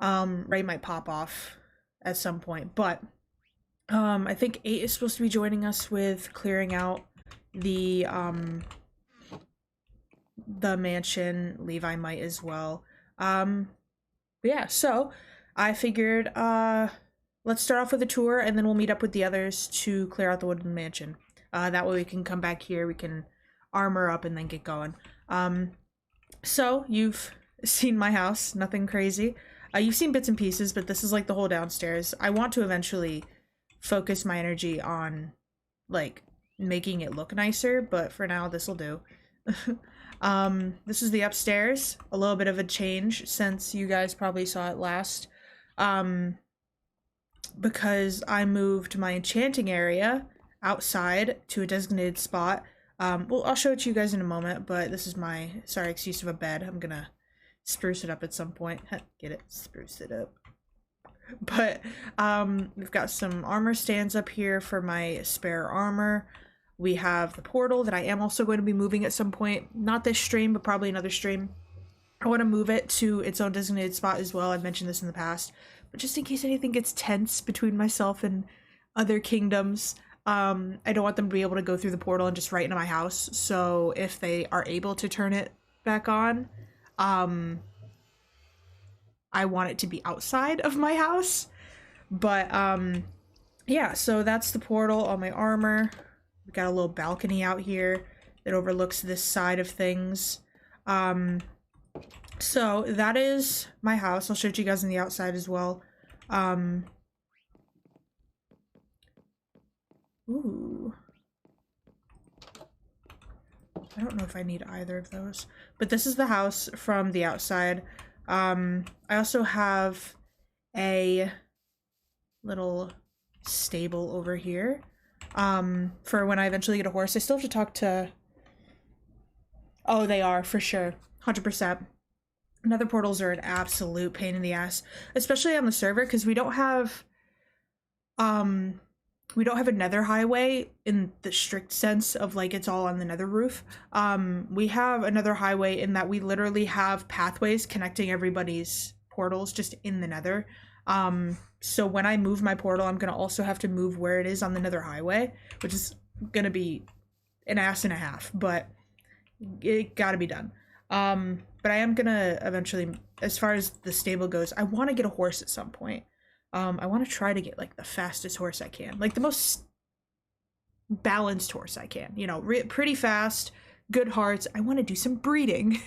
Ray might pop off at some point, but I think 8 is supposed to be joining us with clearing out the mansion. Levi might as well. But yeah, so I figured let's start off with a tour and then we'll meet up with the others to clear out the wooden mansion. That way we can come back here, we can armor up and then get going. So you've seen my house, nothing crazy. You've seen bits and pieces, but this is like the whole downstairs. I want to eventually focus my energy on like making it look nicer, but for now this will do. This is the upstairs. A little bit of a change since you guys probably saw it last. Because I moved my enchanting area outside to a designated spot. Well, I'll show it to you guys in a moment, but this is my, sorry, excuse of a bed. I'm gonna spruce it up at some point. Get it? Spruce it up. But, we've got some armor stands up here for my spare armor. We have the portal that I am also going to be moving at some point. Not this stream, but probably another stream. I want to move it to its own designated spot as well. I've mentioned this in the past. But just in case anything gets tense between myself and other kingdoms, I don't want them to be able to go through the portal and just right into my house. So if they are able to turn it back on, I want it to be outside of my house. But yeah, so that's the portal, all my armor. We got a little balcony out here that overlooks this side of things. So that is my house. I'll show it to you guys on the outside as well. Ooh. I don't know if I need either of those, but this is the house from the outside. I also have a little stable over here, for when I eventually get a horse. I still have to talk to... Oh, they are, for sure. 100%. Nether portals are an absolute pain in the ass, especially on the server, because we don't have a nether highway in the strict sense of like it's all on the nether roof. We have another highway in that we literally have pathways connecting everybody's portals just in the nether. So when I move my portal, I'm gonna also have to move where it is on the nether highway, which is gonna be an ass and a half, but it gotta be done. But I am gonna eventually, as far as the stable goes, I want to get a horse at some point. I want to try to get like the fastest horse I can, like the most balanced horse I can, you know, pretty fast, good hearts. I want to do some breeding.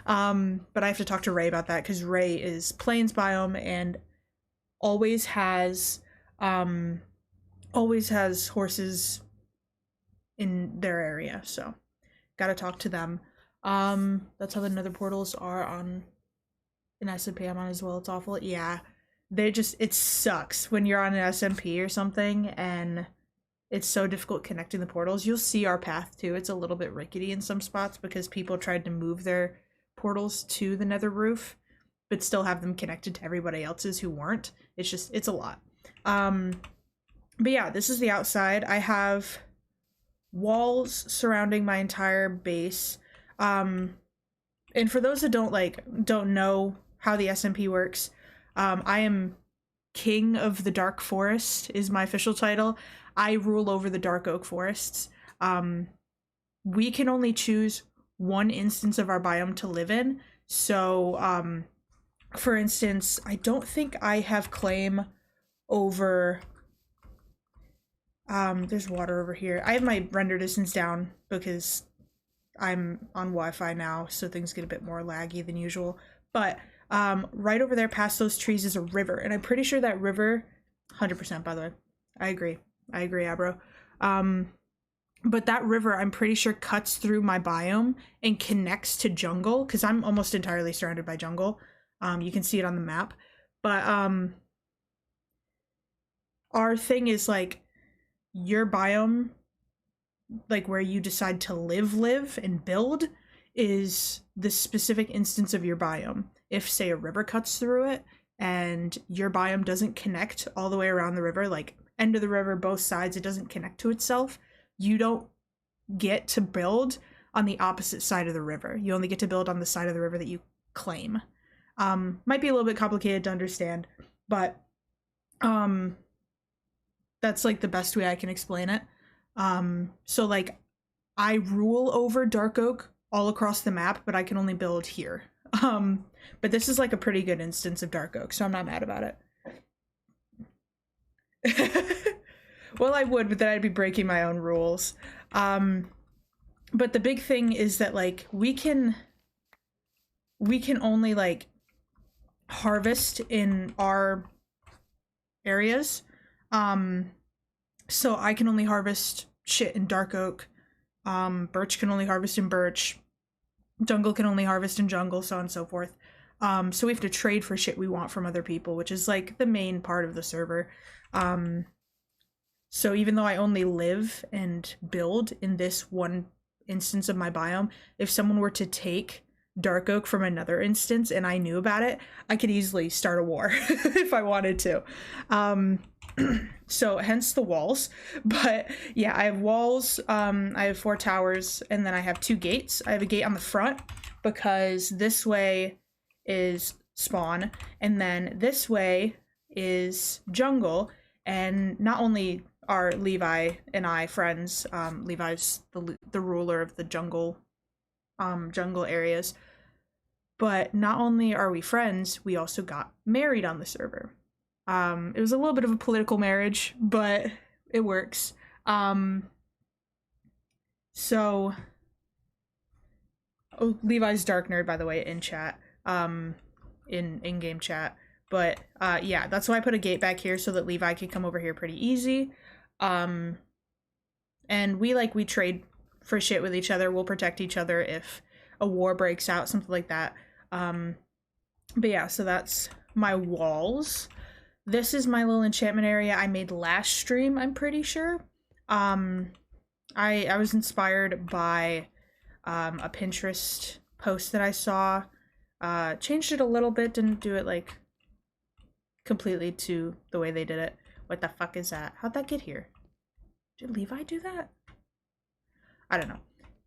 But I have to talk to Ray about that because Ray is plains biome and always has horses in their area, so gotta talk to them. That's how the nether portals are on an SMP I'm on as well. It's awful. Yeah, it sucks when you're on an SMP or something and it's so difficult connecting the portals. You'll see our path too. It's a little bit rickety in some spots because people tried to move their portals to the nether roof but still have them connected to everybody else's who weren't. It's a lot. But yeah, this is the outside. I have walls surrounding my entire base. And for those that don't know how the SMP works, I am King of the Dark Forest is my official title. I rule over the Dark Oak Forests. We can only choose one instance of our biome to live in. So, for instance, I don't think I have claim over... there's water over here. I have my render distance down because I'm on Wi-Fi now, so things get a bit more laggy than usual. But right over there past those trees is a river, and I'm pretty sure that river, 100% by the way, I agree, Abro. But that river, I'm pretty sure, cuts through my biome and connects to jungle, because I'm almost entirely surrounded by jungle. You can see it on the map. But our thing is like your biome, like where you decide to live and build, is the specific instance of your biome. If, say, a river cuts through it and your biome doesn't connect all the way around the river, like end of the river, both sides, it doesn't connect to itself, you don't get to build on the opposite side of the river. You only get to build on the side of the river that you claim. Might be a little bit complicated to understand, but that's like the best way I can explain it. So like I rule over Dark Oak all across the map, but I can only build here. But this is like a pretty good instance of Dark Oak, so I'm not mad about it. Well, I would, but then I'd be breaking my own rules. But the big thing is that like we can only like harvest in our areas. So I can only harvest shit in Dark Oak. Birch can only harvest in Birch. Jungle can only harvest in Jungle, so on and so forth. So we have to trade for shit we want from other people, which is like the main part of the server. So even though I only live and build in this one instance of my biome, if someone were to take Dark Oak from another instance and I knew about it, I could easily start a war if I wanted to. So hence the walls. But yeah, I have walls, I have 4 towers, and then I have 2 gates. I have a gate on the front because this way is spawn, and then this way is jungle. And not only are Levi and I friends, Levi's the ruler of the jungle areas, but not only are we friends, we also got married on the server. It was a little bit of a political marriage, but it works. So, oh, Levi's Dark Nerd, by the way, in chat, in-game chat. But, yeah, that's why I put a gate back here so that Levi could come over here pretty easy. And we trade for shit with each other. We'll protect each other if a war breaks out, something like that. But yeah, so that's my walls. This is my little enchantment area I made last stream, I'm pretty sure. I was inspired by a Pinterest post that I saw. Changed it a little bit, didn't do it like completely to the way they did it. What the fuck is that? How'd that get here? Did Levi do that? I don't know.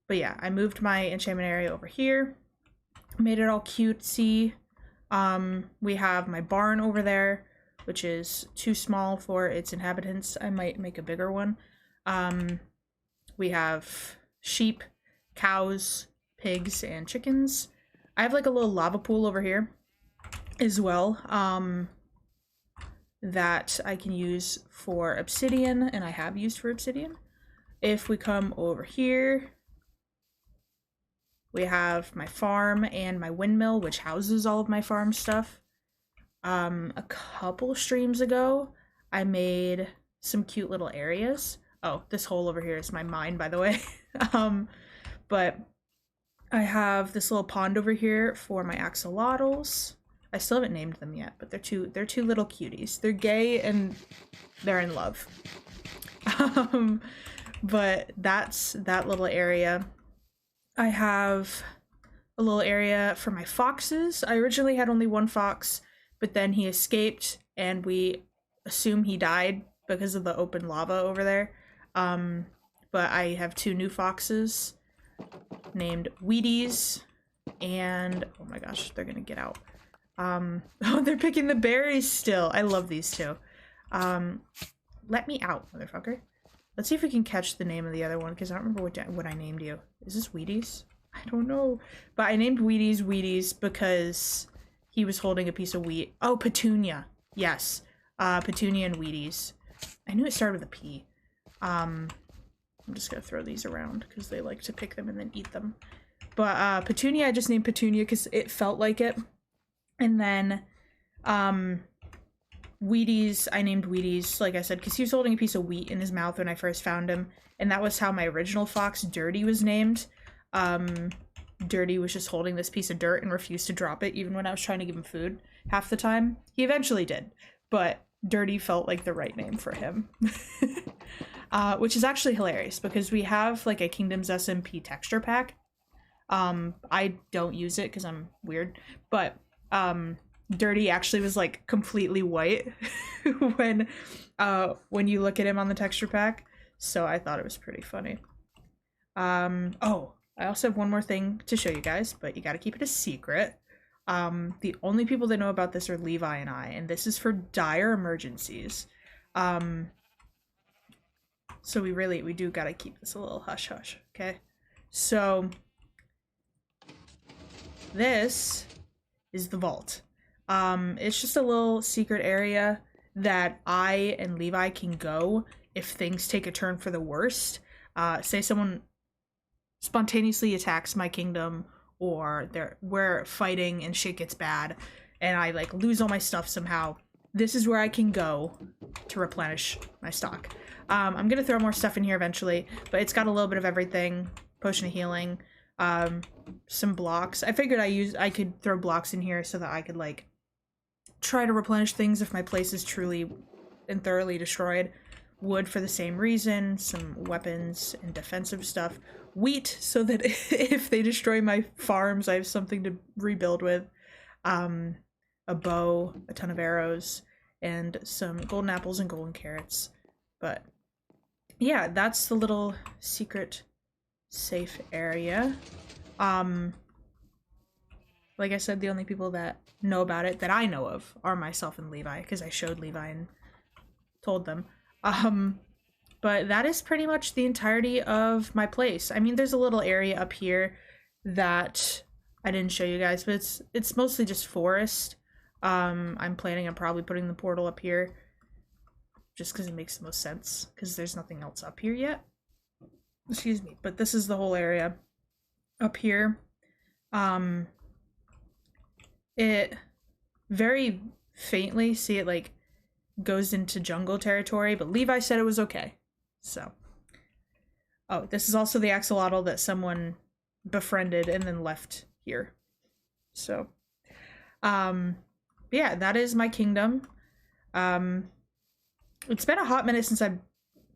But yeah, I moved my enchantment area over here. Made it all cutesy. We have my barn over there, which is too small for its inhabitants. I might make a bigger one. We have sheep, cows, pigs, and chickens. I have like a little lava pool over here as well, that I can use for obsidian, and I have used for obsidian. If we come over here, we have my farm and my windmill, which houses all of my farm stuff. A couple streams ago, I made some cute little areas. Oh, this hole over here is my mine, by the way. But I have this little pond over here for my axolotls. I still haven't named them yet, but they're two little cuties. They're gay and they're in love. But that's that little area. I have a little area for my foxes. I originally had only 1 fox, but then he escaped and we assume he died because of the open lava over there. But I have 2 new foxes named Wheaties and, oh my gosh, they're gonna get out. Oh, they're picking the berries still. I love these 2. Let me out, motherfucker. Let's see if we can catch the name of the other one, because I don't remember what I named you. Is this Wheaties? I don't know. But I named Wheaties because he was holding a piece of wheat. Oh, Petunia. Yes. Petunia and Wheaties. I knew it started with a P. I'm just gonna throw these around because they like to pick them and then eat them. But Petunia, I just named Petunia because it felt like it. And then Wheaties, I named Wheaties, like I said, because he was holding a piece of wheat in his mouth when I first found him. And that was how my original fox, Dirty, was named. Dirty was just holding this piece of dirt and refused to drop it, even when I was trying to give him food half the time. He eventually did, but Dirty felt like the right name for him. Which is actually hilarious, because we have like a Kingdoms SMP texture pack. I don't use it because I'm weird, but Dirty actually was like completely white when you look at him on the texture pack, so I thought it was pretty funny. Oh, I also have one more thing to show you guys, but you gotta keep it a secret. The only people that know about this are Levi and I, and this is for dire emergencies. So we do gotta keep this a little hush hush, okay? So this is the vault. It's just a little secret area that I and Levi can go if things take a turn for the worst. Say someone spontaneously attacks my kingdom, or we're fighting and shit gets bad, and I like lose all my stuff somehow. This is where I can go to replenish my stock. I'm gonna throw more stuff in here eventually, but it's got a little bit of everything. Potion of healing, some blocks. I figured I could throw blocks in here so that I could like try to replenish things if my place is truly and thoroughly destroyed. Wood for the same reason, some weapons and defensive stuff. Wheat so that if they destroy my farms, I have something to rebuild with. A bow, a ton of arrows, and some golden apples and golden carrots. But yeah, that's the little secret safe area. Like I said, the only people that know about it that I know of are myself and Levi, because I showed Levi and told them. But that is pretty much the entirety of my place. I mean, there's a little area up here that I didn't show you guys, but it's mostly just forest. I'm planning on probably putting the portal up here just because it makes the most sense, because there's nothing else up here yet. Excuse me, but this is the whole area up here. It very faintly, see it like goes into jungle territory, but Levi said it was okay. So, oh, this is also the axolotl that someone befriended and then left here. So, yeah, that is my kingdom. It's been a hot minute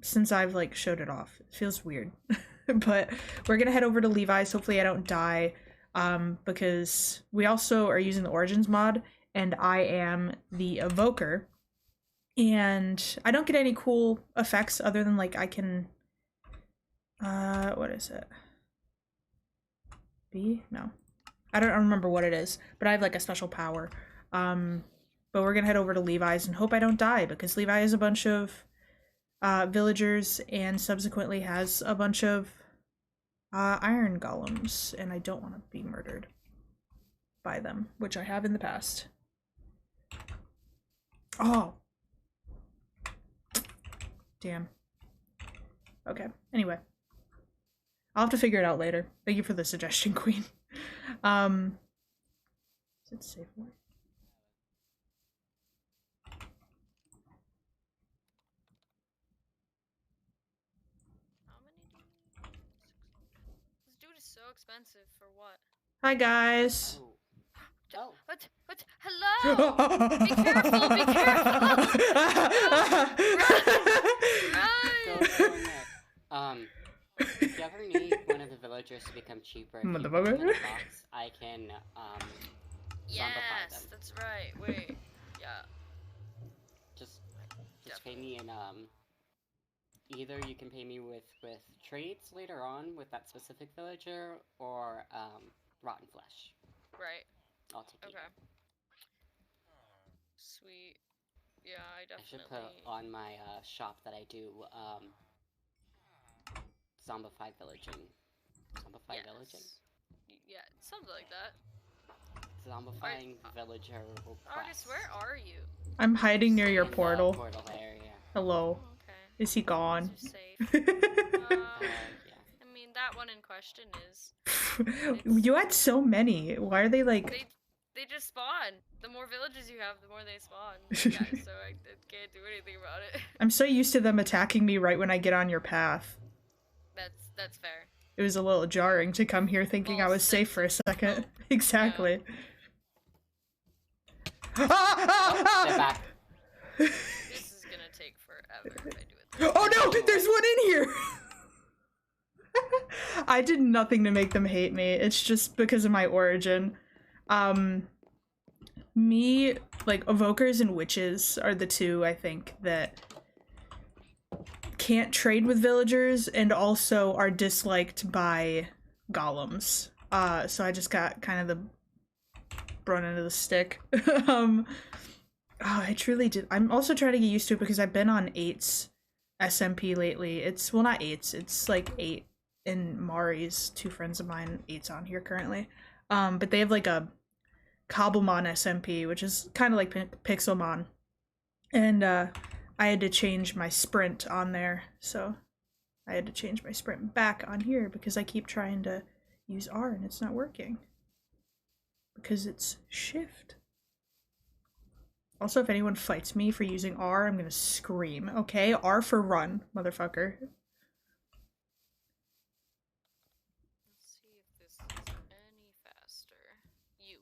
since I've like showed it off. It feels weird. But we're gonna head over to Levi's. Hopefully I don't die, because we also are using the Origins mod, and I am the Evoker. And I don't get any cool effects other than like I can, what is it? B? No. I don't remember what it is, but I have like a special power. But we're gonna head over to Levi's and hope I don't die, because Levi has a bunch of villagers and subsequently has a bunch of iron golems, and I don't want to be murdered by them, which I have in the past. Oh! Damn. Okay, anyway. I'll have to figure it out later. Thank you for the suggestion, Queen. Is it safe word? How many do we need? This dude is so expensive for what? Hi, guys. Oh. What? Hello! Be careful! Be careful! Run! If you ever need one of the villagers to become cheaper, if you put them in a box, I can, Yes, them. that's right. Wait. Yeah. Just pay me in, either you can pay me with trades later on with that specific villager, or, rotten flesh. Right. I'll take it. Okay. Sweet. Yeah, I definitely... I should put on my, shop that I do, zombified villaging. Zombified villaging? Yeah, something like that. Zombifying villager quest. Argus, where are you? I'm hiding near your In the portal. Portal area. Hello. Oh, okay. Is he gone? Is safe? Yeah. I mean, that one in question is... You had so many. Why are they like... They just spawn. The more villages you have, the more they spawn. Yeah, so I can't do anything about it. I'm so used to them attacking me right when I get on your path. That's fair. It was a little jarring to come here thinking I was safe for a second. Exactly. They're back. This is gonna take forever if I do it. Oh no! There's one in here! I did nothing to make them hate me. It's just because of my origin. Me, like, evokers and witches are the two, I think, that can't trade with villagers and also are disliked by golems. So I just got kind of the run into the stick. um, oh, I truly did. I'm also trying to get used to it because I've been on 8's SMP lately. It's, well, not 8's, it's like 8 and Mari's, two friends of mine, 8's on here currently. But they have like a Cobblemon SMP, which is kind of like Pixelmon. And I had to change my sprint on there, so I had to change my sprint back on here because I keep trying to use R and it's not working. Because it's shift. Also, if anyone fights me for using R, I'm gonna scream, okay? R for run, motherfucker. Let's see if this is any faster. You.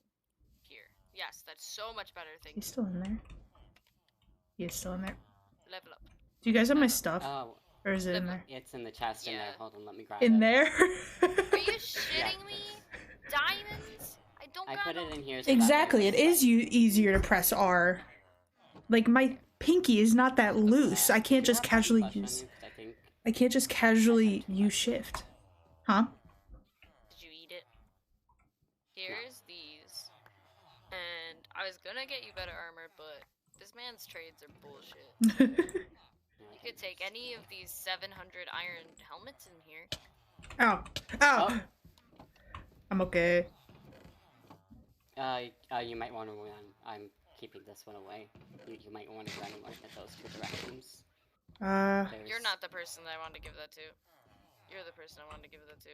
Here. Yes, that's so much better, thank He's you. still in there. He is still in there. Level up. Do you guys have my stuff? Oh, Or is it in there? it's in the chest in there. Yeah. Hold on, let me grab it. In there? Are you shitting me? Diamonds? I don't I got put no- it in here. So that Exactly, it way it's is easier to press R. Like, my pinky is not that loose. I can't Do you just have casually flesh on use... you? 'Cause I think I can't just casually use shift. Huh? Did you eat it? Here's these. And I was gonna get you better armor, but this man's trades are bullshit. You could take any of these 700 iron helmets in here. Ow. Ow! I'm okay. You might want to run. I'm keeping this one away. You might want to run in like those two directions. You're not the person that I wanted to give that to. You're the person I wanted to give that to.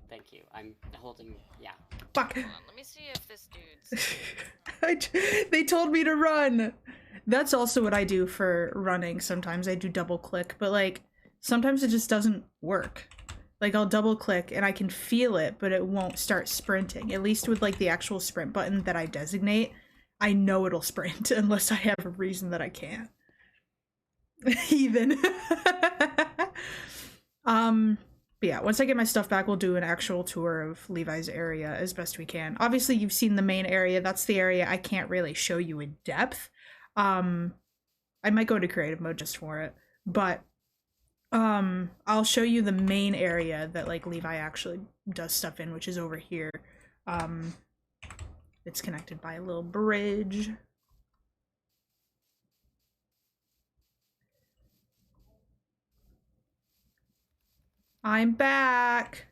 Thank you. I'm holding. Yeah. Fuck. Hold on, let me see if this dude's. They told me to run. That's also what I do for running. Sometimes I do double click, but like sometimes it just doesn't work. Like I'll double click and I can feel it, but it won't start sprinting. At least with like the actual sprint button that I designate, I know it'll sprint unless I have a reason that I can't. Even. But yeah, once I get my stuff back, we'll do an actual tour of Levi's area as best we can. Obviously, you've seen the main area. That's the area I can't really show you in depth. I might go to creative mode just for it, but I'll show you the main area that like Levi actually does stuff in, which is over here. It's connected by a little bridge. I'm back.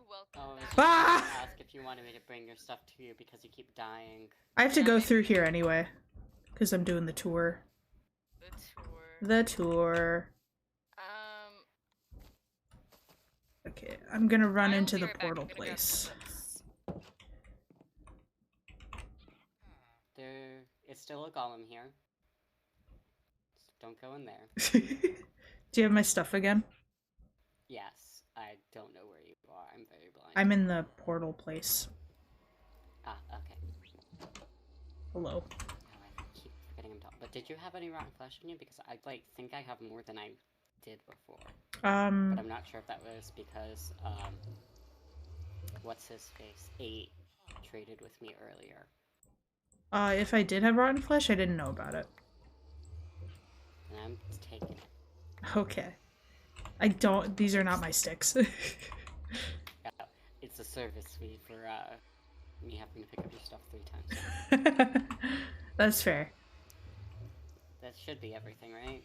Welcome Oh, I was back. just Ah! gonna ask if you wanted me to bring your stuff to you because you keep dying. I have to go through here anyway, because I'm doing the tour. The tour. The tour. Okay, I'm gonna run I will into be the right back. I'm portal gonna grab place. some books. There is still a golem here. Just don't go in there. Do you have my stuff again? Yes, I don't know where you are. I'm very blind. I'm in the portal place. Ah, okay. Hello. Oh, I keep forgetting I'm talking. But did you have any rotten flesh in you? Because I think I have more than I did before. But I'm not sure if that was because what's his face 8 traded with me earlier. If I did have rotten flesh, I didn't know about it. And I'm taking it. Okay. I don't- these are not my sticks. It's a service fee for me having to pick up your stuff 3 times. That's fair. That should be everything, right?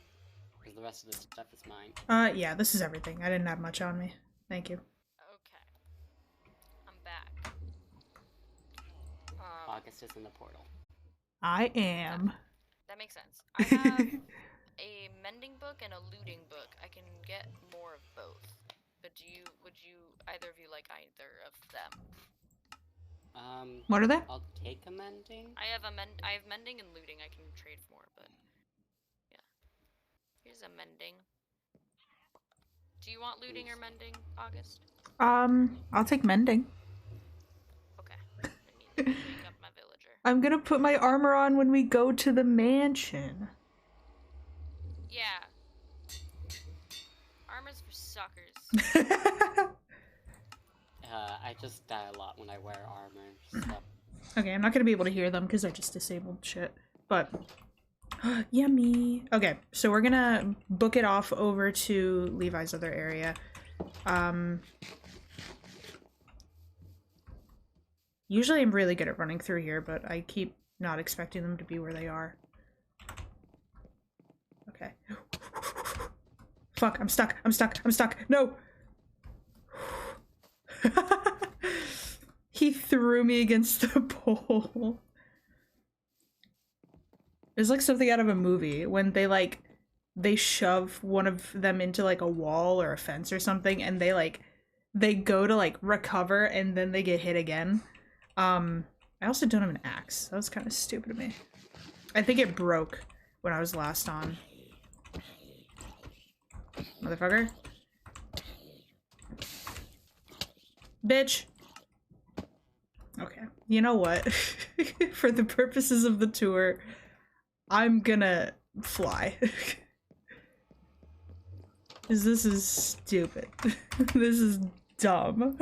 Because the rest of this stuff is mine. Yeah, this is everything. I didn't have much on me. Thank you. Okay. I'm back. August is in the portal. I am. That makes sense. I have a mending book and a looting book. I can get more of both. But would you either of you like either of them? What are they? I'll take a mending. I have mending and looting. I can trade for more, but yeah. Here's a mending. Do you want looting or mending, August? I'll take mending. Okay. I need to wake up my villager. I'm gonna put my armor on when we go to the mansion. Yeah. Armor's for suckers. I just die a lot when I wear armor, so... Okay, I'm not gonna be able to hear them because I just disabled shit. But yummy. Okay, so we're gonna book it off over to Levi's other area. Usually I'm really good at running through here, but I keep not expecting them to be where they are. Okay. Fuck, I'm stuck. I'm stuck. I'm stuck. No! He threw me against the pole. It's like something out of a movie when they shove one of them into like a wall or a fence or something, and they go to like recover and then they get hit again. I also don't have an axe. That was kind of stupid of me. I think it broke when I was last on. Motherfucker. Bitch. Okay. You know what? For the purposes of the tour, I'm gonna fly. Because this is stupid. This is dumb.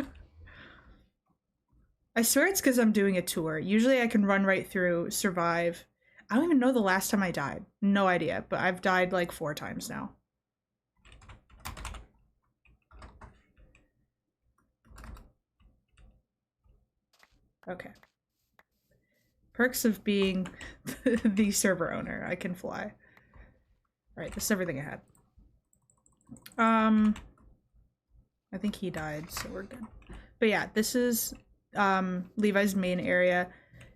I swear it's because I'm doing a tour. Usually I can run right through, survive. I don't even know the last time I died. No idea, but I've died like 4 times now. Okay. Perks of being the server owner. I can fly. Alright, this is everything I had. I think he died, so we're good. But yeah, this is Levi's main area.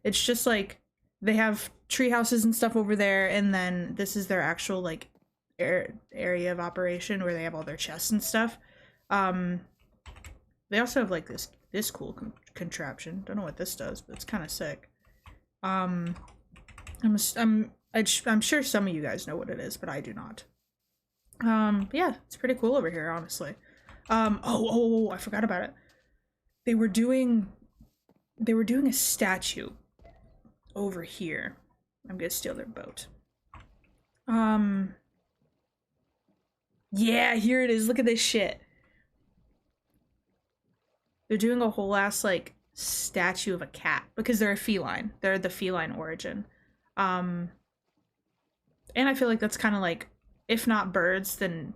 It's just like they have tree houses and stuff over there, and then this is their actual like area of operation where they have all their chests and stuff. They also have like this cool contraption. Don't know what this does, but it's kind of sick. I'm sure some of you guys know what it is, but I do not. But yeah, it's pretty cool over here, honestly. Oh, I forgot about it. They were doing a statue over here. I'm gonna steal their boat. Yeah, here it is. Look at this shit. They're doing a whole ass like statue of a cat because they're a feline. They're the feline origin. And I feel like that's kind of like, if not birds, then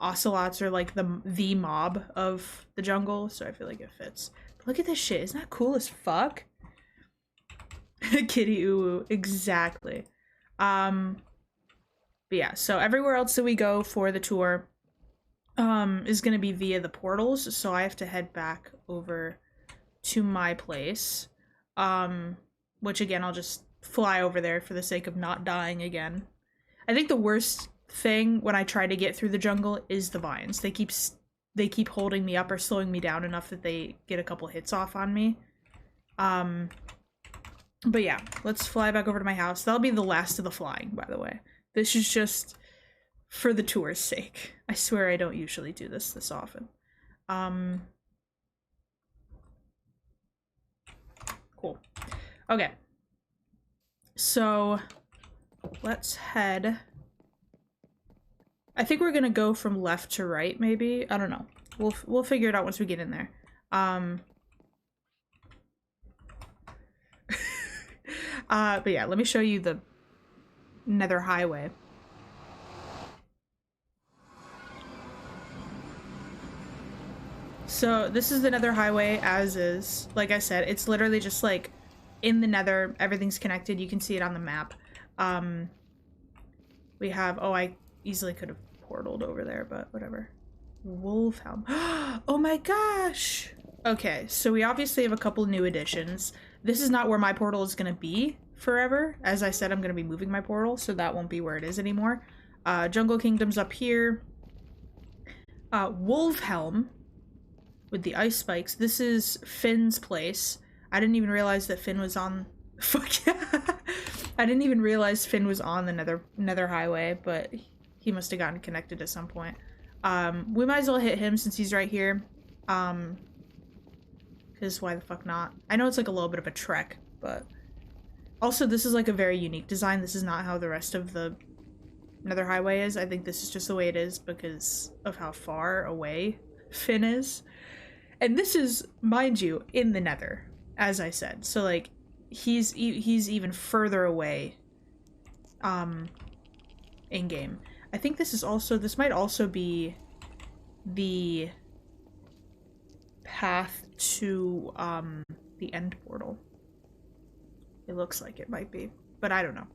ocelots are like the mob of the jungle, so I feel like it fits. But look at this shit. Isn't that cool as fuck? Kitty uwu, exactly. But yeah, so everywhere else that we go for the tour is gonna be via the portals, so I have to head back over to my place. Which again, I'll just fly over there for the sake of not dying again. I think the worst thing when I try to get through the jungle is the vines. They keep holding me up or slowing me down enough that they get a couple hits off on me. But yeah, let's fly back over to my house. That'll be the last of the flying, by the way. This is just for the tour's sake. I swear I don't usually do this often. Cool. Okay. So let's head. I think we're gonna go from left to right, maybe. I don't know. We'll figure it out once we get in there. But yeah, let me show you the Nether Highway. So this is the Nether Highway as is. Like I said, it's literally just like in the Nether. Everything's connected. You can see it on the map. We have, oh, I easily could have portaled over there, but whatever. Wolfhelm. Oh my gosh! Okay, so we obviously have a couple new additions. This is not where my portal is going to be forever. As I said, I'm going to be moving my portal, so that won't be where it is anymore. Jungle Kingdom's up here. Wolfhelm with the ice spikes. This is Finn's place. I didn't even realize that Finn was on... Fuck yeah! I didn't even realize Finn was on the Nether Highway, but he must have gotten connected at some point. We might as well hit him since he's right here. Because why the fuck not? I know it's like a little bit of a trek, but... Also, this is like a very unique design. This is not how the rest of the Nether Highway is. I think this is just the way it is because of how far away Finn is. And this is, mind you, in the Nether, as I said. So, like, he's even further away in-game. I think this might also be the path to the end portal. It looks like it might be, but I don't know.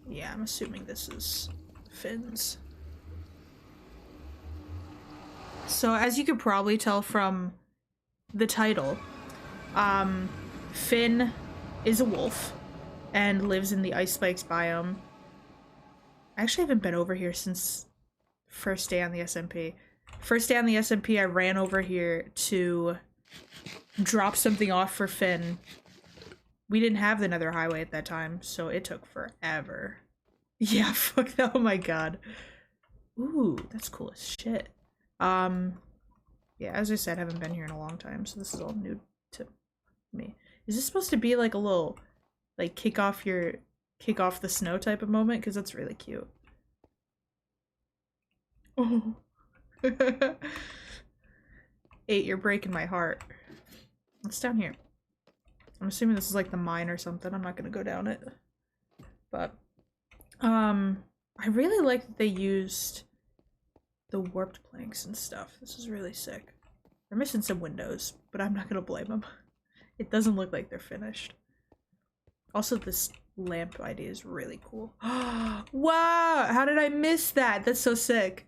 Yeah, I'm assuming this is Finn's. So as you could probably tell from the title, Finn is a wolf and lives in the Ice Spikes biome. I actually haven't been over here since first day on the SMP. First day on the SMP, I ran over here to drop something off for Finn. We didn't have the Nether Highway at that time, so it took forever. Yeah, fuck that. Oh my god. Ooh, that's cool as shit. Yeah, as I said, I haven't been here in a long time, so this is all new to me. Is this supposed to be like a little, like, kick off the snow type of moment? Because that's really cute. Oh. 8, you're breaking my heart. What's down here? I'm assuming this is like the mine or something. I'm not gonna go down it. But, I really like that they used the warped planks and stuff. This is really sick. They're missing some windows, but I'm not gonna blame them. It doesn't look like they're finished. Also, this lamp idea is really cool. Wow! How did I miss that? That's so sick.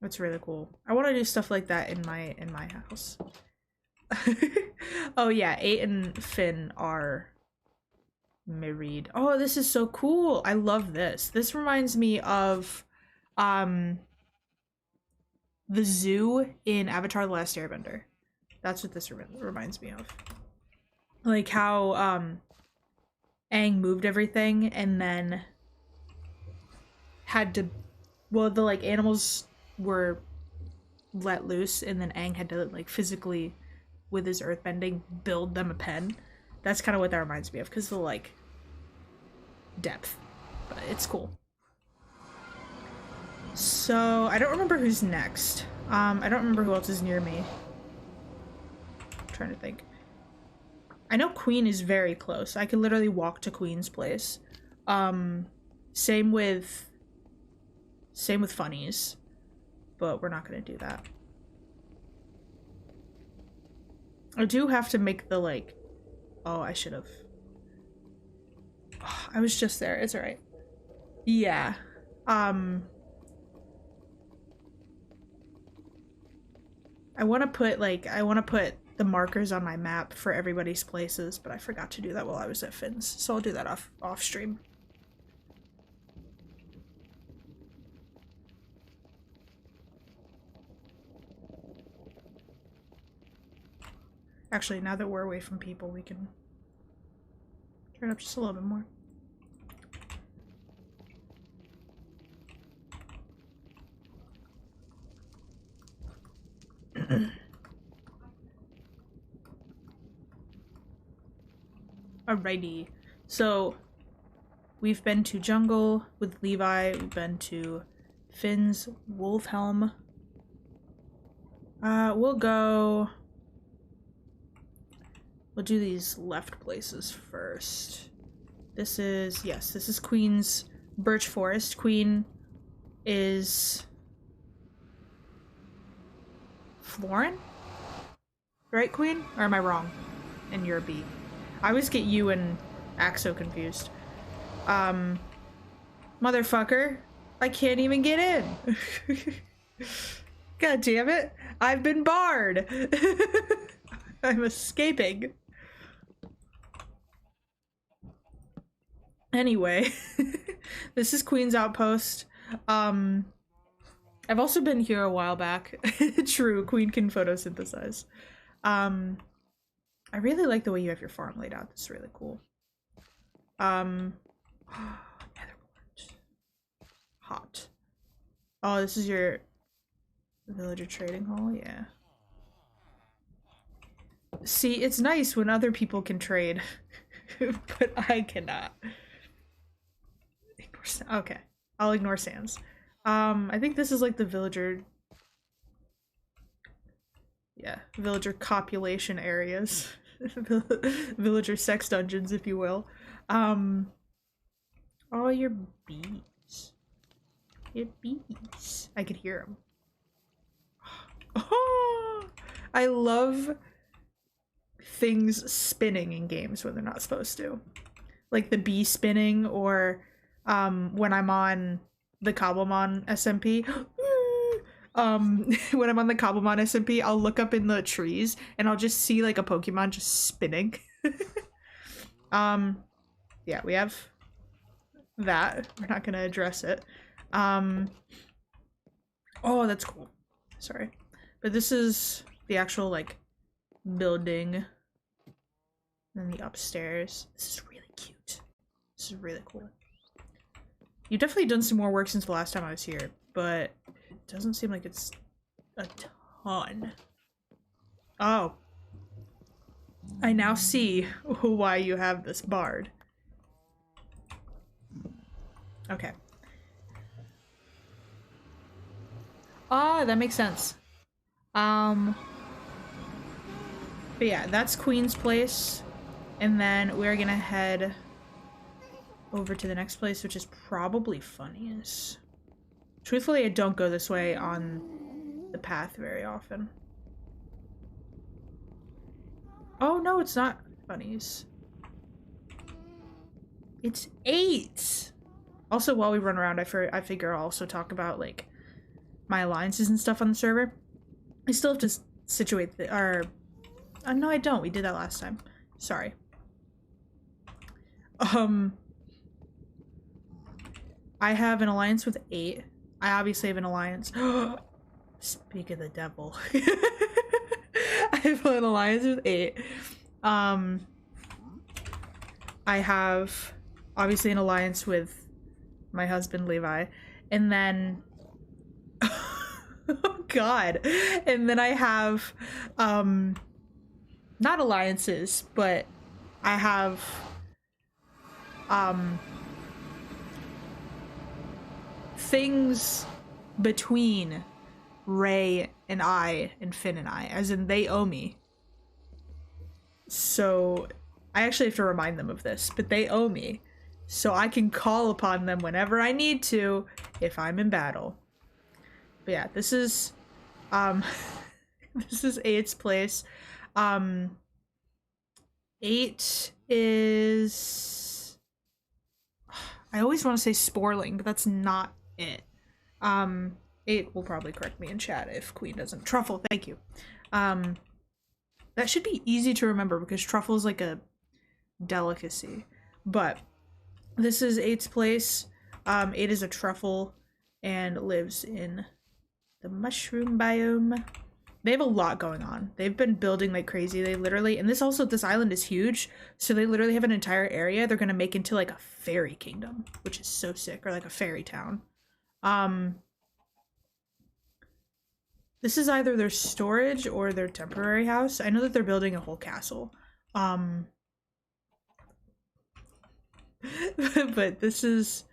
That's really cool. I want to do stuff like that in my house. Oh yeah, 8 and Finn are married. Oh, this is so cool. I love this. This reminds me of the zoo in Avatar: The Last Airbender. That's what this reminds me of. Like how Aang moved everything and then had to, well, the like animals were let loose and then Aang had to like physically, with his earthbending, build them a pen. That's kind of what that reminds me of, because the like depth. But it's cool. So I don't remember who's next. I don't remember who else is near me. I'm trying to think. I know Queen is very close. I could literally walk to Queen's place. Same with Funnies, but we're not gonna do that. I do have to make the like. Oh, I should have. Oh, I was just there. It's alright. Yeah. I want to put the markers on my map for everybody's places, but I forgot to do that while I was at Finn's, so I'll do that off stream. Actually, now that we're away from people, we can turn up just a little bit more. Alrighty, so we've been to Jungle with Levi, we've been to Finn's Wolfhelm. We'll do these left places first. This is Queen's Birch Forest. Queen is Florin? Right, Queen? Or am I wrong? And you're a bee. I always get you and Axo confused. Motherfucker. I can't even get in. God damn it. I've been barred. I'm escaping. Anyway, this is Queen's Outpost. I've also been here a while back. True, Queen can photosynthesize. I really like the way you have your farm laid out. This is really cool. Netherport. Hot. Oh, this is your villager trading hall? Yeah. See, it's nice when other people can trade, but I cannot. Okay, I'll ignore Sans. I think this is like the villager. Yeah, villager copulation areas. Villager sex dungeons, if you will. Oh, your bees. Your bees. I could hear them. Oh, I love things spinning in games when they're not supposed to. Like the bee spinning, or when I'm on the Cobblemon SMP. When I'm on the Cobblemon SMP, I'll look up in the trees and I'll just see like a Pokemon just spinning. Yeah, we have that. We're not gonna address it. Oh, that's cool. Sorry. But this is the actual like building. And the upstairs. This is really cute. This is really cool. You've definitely done some more work since the last time I was here, but it doesn't seem like it's a ton. Oh. I now see why you have this bard. Okay. Ah, that makes sense. But yeah, that's Queen's Place. And then we're gonna head over to the next place, which is probably Funnies. Truthfully, I don't go this way on the path very often. Oh no, it's not Funnies. It's 8! Also, while we run around, I figure I'll also talk about, like, my alliances and stuff on the server. I still have to situate the- or... no, I don't. We did that last time. Sorry. I have an alliance with 8. I obviously have an alliance. Speak of the devil. I have an alliance with 8. I have obviously an alliance with my husband Levi, and then oh god, and then I have not alliances, but I have things between Ray and I and Finn and I, as in they owe me. So I actually have to remind them of this, but they owe me. So I can call upon them whenever I need to if I'm in battle. But yeah, this is this is 8's place. 8 is, I always want to say Sporling, but that's not it. 8 will probably correct me in chat if Queen doesn't. Truffle, thank you. That should be easy to remember because truffle is like a delicacy. But this is 8's place. 8 is a truffle and lives in the mushroom biome. They have a lot going on. They've been building like crazy. They literally, and this island is huge, so they literally have an entire area they're gonna make into like a fairy kingdom, which is so sick, or like a fairy town. This is either their storage or their temporary house. I know that they're building a whole castle. But this is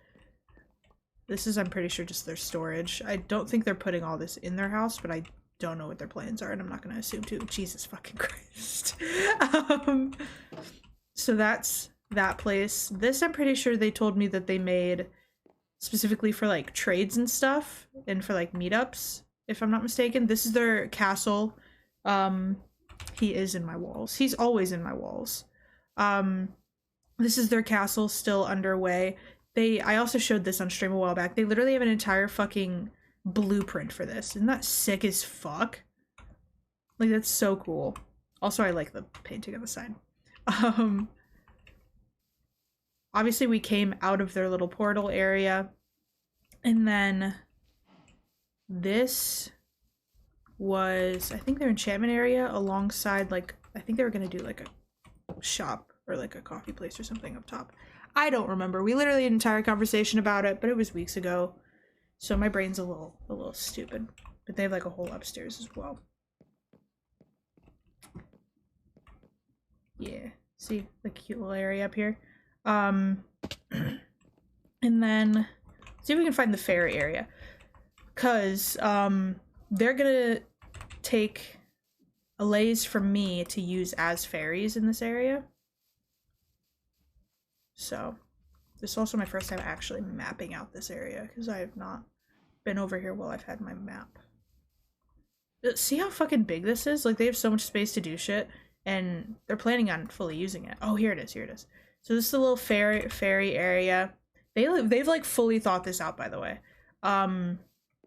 I'm pretty sure just their storage. I don't think they're putting all this in their house, but I don't know what their plans are, and I'm not gonna assume to. Jesus fucking Christ. So that's that place. This I'm pretty sure they told me that they made specifically for like trades and stuff and for like meetups, if I'm not mistaken. This is their castle. He is in my walls. He's always in my walls. This is their castle still underway. I also showed this on stream a while back. They literally have an entire fucking blueprint for this. Isn't that sick as fuck? Like, that's so cool. Also, I like the painting on the side. Obviously we came out of their little portal area, and then this was, I think, their enchantment area alongside, like, I think they were gonna do like a shop or like a coffee place or something up top. I don't remember. We literally had an entire conversation about it, but it was weeks ago, so my brain's a little stupid. But they have like a whole upstairs as well. Yeah, see the cute little area up here. And then see if we can find the fairy area, cause they're gonna take allays from me to use as fairies in this area. So this is also my first time actually mapping out this area, because I have not been over here while I've had my map. See how fucking big this is? Like, they have so much space to do shit, and they're planning on fully using it. Oh, here it is, here it is. So this is a little ferry area. They've like fully thought this out, by the way.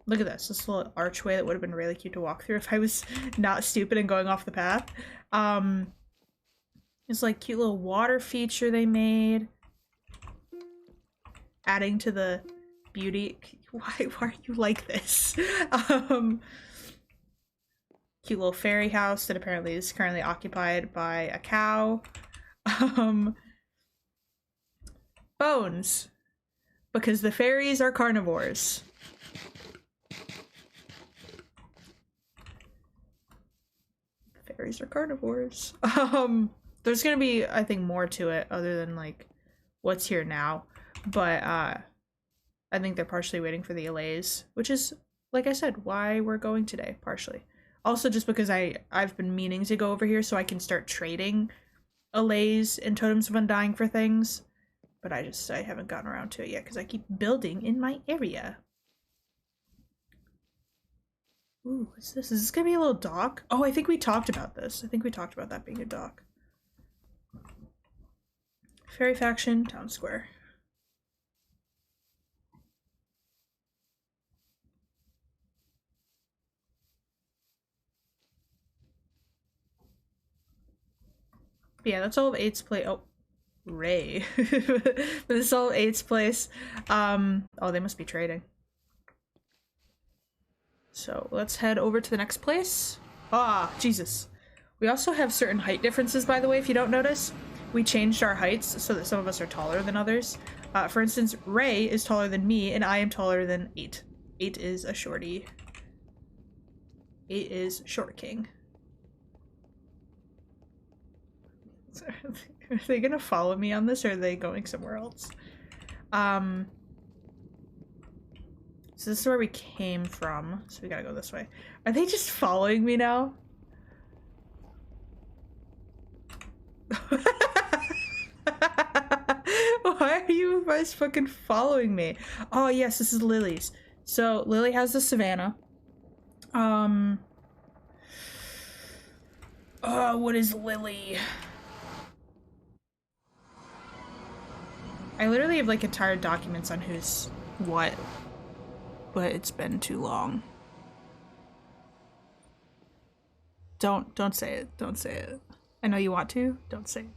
Look at this little archway that would have been really cute to walk through if I was not stupid and going off the path. It's like cute little water feature they made, adding to the beauty. Why are you like this? Cute little fairy house that apparently is currently occupied by a cow. Bones, because the fairies are carnivores. Fairies are carnivores. There's gonna be, I think, more to it other than like what's here now, but I think they're partially waiting for the allays, which is, like I said, why we're going today, partially. Also just because I've been meaning to go over here so I can start trading allays and totems of undying for things, but I haven't gotten around to it yet because I keep building in my area. Ooh, what's this? Is this gonna be a little dock? Oh, I think we talked about this. I think we talked about that being a dock. Fairy faction, town square. But yeah, that's all of 8's place. Oh, Ray. But this is all of 8's place. Oh, they must be trading. So let's head over to the next place. Ah, Jesus. We also have certain height differences, by the way, if you don't notice. We changed our heights so that some of us are taller than others. For instance, Ray is taller than me, and I am taller than 8. 8 is a shorty. 8 is short king. Are they gonna follow me on this, or are they going somewhere else? So this is where we came from, so we gotta go this way. Are they just following me now? Why are you guys fucking following me? Oh yes, this is Lily's. So Lily has the savannah. Oh, what is Lily? I literally have like entire documents on who's what, but it's been too long. Don't say it. Don't say it. I know you want to. Don't say it.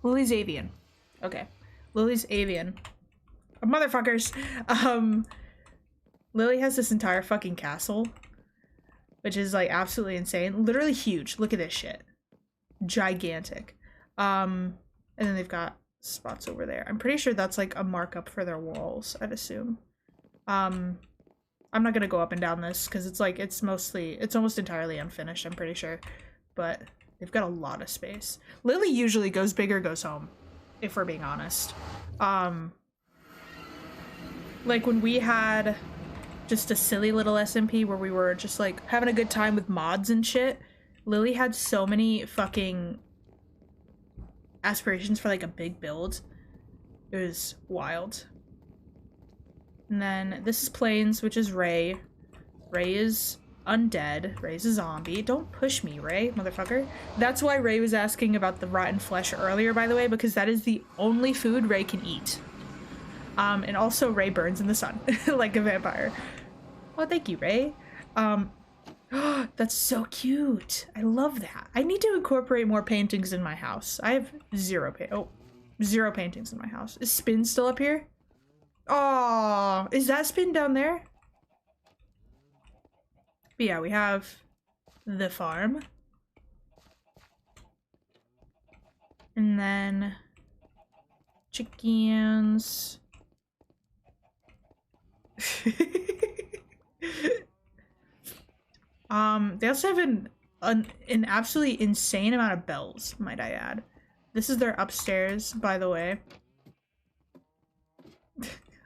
Lily's avian. Okay. Lily's avian. Oh, motherfuckers. Lily has this entire fucking castle, which is like absolutely insane. Literally huge. Look at this shit. Gigantic. And then they've got spots over there. I'm pretty sure that's like a markup for their walls, I'd assume. I'm not gonna go up and down this because it's like it's almost entirely unfinished, I'm pretty sure. But they've got a lot of space. Lily usually goes big or goes home, if we're being honest. Like when we had just a silly little SMP where we were just like having a good time with mods and shit, Lily had so many fucking aspirations for like a big build. It was wild. And then this is Plains, which is Ray. Ray is undead. Ray's a zombie. Don't push me, Ray, motherfucker. That's why Ray was asking about the rotten flesh earlier, by the way, because that is the only food Ray can eat. And also Ray burns in the sun like a vampire. Oh, thank you, Ray. That's so cute. I love that. I need to incorporate more paintings in my house. I have zero paintings in my house. Is Spin still up here? Oh, is that Spin down there? But yeah, we have the farm. And then chickens. They also have an absolutely insane amount of bells, might I add. This is their upstairs, by the way.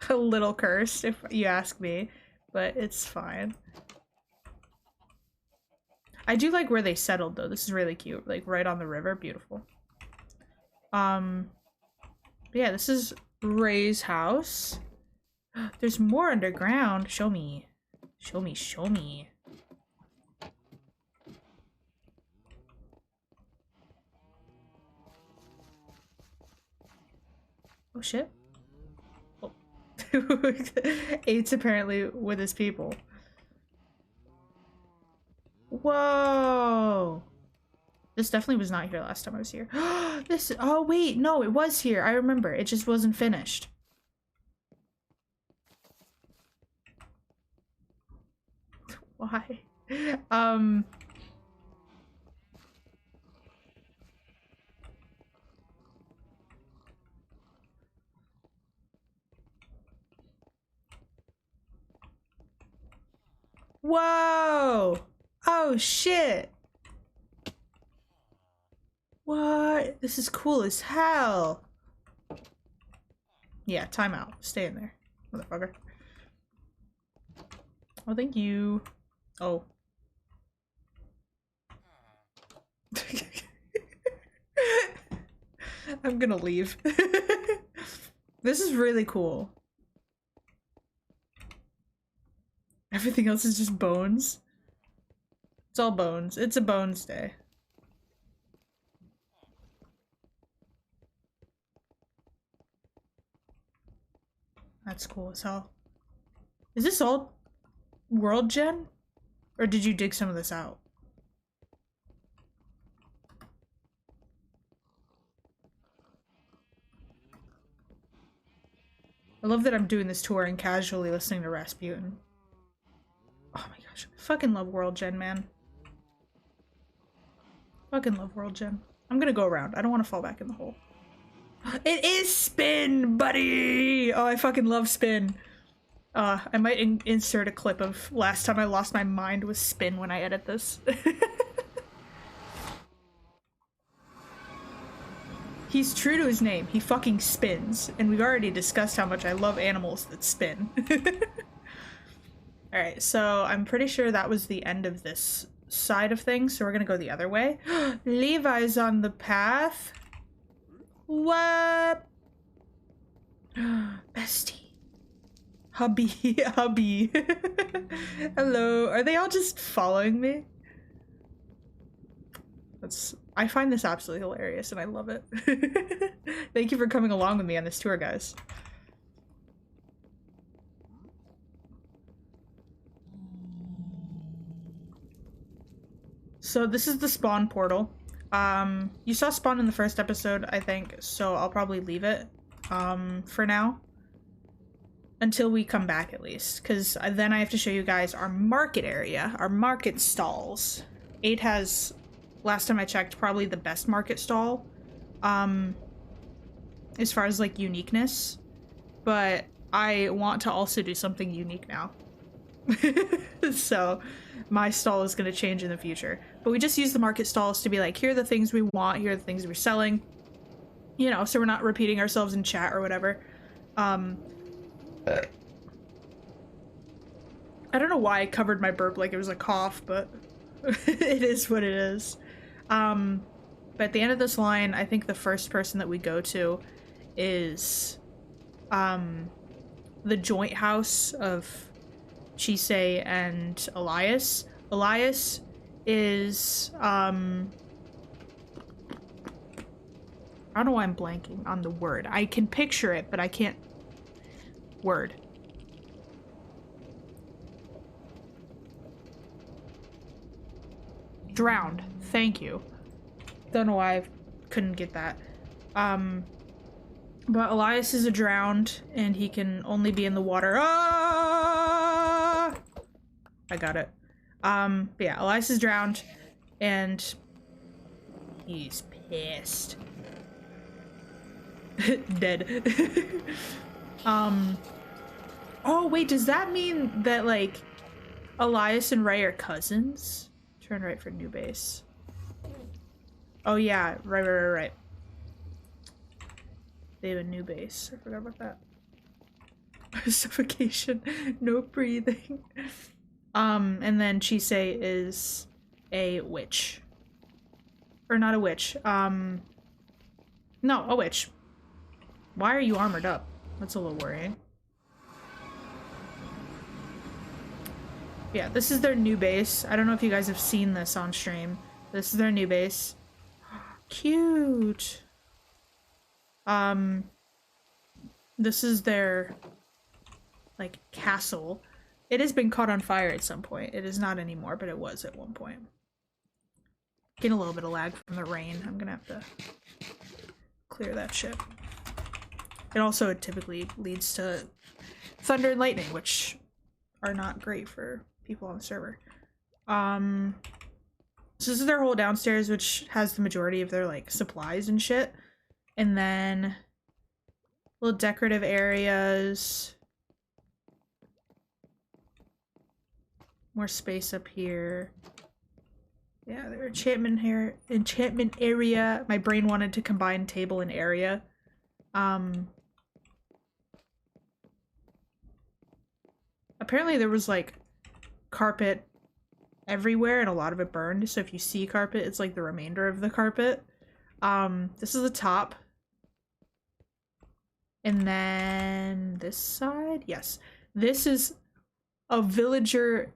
A little cursed, if you ask me, but it's fine. I do like where they settled, though. This is really cute. Like, right on the river. Beautiful. But yeah, this is Ray's house. There's more underground. Show me. Show me, show me. Oh shit. Oh. 8's apparently with his people. Whoa! This definitely was not here last time I was here. This- oh wait, no, it was here. I remember. It just wasn't finished. Why? Um... Whoa! Oh shit! What? This is cool as hell. Yeah, timeout. Stay in there, motherfucker. Oh, thank you. Oh. I'm gonna leave. This is really cool. Everything else is just bones. It's all bones. It's a bones day. That's cool as hell. Is this all world gen? Or did you dig some of this out? I love that I'm doing this tour and casually listening to Rasputin. Oh my gosh. I fucking love world gen, man. Fucking love world gen. I'm gonna go around. I don't want to fall back in the hole. It is spin, buddy! Oh, I fucking love spin. I might insert a clip of last time I lost my mind with spin when I edit this. He's true to his name. He fucking spins. And we've already discussed how much I love animals that spin. Alright, so I'm pretty sure that was the end of this side of things, so we're gonna go the other way. Levi's on the path. What? Bestie. Hubby. Hubby. Hello. Are they all just following me? I find this absolutely hilarious and I love it. Thank you for coming along with me on this tour, guys. So this is the spawn portal. You saw spawn in the first episode, I think, so I'll probably leave it for now. Until we come back, at least. Because then I have to show you guys our market area, our market stalls. 8 has, last time I checked, probably the best market stall. As far as, like, uniqueness. But I want to also do something unique now. So my stall is going to change in the future. But we just use the market stalls to be like, here are the things we want, here are the things we're selling. You know, so we're not repeating ourselves in chat or whatever. I don't know why I covered my burp like it was a cough, but it is what it is. But at the end of this line, I think the first person that we go to is the joint house of Chise and Elias. Elias is I don't know why I'm blanking on the word. I can picture it, but I can't. Word. Drowned. Thank you. Don't know why I couldn't get that. But Elias is a drowned, and he can only be in the water. Ah! I got it. But yeah, Elias is drowned, and he's pissed. Dead. Oh wait, does that mean that, like, Elias and Ray are cousins? Turn right for new base. Oh yeah, right. They have a new base. I forgot about that. Suffocation. No breathing. And then Chise is a witch. Or not a witch. No, a witch. Why are you armored up? That's a little worrying. Yeah, this is their new base. I don't know if you guys have seen this on stream. This is their new base. Cute. This is their, like, castle. It has been caught on fire at some point. It is not anymore, but it was at one point. Getting a little bit of lag from the rain. I'm gonna have to clear that shit. It also typically leads to thunder and lightning, which are not great for people on the server. So this is their whole downstairs, which has the majority of their, like, supplies and shit. And then little decorative areas. More space up here. Yeah, their enchantment area. My brain wanted to combine table and area. Apparently there was, like, carpet everywhere and a lot of it burned. So if you see carpet, it's like the remainder of the carpet. This is the top. And then this side, yes. This is a villager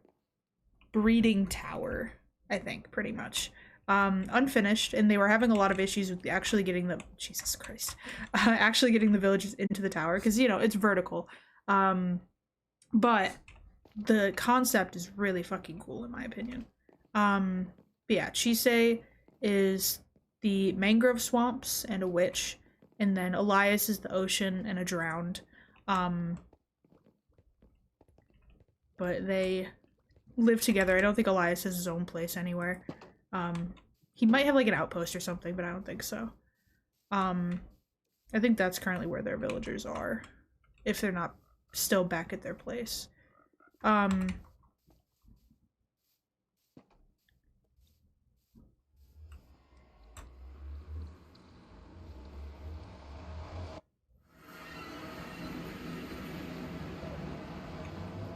breeding tower, I think, pretty much. Unfinished, and they were having a lot of issues with actually getting the, Jesus Christ, actually getting the villages into the tower, because, you know, it's vertical. But the concept is really fucking cool, in my opinion. But yeah, Chisei is the mangrove swamps and a witch, and then Elias is the ocean and a drowned. But they live together. I don't think Elias has his own place anywhere. He might have, like, an outpost or something, but I don't think so. I think that's currently where their villagers are, if they're not still back at their place.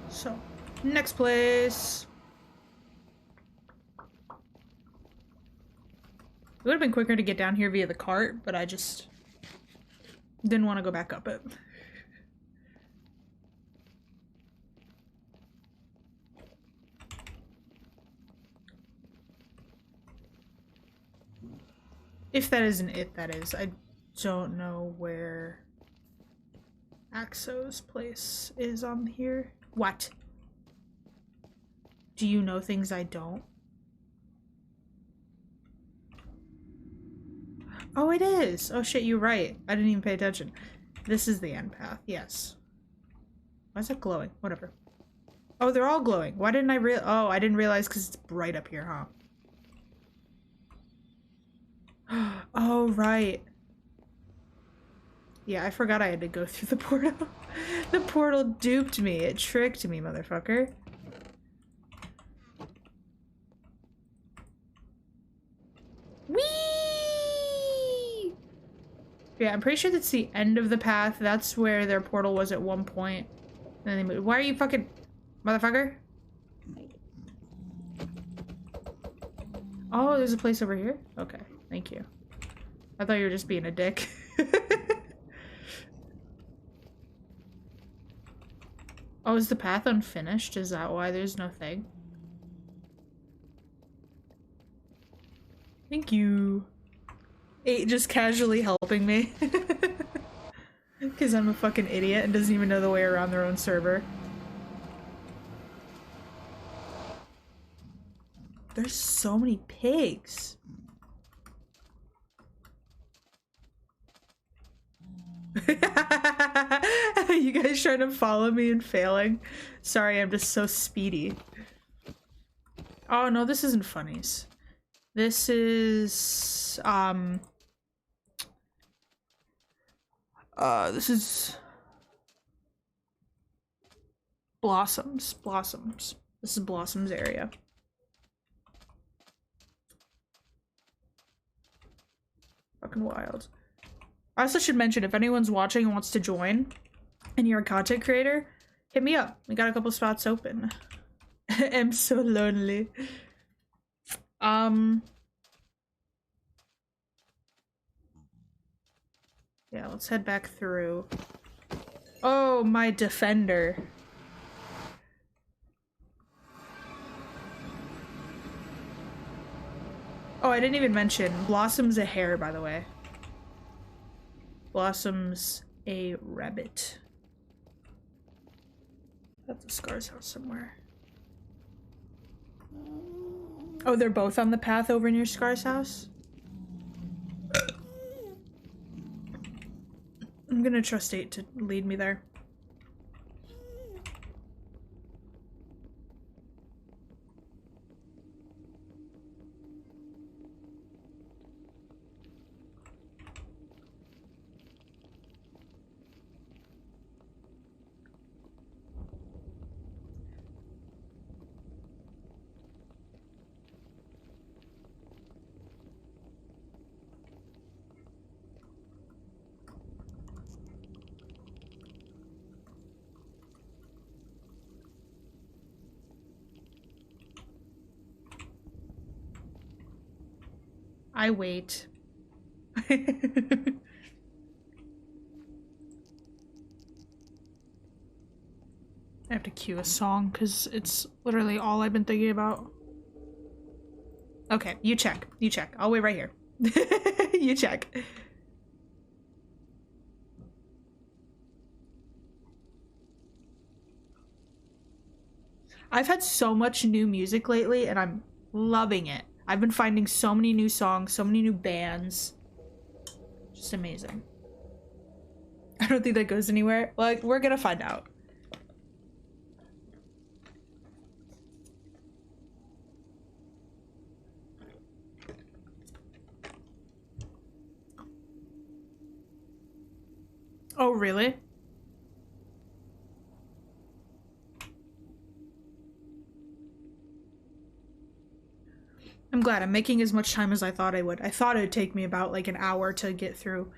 So, next place. It would have been quicker to get down here via the cart, but I just didn't want to go back up it. If that isn't it, that is. I don't know where Axo's place is on here. What? Do you know things I don't? Oh, it is! Oh shit, you're right. I didn't even pay attention. This is the end path, yes. Why is that glowing? Whatever. Oh, they're all glowing. Why didn't I oh, I didn't realize because it's bright up here, huh? Oh, right. Yeah, I forgot I had to go through the portal. The portal duped me. It tricked me, motherfucker. Whee! Yeah, I'm pretty sure that's the end of the path. That's where their portal was at one point. And then they moved. Why are you fucking... Motherfucker? Oh, there's a place over here? Okay, thank you. I thought you were just being a dick. Oh, is the path unfinished? Is that why there's no thing? Thank you. 8 just casually helping me. Because I'm a fucking idiot and doesn't even know the way around their own server. There's so many pigs. You guys trying to follow me and failing? Sorry, I'm just so speedy. Oh no, this isn't funnies. This is this is Blossoms. Blossoms. This is Blossoms area. Fucking wild. I also should mention, if anyone's watching and wants to join, and you're a content creator, hit me up. We got a couple spots open. I'm so lonely. Yeah, let's head back through. Oh, my defender. Oh, I didn't even mention Blossom's a hare, by the way. Blossom's a rabbit. That's the Scar's house somewhere. Oh, they're both on the path over near Scar's house? I'm gonna trust 8 to lead me there. I wait. I have to cue a song because it's literally all I've been thinking about. Okay, you check. You check. I'll wait right here. You check. I've had so much new music lately and I'm loving it. I've been finding so many new songs, so many new bands. Just amazing. I don't think that goes anywhere. Like, we're gonna find out. Oh, really? I'm glad I'm making as much time as I thought I would. I thought it would take me about like an hour to get through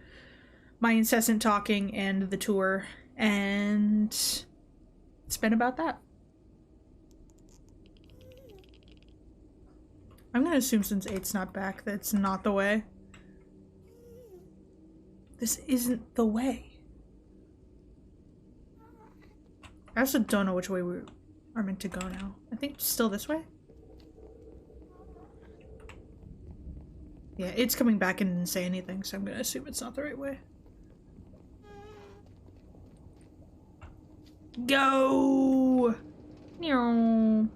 my incessant talking and the tour, and it's been about that. I'm gonna assume since 8's not back, that's not the way. This isn't the way. I also don't know which way we are meant to go now. I think still this way? Yeah, it's coming back and didn't say anything, so I'm gonna assume it's not the right way. Go! Meow.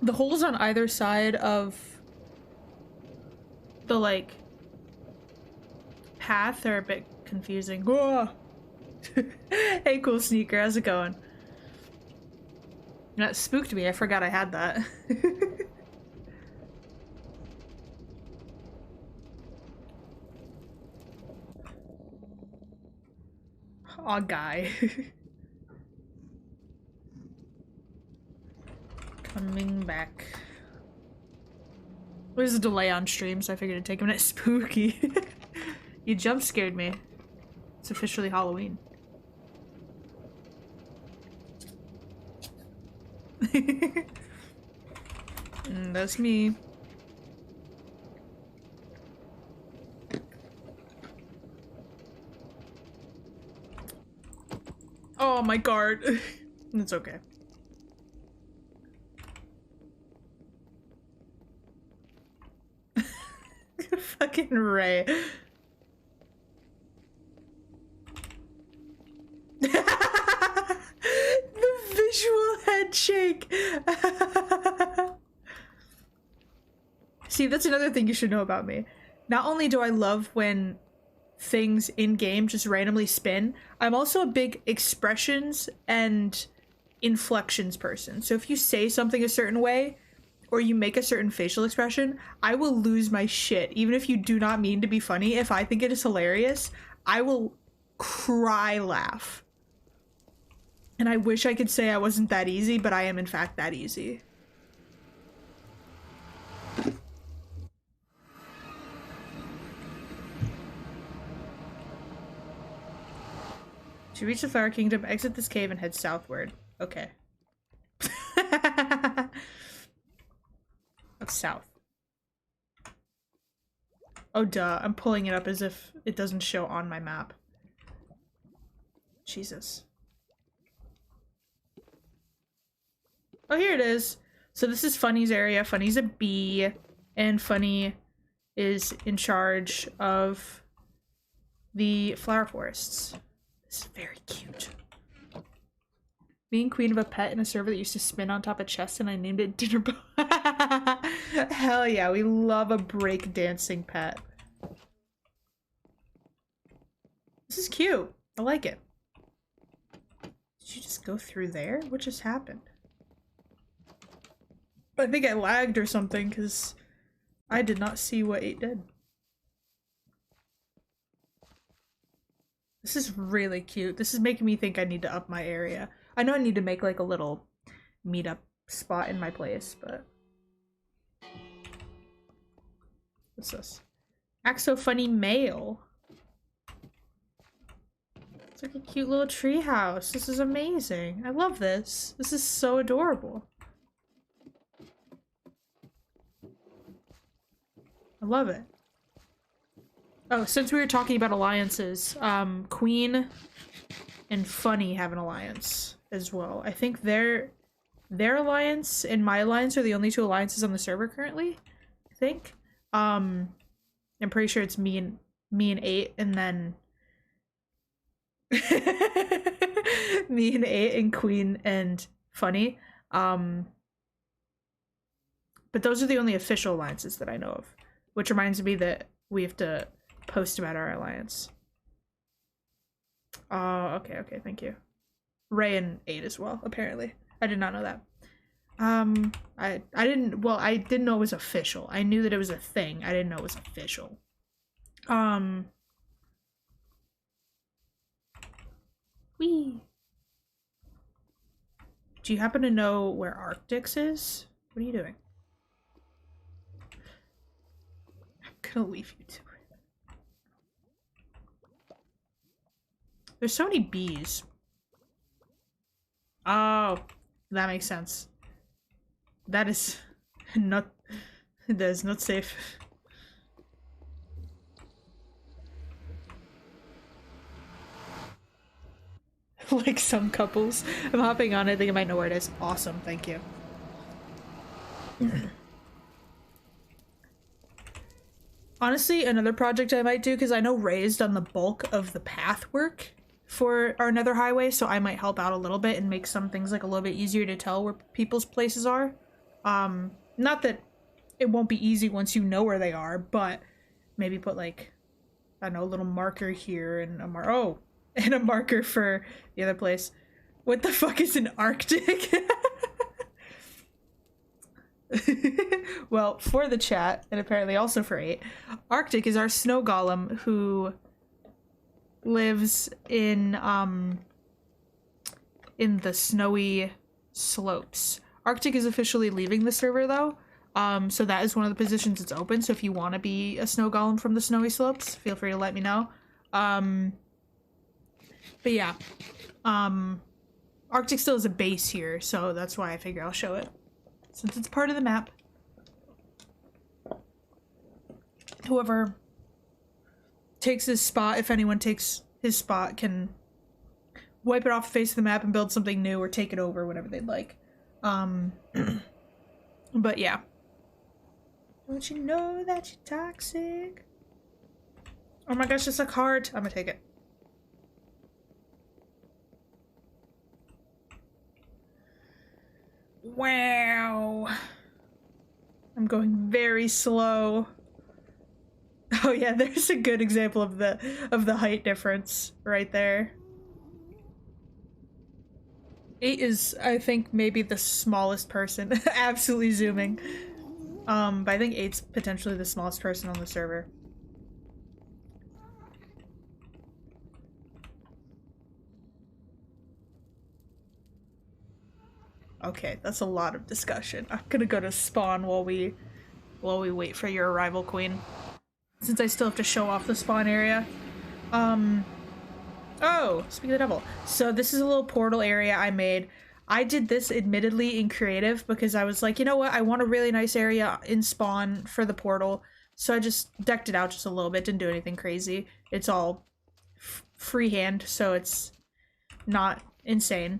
The holes on either side of the, like, path are a bit confusing. Whoa! Hey, cool sneaker, how's it going? That spooked me, I forgot I had that. Aw, guy. Coming back. There's a delay on stream, so I figured it'd take a minute. Spooky. You jump scared me. It's officially Halloween. That's me. Oh, my guard. It's okay. Fucking Ray. The visual head shake. See, that's another thing you should know about me. Not only do I love when things in game just randomly spin, I'm also a big expressions and inflections person. So if you say something a certain way or you make a certain facial expression, I will lose my shit. Even if you do not mean to be funny, if I think it is hilarious, I will cry laugh. And I wish I could say I wasn't that easy, but I am in fact that easy. To reach the Flower Kingdom, exit this cave and head southward. Okay. That's south. Oh, duh. I'm pulling it up as if it doesn't show on my map. Jesus. Oh, here it is. So this is Funny's area. Funny's a bee, and Funny is in charge of the flower forests. This is very cute. Being queen of a pet in a server that used to spin on top of chests, and I named it Dinner Hell yeah, we love a break-dancing pet. This is cute. I like it. Did you just go through there? What just happened? I think I lagged or something, because I did not see what 8 did. This is really cute. This is making me think I need to up my area. I know I need to make like a little meetup spot in my place, but... What's this? Act so funny mail. It's like a cute little tree house. This is amazing. I love this. This is so adorable. I love it. Oh, since we were talking about alliances, Queen and Funny have an alliance as well. I think their alliance and my alliance are the only 2 alliances on the server currently. I think. I'm pretty sure it's me and 8, and then me and 8 and Queen and Funny. But those are the only official alliances that I know of. Which reminds me that we have to post about our alliance. Okay, thank you. Ray and 8 as well, apparently. I did not know that. I didn't know it was official. I knew that it was a thing. I didn't know it was official. Whee! Do you happen to know where Arctics is? What are you doing? I'm gonna leave you to it. There's so many bees. Oh, that makes sense. That is not safe. Like some couples. I'm hopping on it, I think I might know where it is. Awesome, thank you. Honestly, another project I might do, because I know Ray's done the bulk of the path work for our nether highway, so I might help out a little bit and make some things like a little bit easier to tell where people's places are. Not that it won't be easy once you know where they are, but maybe put like, I don't know, a little marker here and and a marker for the other place. What the fuck is an Arctic? Well, for the chat, and apparently also for 8, Arctic is our snow golem who lives in the snowy slopes. Arctic is officially leaving the server though, so that is one of the positions that's open, so if you want to be a snow golem from the snowy slopes, feel free to let me know. But yeah, Arctic still has a base here, so that's why I figure I'll show it. Since it's part of the map. Whoever takes his spot, if anyone takes his spot, can wipe it off the face of the map and build something new or take it over, whatever they'd like. But yeah. Don't you know that you're toxic? Oh my gosh, it's a card. I'm gonna take it. Wow. I'm going very slow. Oh yeah, there's a good example of the height difference right there. 8 is, I think, maybe the smallest person. Absolutely zooming. But I think 8's potentially the smallest person on the server. Okay, that's a lot of discussion. I'm gonna go to spawn while we wait for your arrival, Queen. Since I still have to show off the spawn area. Oh, speak of the devil. So this is a little portal area I made. I did this admittedly in creative because I was like, you know what? I want a really nice area in spawn for the portal. So I just decked it out just a little bit, didn't do anything crazy. It's all freehand, so it's not insane.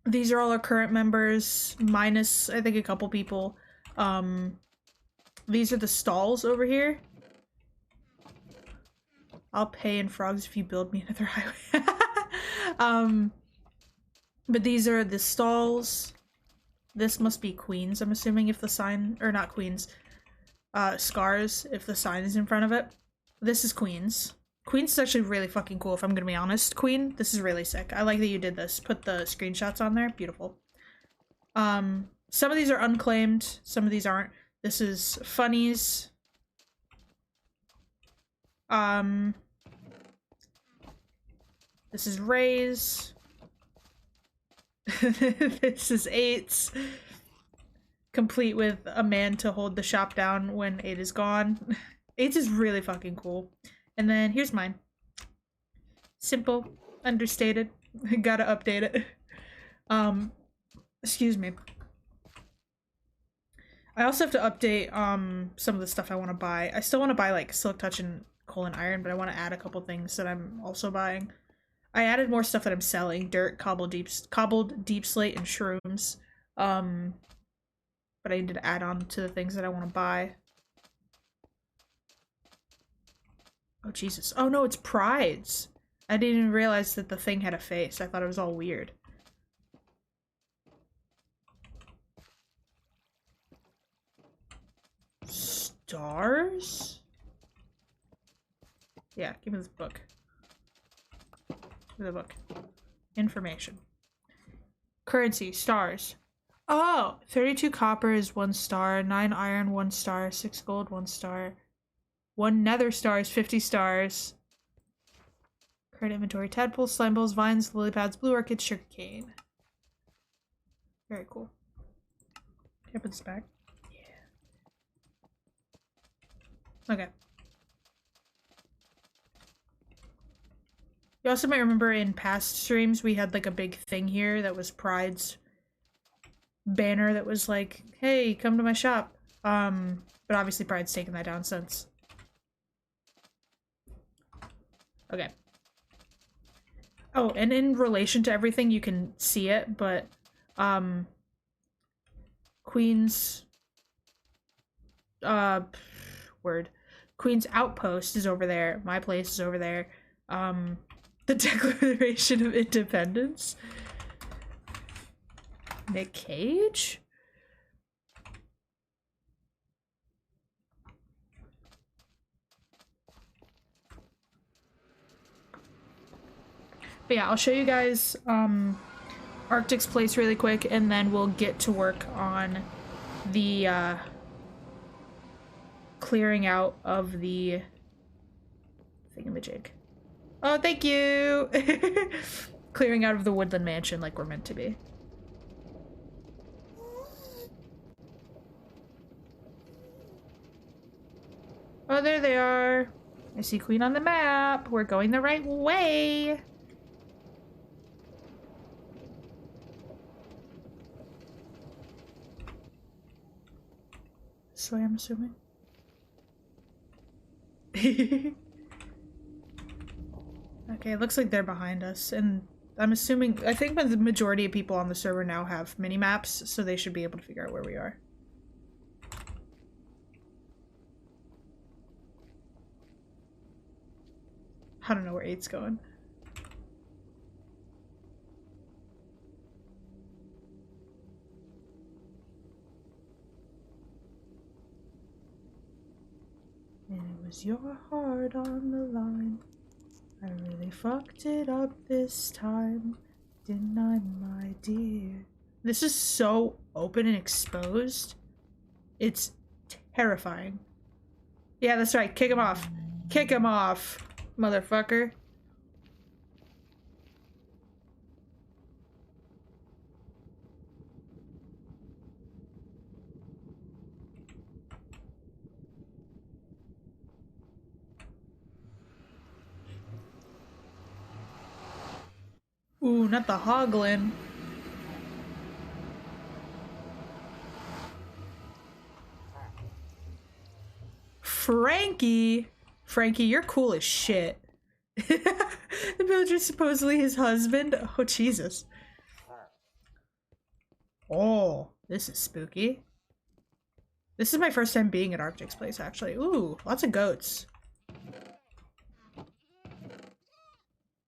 these are all our current members, minus, I think, a couple people. These are the stalls over here. I'll pay in frogs if you build me another highway. But these are the stalls. This must be Queens, I'm assuming, if the sign, or not Queens, Scars, if the sign is in front of it. This is Queens. Queens is actually really fucking cool, if I'm gonna be honest. Queen, this is really sick. I like that you did this. Put the screenshots on there. Beautiful. Some of these are unclaimed, some of these aren't. This is Funnies. This is Ray's. This is Eight's. Complete with a man to hold the shop down when 8 is gone. 8's is really fucking cool. And then here's mine. Simple, understated. Gotta update it. Excuse me. I also have to update some of the stuff I want to buy. I still want to buy like Silk Touch and Coal and Iron, but I want to add a couple things that I'm also buying. I added more stuff that I'm selling: dirt, cobbled deep slate, and shrooms. But I need to add on to the things that I want to buy. Oh Jesus! Oh no, it's Pride's. I didn't even realize that the thing had a face. I thought it was all weird. Stars? Yeah, give me this book. Give me the book. Information. Currency, stars. Oh, 32 copper is 1 star, 9 iron, 1 star, 6 gold, 1 star. 1 nether star is 50 stars. Current inventory: tadpoles, slime balls, vines, lily pads, blue orchids, sugarcane. Very cool. Can I put this back? Okay. You also might remember in past streams we had like a big thing here that was Pride's banner that was like, hey, come to my shop. But obviously Pride's taken that down since. Okay. Oh, and in relation to everything, you can see it, but Queen's Queen's Outpost is over there. My place is over there. The Declaration of Independence. Nick Cage? But yeah, I'll show you guys Arctic's place really quick, and then we'll get to work on the clearing out of the thingamajig. Oh, thank you! Clearing out of the woodland mansion like we're meant to be. Oh, there they are. I see Queen on the map. We're going the right way. This way, I'm assuming. Okay, it looks like they're behind us, and I'm assuming, I think the majority of people on the server now have mini-maps, so they should be able to figure out where we are. I don't know where 8's going. And it was your heart on the line. I really fucked it up this time, didn't I, my dear? This is so open and exposed. It's terrifying. Yeah, that's right. Kick him off. Kick him off, motherfucker. Ooh, not the hoglin. Frankie! Frankie, you're cool as shit. The villager's supposedly his husband? Oh, Jesus. Oh, this is spooky. This is my first time being at Arctic's place, actually. Ooh, lots of goats.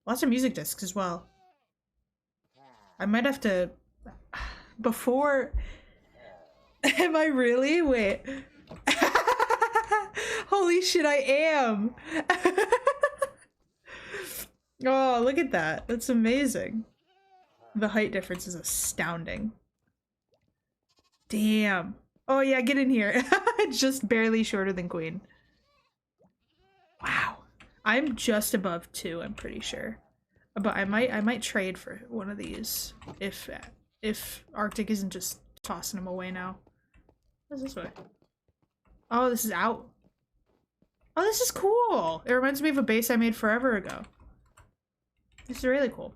Lots of music discs as well. I might have to... Before... Am I really? Wait. Holy shit, I am! Oh, look at that. That's amazing. The height difference is astounding. Damn. Oh yeah, get in here. Just barely shorter than Queen. Wow. I'm just above 2, I'm pretty sure. But I might trade for one of these if Arctic isn't just tossing them away now. What's this way? Oh, this is out. Oh, this is cool. It reminds me of a base I made forever ago. This is really cool.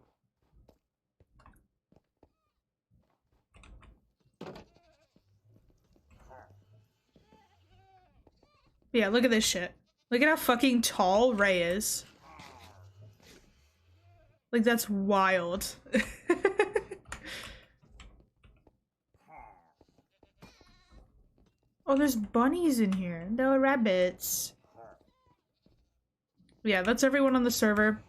Yeah, look at this shit. Look at how fucking tall Ray is. Like, that's wild. Oh, there's bunnies in here. There are rabbits. Yeah, that's everyone on the server.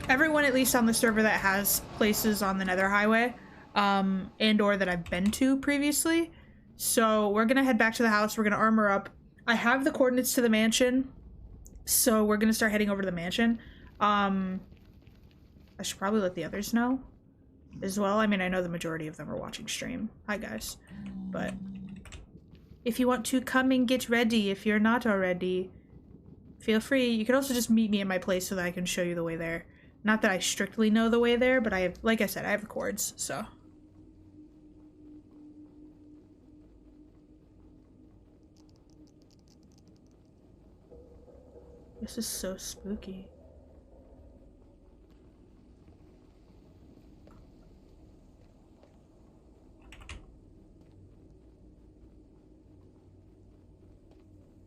Everyone at least on the server that has places on the Nether Highway, and or that I've been to previously. So we're gonna head back to the house. We're gonna armor up. I have the coordinates to the mansion, so we're gonna start heading over to the mansion. I should probably let the others know as well. I mean, I know the majority of them are watching stream. Hi guys. But if you want to come and get ready, if you're not already, feel free. You can also just meet me at my place so that I can show you the way there. Not that I strictly know the way there, but I have, like I said, I have the cords, so. This is so spooky.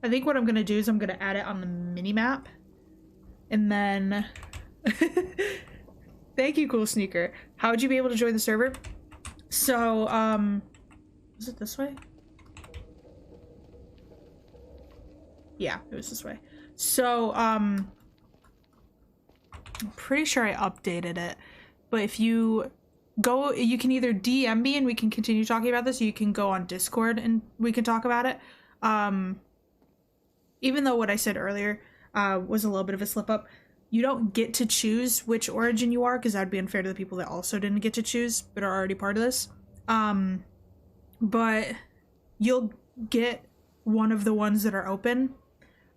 I think what I'm gonna do is I'm gonna add it on the mini-map. And then... Thank you, Cool Sneaker. How would you be able to join the server? So, is it this way? Yeah, it was this way. So, I'm pretty sure I updated it. But if you go, you can either DM me and we can continue talking about this, or you can go on Discord and we can talk about it. Even though what I said earlier was a little bit of a slip up, you don't get to choose which origin you are, because that would be unfair to the people that also didn't get to choose, but are already part of this. But you'll get one of the ones that are open.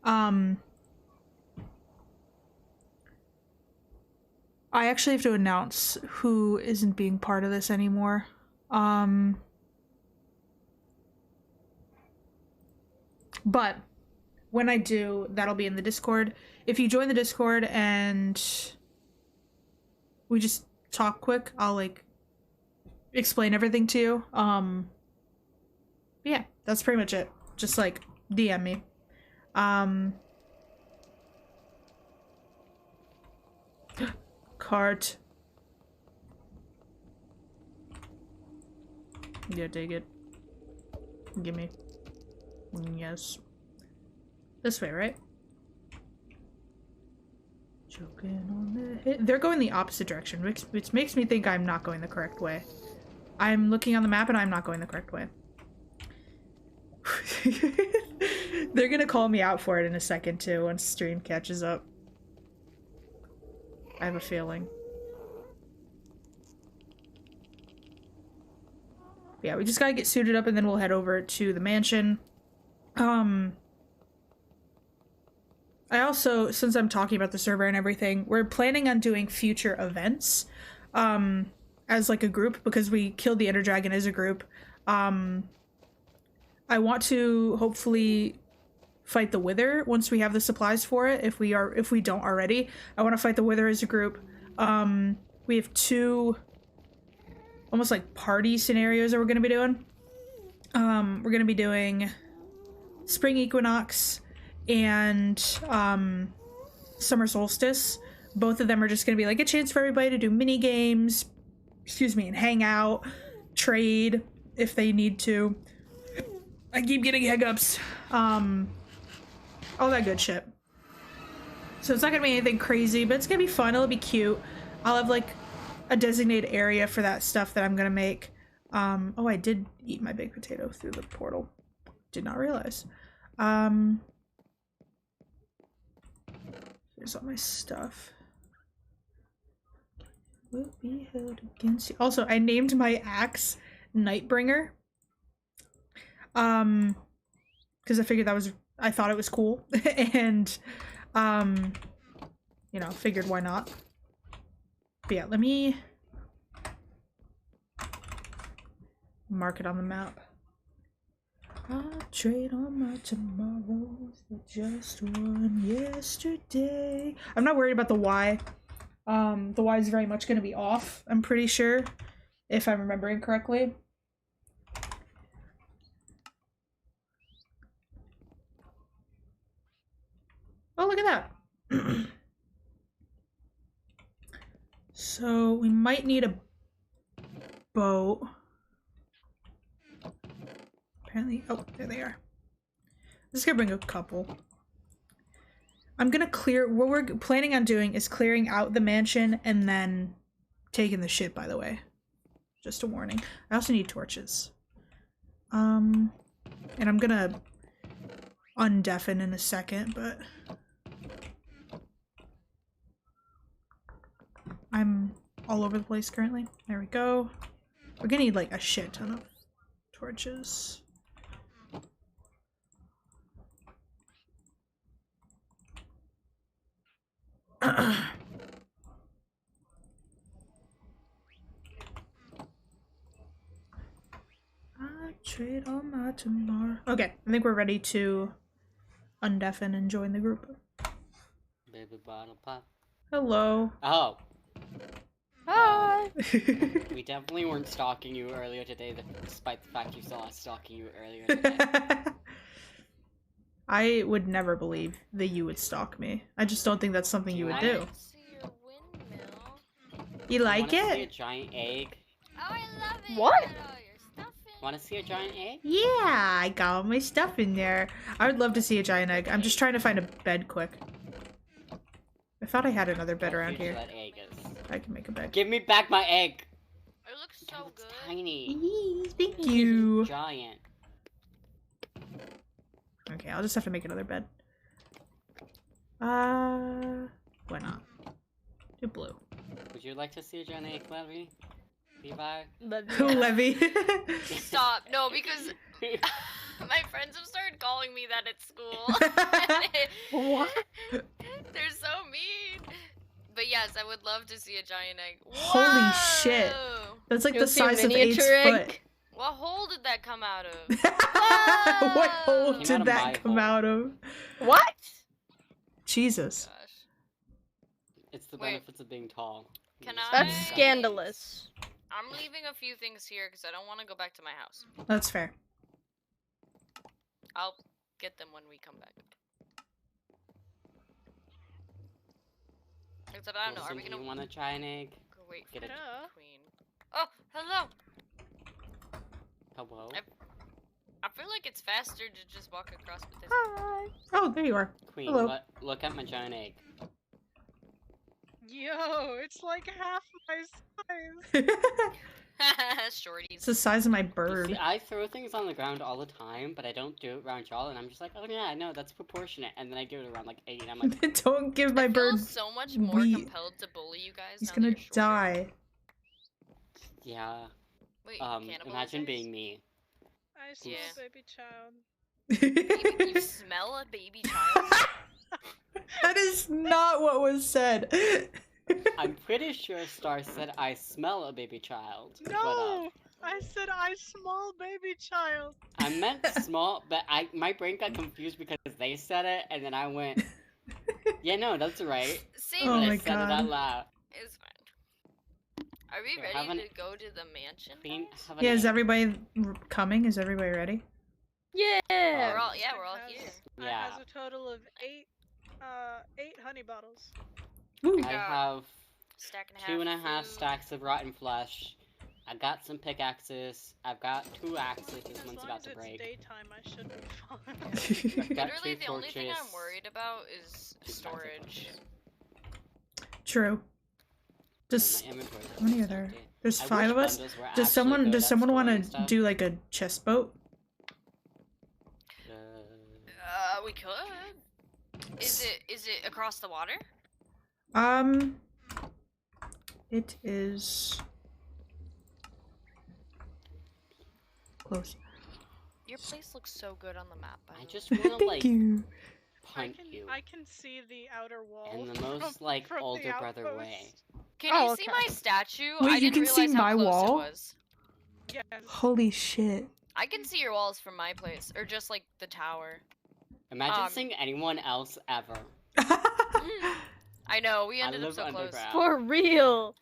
I actually have to announce who isn't being part of this anymore. But when I do, that'll be in the Discord. If you join the Discord and we just talk quick, I'll like explain everything to you. Yeah, that's pretty much it. Just like DM me. Cart. Yeah, take it. Give me. Yes. This way, right? Choking on the hit. They're going the opposite direction, which makes me think I'm not going the correct way. I'm looking on the map and I'm not going the correct way. They're gonna call me out for it in a second too once stream catches up. I have a feeling. Yeah, we just gotta get suited up and then we'll head over to the mansion. I also, since I'm talking about the server and everything, we're planning on doing future events as like a group, because we killed the Ender Dragon as a group. I want to hopefully fight the Wither once we have the supplies for it, if we don't already. I want to fight the Wither as a group. We have 2 almost like party scenarios that we're going to be doing. We're going to be doing Spring Equinox and summer solstice. Both of them are just gonna be like a chance for everybody to do mini games, excuse me, and hang out, trade if they need to. I keep getting hiccups. All that good shit. So it's not gonna be anything crazy, but it's gonna be fun. It'll be cute. I'll have like a designated area for that stuff that I'm gonna make. Oh, I did eat my baked potato through the portal. Did not realize. Here's all my stuff. Will be held against you. Also, I named my axe Nightbringer. Because I figured I thought it was cool. And, you know, figured why not. But yeah, let me mark it on the map. I'll trade all my tomorrows for just one yesterday. I'm not worried about the Y. The Y is very much going to be off, I'm pretty sure, if I'm remembering correctly. Oh, look at that. So we might need a boat. Apparently, oh, there they are. I'm just gonna bring a couple. I'm gonna clear, what we're planning on doing is clearing out the mansion and then taking the ship, by the way. Just a warning. I also need torches. And I'm gonna undeafen in a second, but I'm all over the place currently. There we go. We're gonna need like a shit ton of torches. I trade all my tomorrow. Okay, I think we're ready to undeafen and join the group. Baby bottle pop. Hello. Oh, Hi. we definitely weren't stalking you earlier today, despite the fact you saw us stalking you earlier today. I would never believe that you would stalk me. I just don't think that's something you would do. I see your windmill. You like Wanna see a it? giant egg? Oh, I love it. What? You got all your stuff in. Wanna see a giant egg? Yeah, I got all my stuff in there. I would love to see a giant egg. I'm just trying to find a bed quick. I thought I had another bed How around huge here. that egg is. I can make a bed. Give me back my egg! It looks so It's good. tiny. Yes, thank you. Giant. Okay, I'll just have to make another bed. Why not? Do blue. Would you like to see a giant egg, Levy? Levi? Levy. Stop. No, because my friends have started calling me that at school. What? They're so mean. But yes, I would love to see a giant egg. Holy shit. Whoa! That's like You'll the see a size of miniature 8's egg? foot. What hole did that come out of? What hole Came out did of that my come hole. out of? What? Jesus. Gosh. It's the Wait. benefits of being tall. Can It's I- That's giant. scandalous. I'm leaving a few things here because I don't want to go back to my house. That's fair. I'll get them when we come back. Except I don't know. Are we Wilson, gonna you want a giant egg? go wait for Get the it. queen? Oh, hello. Hello? I feel like it's faster to just walk across with this. Hi. Oh, there you are. Queen, Hello. look at my giant egg. Yo, it's like half my size. Shorties. It's the size of my You bird. see, I throw things on the ground all the time, but I don't do it around y'all, and I'm just like, oh yeah, no, that's proportionate, and then I do it around like 8, and I'm like, Don't give my I feel bird. so much more wheat. compelled to bully you guys. He's now that gonna you're shorter. die. yeah, Wait, imagine cannibalize? being me. I smell Yeah. baby child. Baby, you smell a baby child? That is not what was said. I'm pretty sure Star said I smell a baby child. No, I said I small baby child. I meant small, but my brain got confused because they said it, and then I went, yeah, no, that's right. Same. Oh And my I said it God. out loud. It's fine. Are we Here, ready have an- to go to the mansion? Queen, guys? have an Yeah, is egg. everybody coming? Is everybody ready? Yeah. We're all here. It Yeah. has a total of 8 8 honey bottles. Ooh. I got have stack and a half. 2.5 food. stacks of rotten flesh. I got some pickaxes. I've got 2 axes. This As one's long about as to it's break. daytime, I should be fine. I've got Literally, 2 the only thing I'm torches. worried about is 2 storage. True. Does My inventory's how many are almost there? empty. There's I 5 wish of us. bundles were Does actually good someone at want storing to stuff. do like a chest boat? We could. Is it across the water? It is close. Your place looks so good on the map. By I the just way. wanna Thank like you. punt you I can see the outer wall. in the most like from the older brother way. outpost. Can Oh, you see okay. my statue? Wait, I you didn't can realize see how my close wall? it was. Yes. Holy shit. I can see your walls from my place, or just like the tower. Imagine seeing anyone else ever. I know, we I ended up live so close. underground. For real.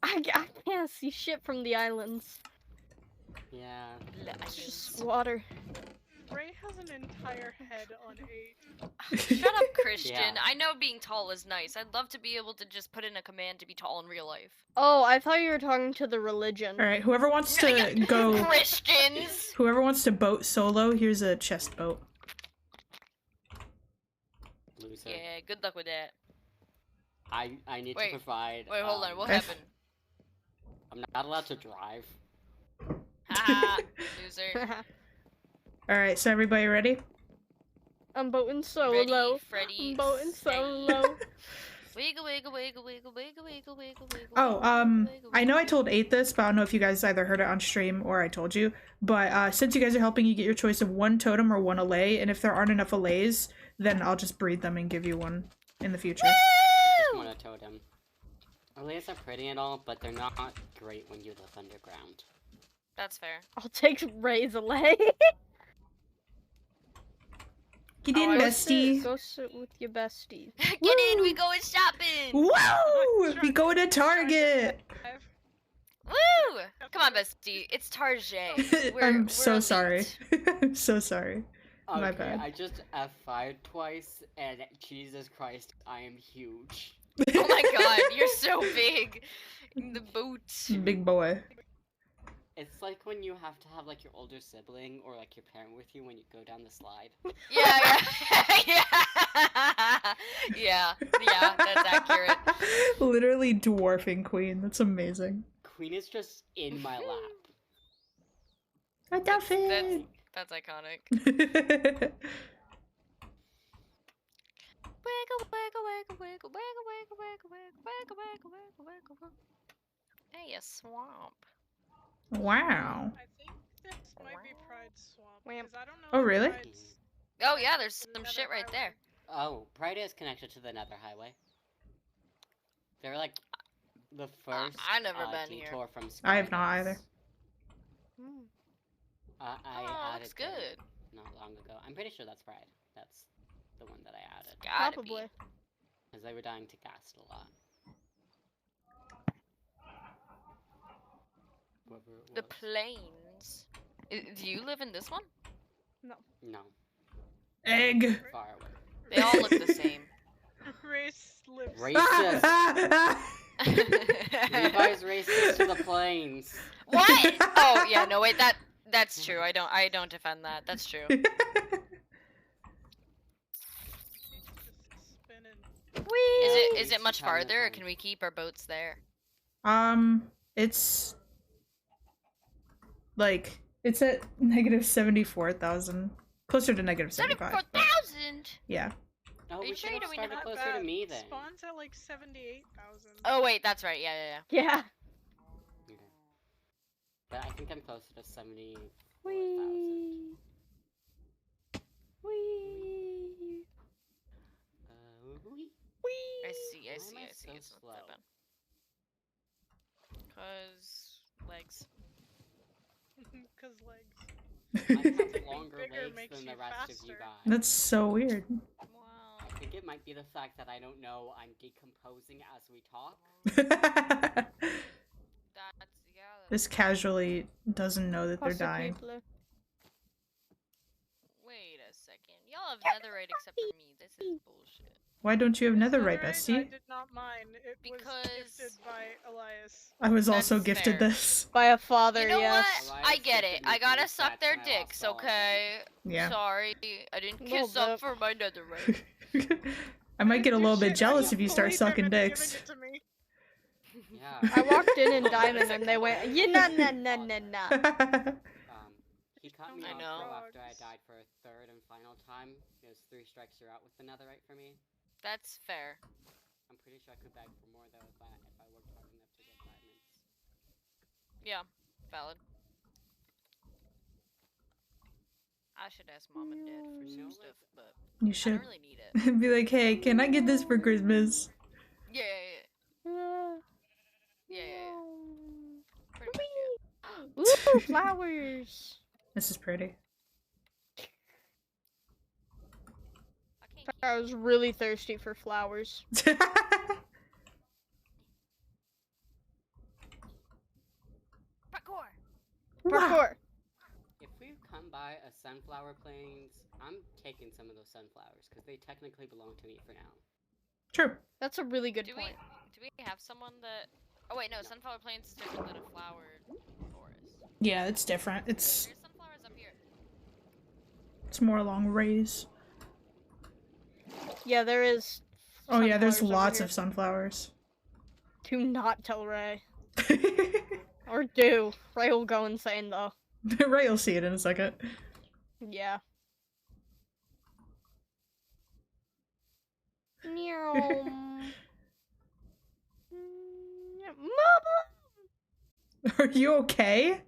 I can't see shit from the islands. Yeah. It's just water. Ray has an entire head on 8. Shut up, Christian. Yeah. I know being tall is nice. I'd love to be able to just put in a command to be tall in real life. Oh, I thought you were talking to the religion. All right, whoever wants to go, Christians! whoever wants to boat solo, here's a chest boat. Loser. Yeah, good luck with that. I need Wait, to provide. Wait, hold on, what if- happened? I'm not allowed to drive. Haha, loser. All right, so everybody ready? I'm boating Ready, solo. Freddy, I'm boating stay. solo. Wiggle, wiggle, wiggle, wiggle, wiggle, wiggle, wiggle, wiggle. Oh, wiggle, I know I wiggle. told 8 this, but I don't know if you guys either heard it on stream or I told you. But since you guys are helping, you get your choice of 1 totem or 1 allay, and if there aren't enough allays, then I'll just breed them and give you one in the future. I just want a totem. Allays are pretty and all, but they're not great when you live underground. That's fair. I'll take Ray's away. Get in, I- bestie. Go sit with your besties. Get in, we going shopping! Woo! We go to Target. Woo! Come on, bestie. It's Tarjay. I'm so elite. sorry. I'm so sorry. Okay, My bad. I just F5'd twice, and Jesus Christ, I am huge. Oh my god, you're so big. The boots. Big boy. It's like when you have to have like your older sibling or like your parent with you when you go down the slide. Yeah, yeah. yeah, that's accurate. Literally dwarfing Queen. That's amazing. Queen is just in my lap. A dolphin. That's iconic. That's Wiggle, wiggle, wiggle, wiggle, wiggle, wiggle, wiggle, wiggle, wiggle, wiggle, wiggle, wiggle. Hey, a swamp. Wow. I think this might be Pride Swamp. Wham. 'Cause I don't know Oh, if really? Pride's Oh yeah, there's some Another shit right there. highway. Oh, Pride is connected to the Nether Highway. They're like the first I've never been here. detour from I have not Skylines. either. Hmm. I Oh, added looks them good. not long ago. I'm pretty sure that's Pride. That's the one that I added. Gotta Probably. be. Because they were dying to gas a lot. Whoever it The was. plains. Do you live in this one? No, Egg. far away. They all look the same. Race lives. Racist! Levi's racist to the plains. What? Oh yeah, no wait, that's true. I don't defend that. That's true. Just spinning. Whee! Is it much Having a farther, or time. can we keep our boats there? It's like it's at negative 74,000, closer to negative 75. 74,000. Yeah. Oh, Are you we sure should you have don't started have closer to me then. Spawns at like 78,000. Oh wait, that's right. Yeah. Yeah. Okay. But I think I'm closer to 74,000. Whee! Whee! Wee. I see. Why am I It's so not slow? that bad. Cause legs. Cause legs. I have longer Bigger legs makes than you the rest of you faster. guys. That's so weird. Wow. I think it might be the fact that I don't know I'm decomposing as we talk. That's yeah. This casually doesn't know that they're dying. Possibly. Wait a second. Y'all have netherite except for me. This is bullshit. Why don't you have It's netherite, netherite, I bestie? did not mine. It was gifted Because by Elias. I was also That's gifted fair. this. By a father, You know yes. what? I Elias get gifted it. me I gotta 3 suck sets their and I lost dicks, all of them. okay? Yeah. Sorry, I didn't Little kiss up bit. for my netherite. I might get a didn't do little bit shit, I jealous just if you start bullied them sucking into dicks. giving it to me. Yeah. I walked in Well, Diamond it's and a they went, compliment yeah, from nah, his nah, nah, nah, father. nah. He cut me I off know. though after I died for a 3rd and final time. It was 3 strikes you're out with the netherite for me. That's fair. I'm pretty sure I could beg for more though if I worked hard enough to get diamonds. Yeah, valid. I should ask mom and dad for You some know, stuff, like, but You I should don't really need it. be like, hey, can I get this for Christmas? Yeah, yeah, pretty much, yeah. Ooh, flowers. This is pretty. I can't keep I was really thirsty for flowers. parkour. Wow. Parkour. if we come by a sunflower plains, I'm taking some of those sunflowers because they technically belong to me for now. True. That's a really good Do point. we have someone that? Oh wait, no. Sunflower plains is different than a flowered forest. Yeah, it's different. It's There's sunflowers up here. more along rays. Yeah, there is. Oh yeah, there's sunflowers over lots here. of sunflowers. Do not tell Ray. Or do. Ray will go insane though. Ray will see it in a second. Yeah. Meow. Mama! Are you okay?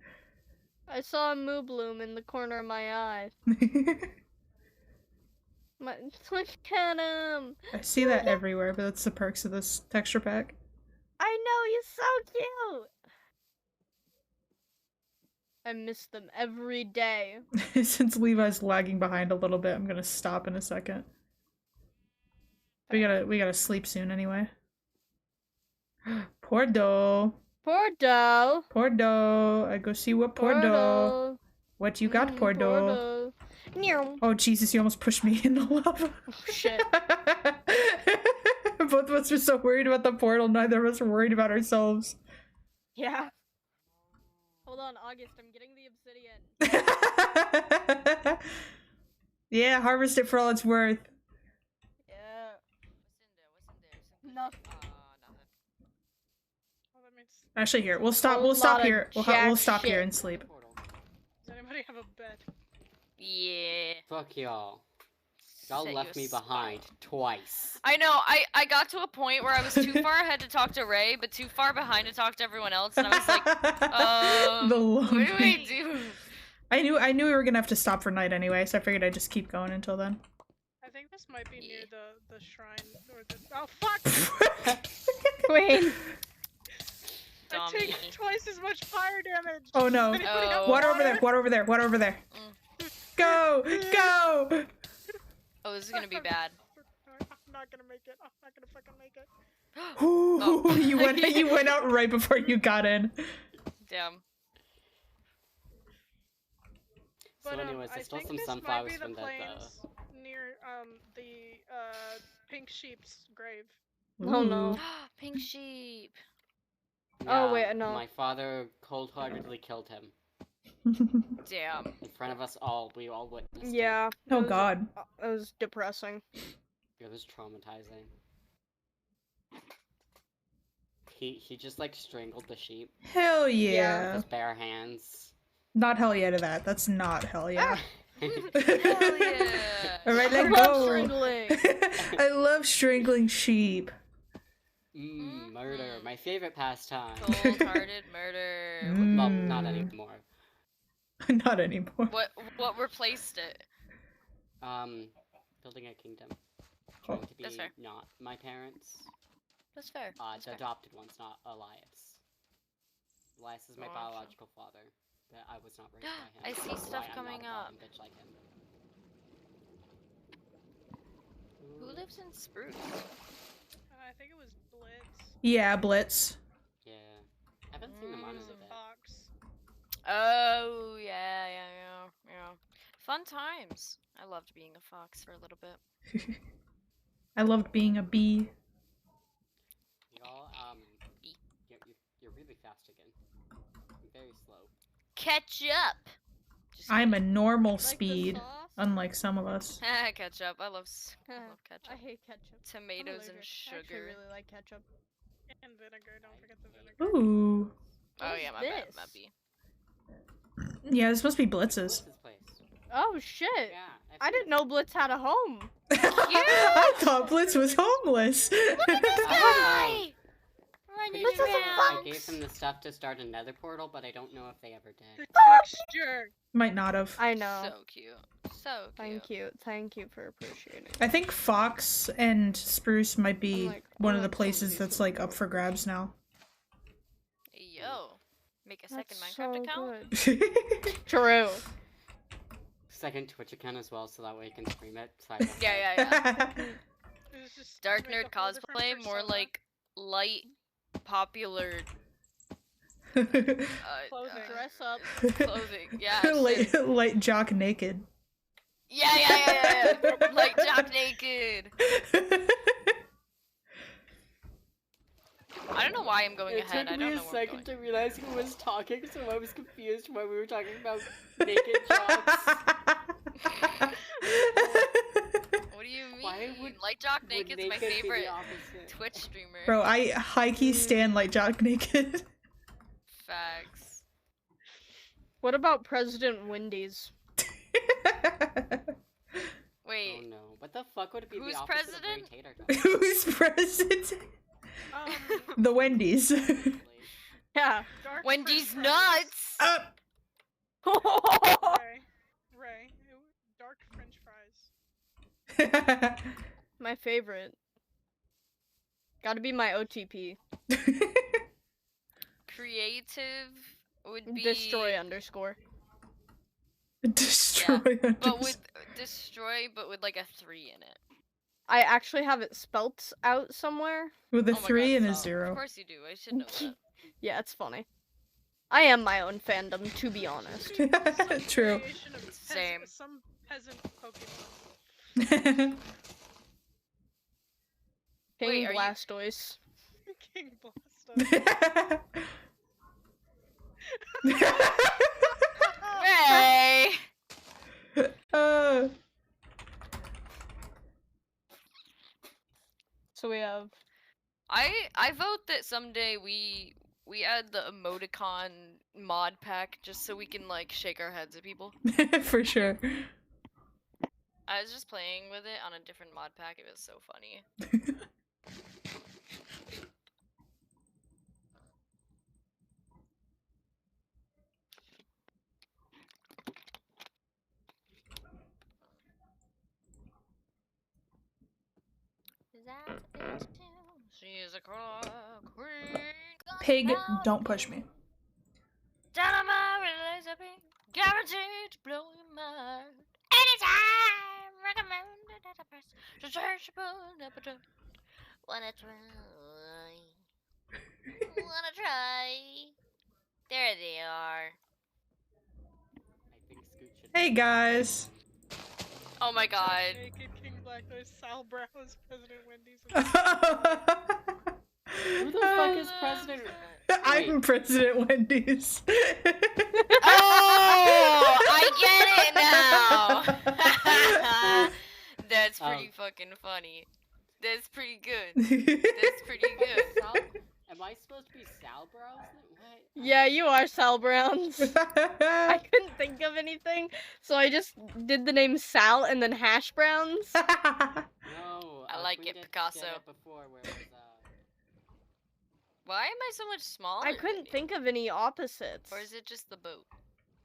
I saw a moo bloom in the corner of my eye. Look at him. I see that everywhere, but that's the perks of this texture pack. I know, he's so cute. I miss them every day. Since Levi's lagging behind a little bit, I'm gonna stop in a second. We gotta sleep soon anyway. Pordo. Pordo. Pordo. I go see what Pordo. What you got, Pordo? Pordo. Oh Jesus, you almost pushed me in the lava. Oh, shit. Both of us were so worried about the portal, neither of us were worried about ourselves. Yeah. Hold on, August, I'm getting the obsidian. Yeah, harvest it for all it's worth. Yeah. What's in there? Some Nothing. nothing. Well, that makes... Actually, here we'll stop. A We'll stop lot of here. We'll jack stop here shit. and sleep. Portal. Does anybody have a bed? Yeah. Fuck y'all. Y'all Set left you me aside. behind twice. I know. I got to a point where I was too far ahead to talk to Ray, but too far behind to talk to everyone else, and I was like, The what do lonely- we do? I knew we were gonna have to stop for night anyway, so I figured I'd just keep going until then. I think this might be near the shrine or the... Oh, fuck! Queen. I Dummy. take twice as much fire damage! Oh no! Does anybody have Oh. Water over there! Water over there! Water over there! Go! Go! Oh, this is gonna be bad. I'm not gonna make it. I'm not gonna fucking make it. Ooh, Oh. you went out right before you got in. Damn. So But, anyways, I I stole think some this sunflowers might be from the that plains near the pink sheep's grave. Oh, no. Ooh. Pink sheep. Oh, wait, no. My father cold-heartedly killed him. Damn. In front of us all, we all witnessed it. Yeah. Oh it was- god. It was depressing. It was traumatizing. He just like strangled the sheep Hell with yeah. his bare hands. Not hell yeah to that. That's not hell yeah. Hell yeah. Alright, I let love go. strangling. I love strangling sheep. Murder, my favorite pastime. Cold-hearted murder. Well, not Mm. anymore. Not anymore. What replaced it? Building a kingdom. Trying to be That's fair. not my parents. That's fair. That's The fair. adopted ones, not Elias. Elias is my Gotcha. biological father. That I was not raised by him. I see which is stuff why I'm coming not a up. fucking bitch like him. Who lives in Spruce? I think it was Blitz. Yeah, Blitz. Yeah. I haven't seen him on He in was a a bit. fox. Oh yeah. Fun times. I loved being a fox for a little bit. I loved being a bee. Y'all, you're really fast again. I'm very slow. Catch up. Just I'm a kidding. normal Like the speed, sauce? unlike some of us. Ketchup. I love ketchup. I hate ketchup. I'm Tomatoes and allergic. I actually sugar. really like ketchup. And vinegar. Don't forget the vinegar. Ooh. Oh What yeah, is my bad, this? my B. Yeah, it's supposed to be Blitz's. Blitz's place. Oh shit! Yeah, I didn't know Blitz had a home. I thought Blitz was homeless. Look at this guy! Running This is a around. I gave him the stuff to start another portal, but I don't know if they ever The did. texture. Might not have. I know. So cute. So cute. Thank you for appreciating. I think Fox and Spruce might be I'm like, one oh, of the that's places so that's like up for grabs now. Yo. Make a second That's Minecraft so account? good. True. Second Twitch account as well, so that way I can stream it. Side by side. Yeah. It's just Dark make a nerd whole different cosplay, more persona. like light, popular Clothing. Dress up. clothing. Yeah. shit. light jock naked. Yeah. Like Jock Naked. I don't know why I'm going ahead. I don't know where I'm going. to realize who was talking, so I was confused when we were talking about naked jocks. What do you mean? Why would- Light Jock Would Naked's my naked be the favorite opposite? Twitch streamer. Bro, I high-key stand light jock naked. Facts. What about President Wendy's? Wait. Oh no, what the fuck would it be Who's the opposite president? of Ray Tater Tot? Who's president? The Wendy's. Yeah. Dark Wendy's french fries. Uh, Ray. Dark French fries. My favorite. Gotta be my OTP. Creative would be Destroy underscore. Destroy. but with but with like a 3 in it. I actually have it spelt out somewhere. with a Oh my 3 God, and a stop. 0. Of course you do. I should know that. Yeah, it's funny. I am my own fandom, to be honest. True. Variation of Same. Some peasant Pokemon. King Wait, are you- Blastoise. King Blastoise. Ray! uh, So we have I vote that someday we add the emoticon mod pack just so we can like shake our heads at people. for sure. I was just playing with it on a different mod pack. It was so funny. She's a queen. Pig, don't push me. Dynamite recipe, guaranteed to blow your mind. Anytime, recommended at a price. Just search upon appetite. Wanna try? Wanna try? There they are. I think Scoot should. Hey guys. Oh my god. Naked King Blastoise, Sal Brows, President Wendy's. Who the fuck is President? I'm Wait. President Wendy's. Oh, I get it now. That's pretty fucking funny. That's pretty good. That's pretty good. Sal? Am I supposed to be Sal Brows? What? Yeah, you are Sal Browns. I couldn't think of anything, so I just did the name Sal and then hash browns. No. I like we it, did Picasso. get it before where it was, Why am I so much smaller? I than couldn't you? think of any opposites. Or is it just the boat?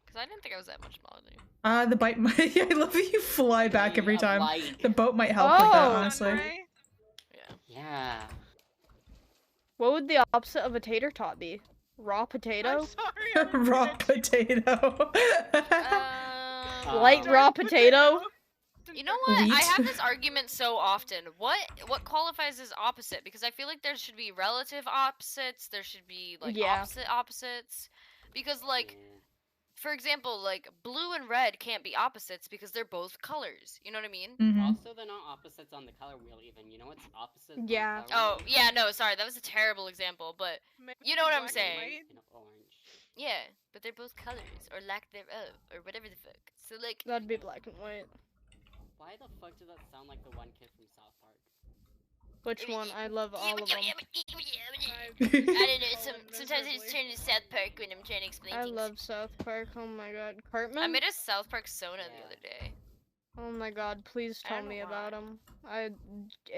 Because I didn't think I was that much smaller than you. The bite might. I love that you fly back every a time. like. The boat might help with that, Oh. honestly. Ray? Yeah. Yeah. What would the opposite of a tater tot be? Raw potato? I'm sorry. I didn't Raw mean to- potato. Light raw Dark potato? You know what? I Wheat. have this argument so often. What qualifies as opposite? Because I feel like there should be relative opposites. There should be like Yeah. opposites. Because like for example, like blue and red can't be opposites because they're both colors. You know what I mean? Mhm. Also, they're not opposites on the color wheel even. You know what's opposite Yeah. on the color Oh, wheel? yeah, no, sorry, that was a terrible example, but Maybe you know what I'm black and saying. white? And orange. yeah, but they're both colors or lack thereof or whatever the fuck. So like, That'd be black and white. Why the fuck did that sound like the one kid from South Park? Which one? I love all of them. I I've don't know. fallen Sometimes I just miserably. turn to South Park when I'm trying to explain I things. love South Park. Oh my god. Cartman? I made a South Park Sona the Yeah. other day. Oh my god, please I tell don't me know about why. him. I am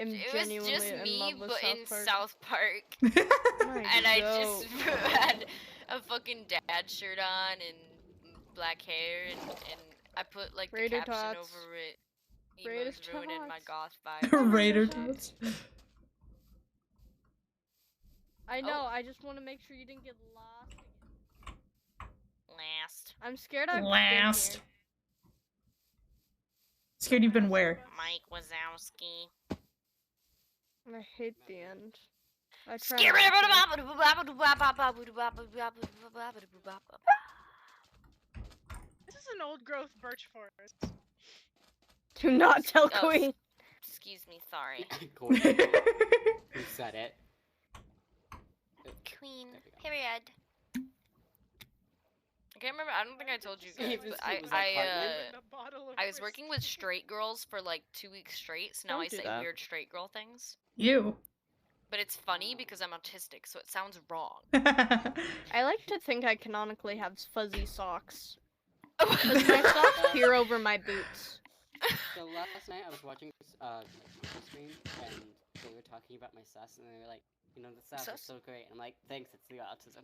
It was genuinely just in me, love with but South in Park. South Park, My and I just goat. had a fucking dad shirt on and black hair, and I put like the Raider caption tots. over it. Raider Emo's ruining my tots. goth vibe. Raider Raider tots. I know, Oh. I just want to make sure you didn't get lost again. Last. I'm scared I've Last. been Scared you've been where? Mike Wazowski. here. I hate the end. I try Scare not to. This is an old growth birch forest. Do not tell Oh, Queen. Excuse me, sorry. Cool. Who said it? Queen. There we go. Period. I can't remember. I don't think I told you guys, Even but if it was like Cartman. And a bottle of I was working with whiskey. straight girls for like 2 weeks straight, so now Don't I do say that. weird straight girl things. You. But it's funny because I'm autistic, so it sounds wrong. I like to think I canonically have fuzzy socks. Because my socks peer over my boots. So last night I was watching stream and they were talking about my sus and they were like, you know, the sus is Sus? so great. And I'm like, thanks, it's the autism.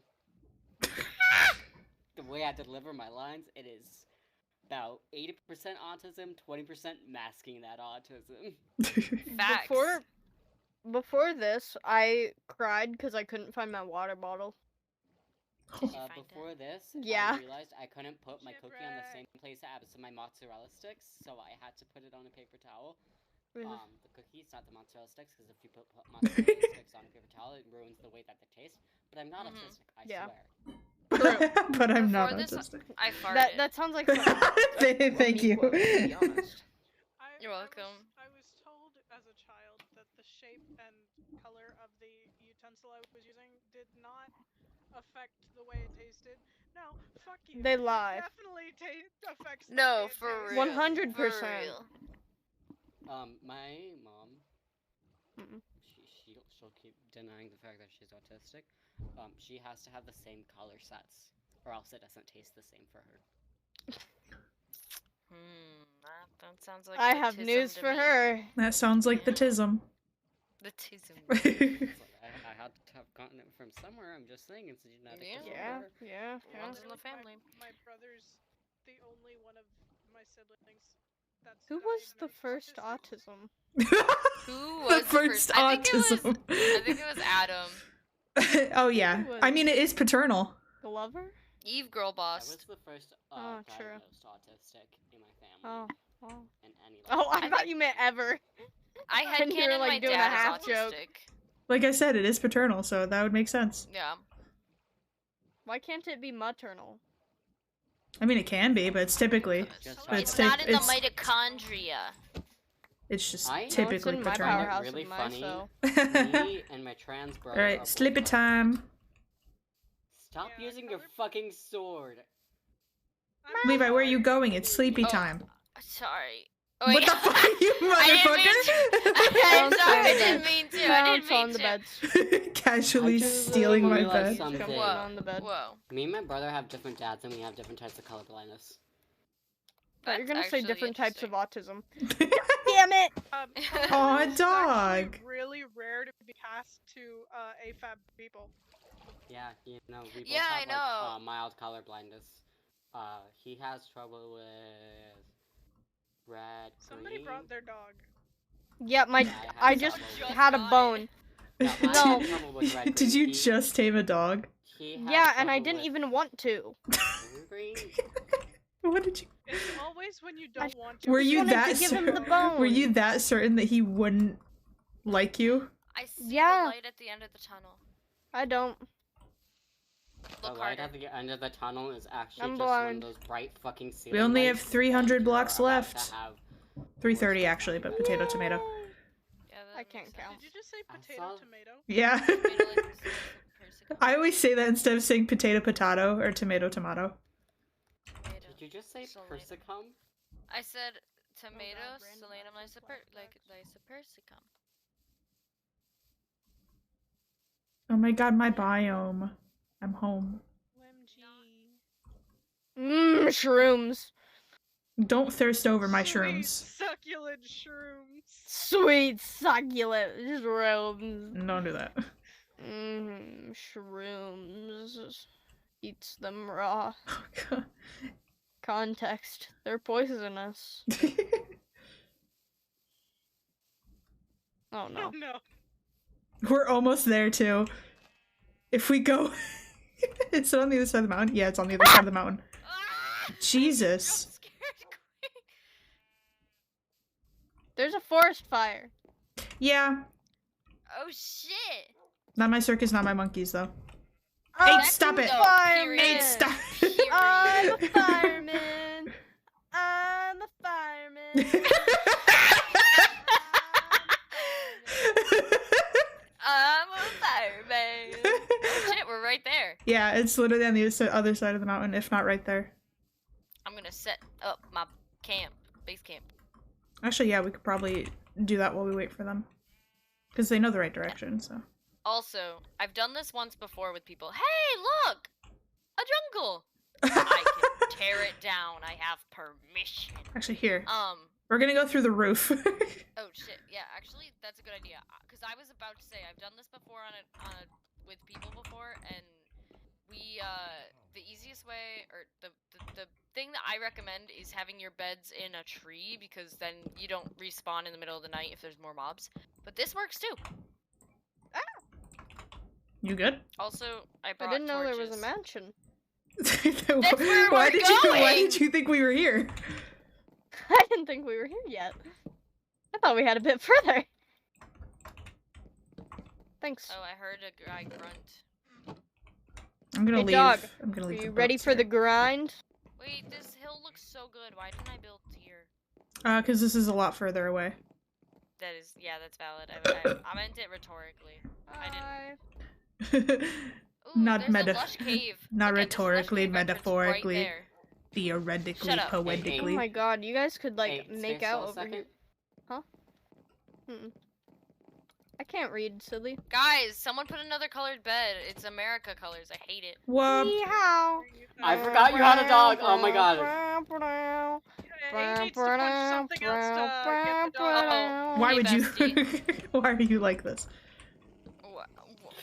The way I deliver my lines, it is about 80% autism, 20% masking that autism. Facts. Before this, I cried because I couldn't find my water bottle. Did you find it? Before this, Yeah. I realized I couldn't put my cookie on the same place as my mozzarella sticks, so I had to put it on a paper towel. The cookies, not the mozzarella sticks, because if you put mozzarella sticks on a paper towel, it ruins the way that they taste. But I'm not Mhm. autistic, I Yeah. swear. But I'm not Before this, autistic. I farted. That sounds like something Thank you. to be honest. You're welcome. I was told as a child that the shape and color of the utensil I was using did not affect the way it tasted. No, fuck you. They It lie. definitely affects the No, way it for tastes. real. 100%. For real. My mom, Mm-mm. she'll keep denying the fact that she's autistic. She has to have the same color sets, or else it doesn't taste the same for her. That sounds like I the have tism news to for me. her. That sounds like the tism. The tism. It's like, I had to have gotten it from somewhere. I'm just saying it's a genetic Yeah. disorder. Yeah. One's in the family. My brother's the only one of my siblings that's Who not was even the an first autistic. autism? Who The was first I think autism. I think it was Adam. Oh yeah. Who I was- mean, it is paternal. Glover? Eve girl I was boss. the first Oh, true. diagnosed autistic in my family. Oh. Oh. And any Oh, I I thought think- you meant ever. I had And you were, canon like, my doing a dad half is joke. autistic. Like I said, it is paternal, so that would make sense. Yeah. Why can't it be maternal? I mean, it can be, but it's typically, Just but It's it's, not in the it's, mitochondria. it's just I know it's typically in my paternal. powerhouse Really of my funny. cell. Me and my trans brother. are Alright, both sleepy autistic. time. Stop Yeah, using your color- fucking sword. Levi, where are you going? It's sleepy Oh. time. Sorry. What the fuck, you I'm motherfucker? sorry, I didn't mean to. I No, didn't it's on mean the to. beds. Casually I just stealing my realized bed. something. Jumping Whoa. on the bed. Whoa. Me and my brother have different dads and we have different types of color blindness. Thought you're That's gonna say actually different types of interesting. autism. Damn it! Aw, It's dog. actually really rare to be passed to AFAB people. Yeah, you know, we both Yeah, I have know. like mild color blindness. He has trouble with red, Somebody green. brought their dog. Yeah, my Yeah, I I had just trouble with had a got it. bone. No, I No. had trouble with red, Did green. you He- just tame a dog? he had Yeah, and I trouble didn't with even want to. green. What did you? It's always when you don't want to. Were it's you always that wanted to give him cer- the bone. Were you that certain that he wouldn't like you? I see Yeah. the light at the end of the tunnel. I don't. The Look light harder. at the end of the tunnel is actually I'm just one of blind. those bright fucking We ceiling only have lights, 300 and blocks you're about left. to have 330 worst actually, but nightmare. potato tomato. Yeah, that I makes can't sense. count. Did you just say I potato saw- tomato? Yeah. Tomato like a persicum. I always say that instead of saying potato potato or tomato tomato. Tomato. Did you just say Solanum. persicum? I said tomato, Brandon solanum, left his lysopersicum. Oh my god, my biome. I'm home. OMG. Shrooms. Don't thirst over my Sweet, shrooms. succulent shrooms. Sweet succulent shrooms. Don't do that. Shrooms. Eats them raw. Oh god. Context. They're poisonous. Oh no. Oh no. We're almost there too. If we go... Is it on the other side of the mountain? Yeah, it's on the other side of the mountain. Ah! Jesus. I'm scared quick. There's a forest fire. Yeah. Oh shit. Not my circus, not my monkeys though. Oh, Hey, That's stop it! no, Fireman. period. Hey, stop! I'm a fireman. I'm a fireman. I'm a fireman. Oh shit, we're right there. Yeah, it's literally on the other side of the mountain, if not right there. I'm gonna set up my camp, base camp. Actually, yeah, we could probably do that while we wait for them. Because they know the right direction, so. Also, I've done this once before with people. Hey, look! A jungle! I can tear it down. I have permission. Actually, here. Um, We're gonna go through the roof. oh shit, yeah, actually, that's a good idea. Because I was about to say, I've done this before with people before, and we, the easiest way, or the thing that I recommend is having your beds in a tree, because then you don't respawn in the middle of the night if there's more mobs. But this works too. You good? Also, I I brought didn't know there was a torches. mansion. where why we're did you? Why going! did you think we were here? I didn't think we were here yet. I thought we had a bit further. Thanks. Oh, I heard a guy grunt. I'm gonna Hey, leave. dog, I'm gonna Are leave. you the ready boats for the here. grind? Wait, this hill looks so good. Why didn't I build here? Because this is a lot further away. That is, yeah, that's valid. I meant it rhetorically. I didn't. Ooh, Not there's meta- a lush cave. not Look at this lush rhetorically, cave entrance metaphorically. Right there. Theoretically, Shut up. Oh poetically. my god, you guys could like Hey, make stay out still a over here. second. Mm-mm. I can't read, silly. Guys, someone put another colored bed. It's America colors. I hate it. Whoop. Yeehaw. I forgot you had a dog. Oh my god. He needs to punch something else to get the dog. Why Hey, would you? bestie. Why are you like this?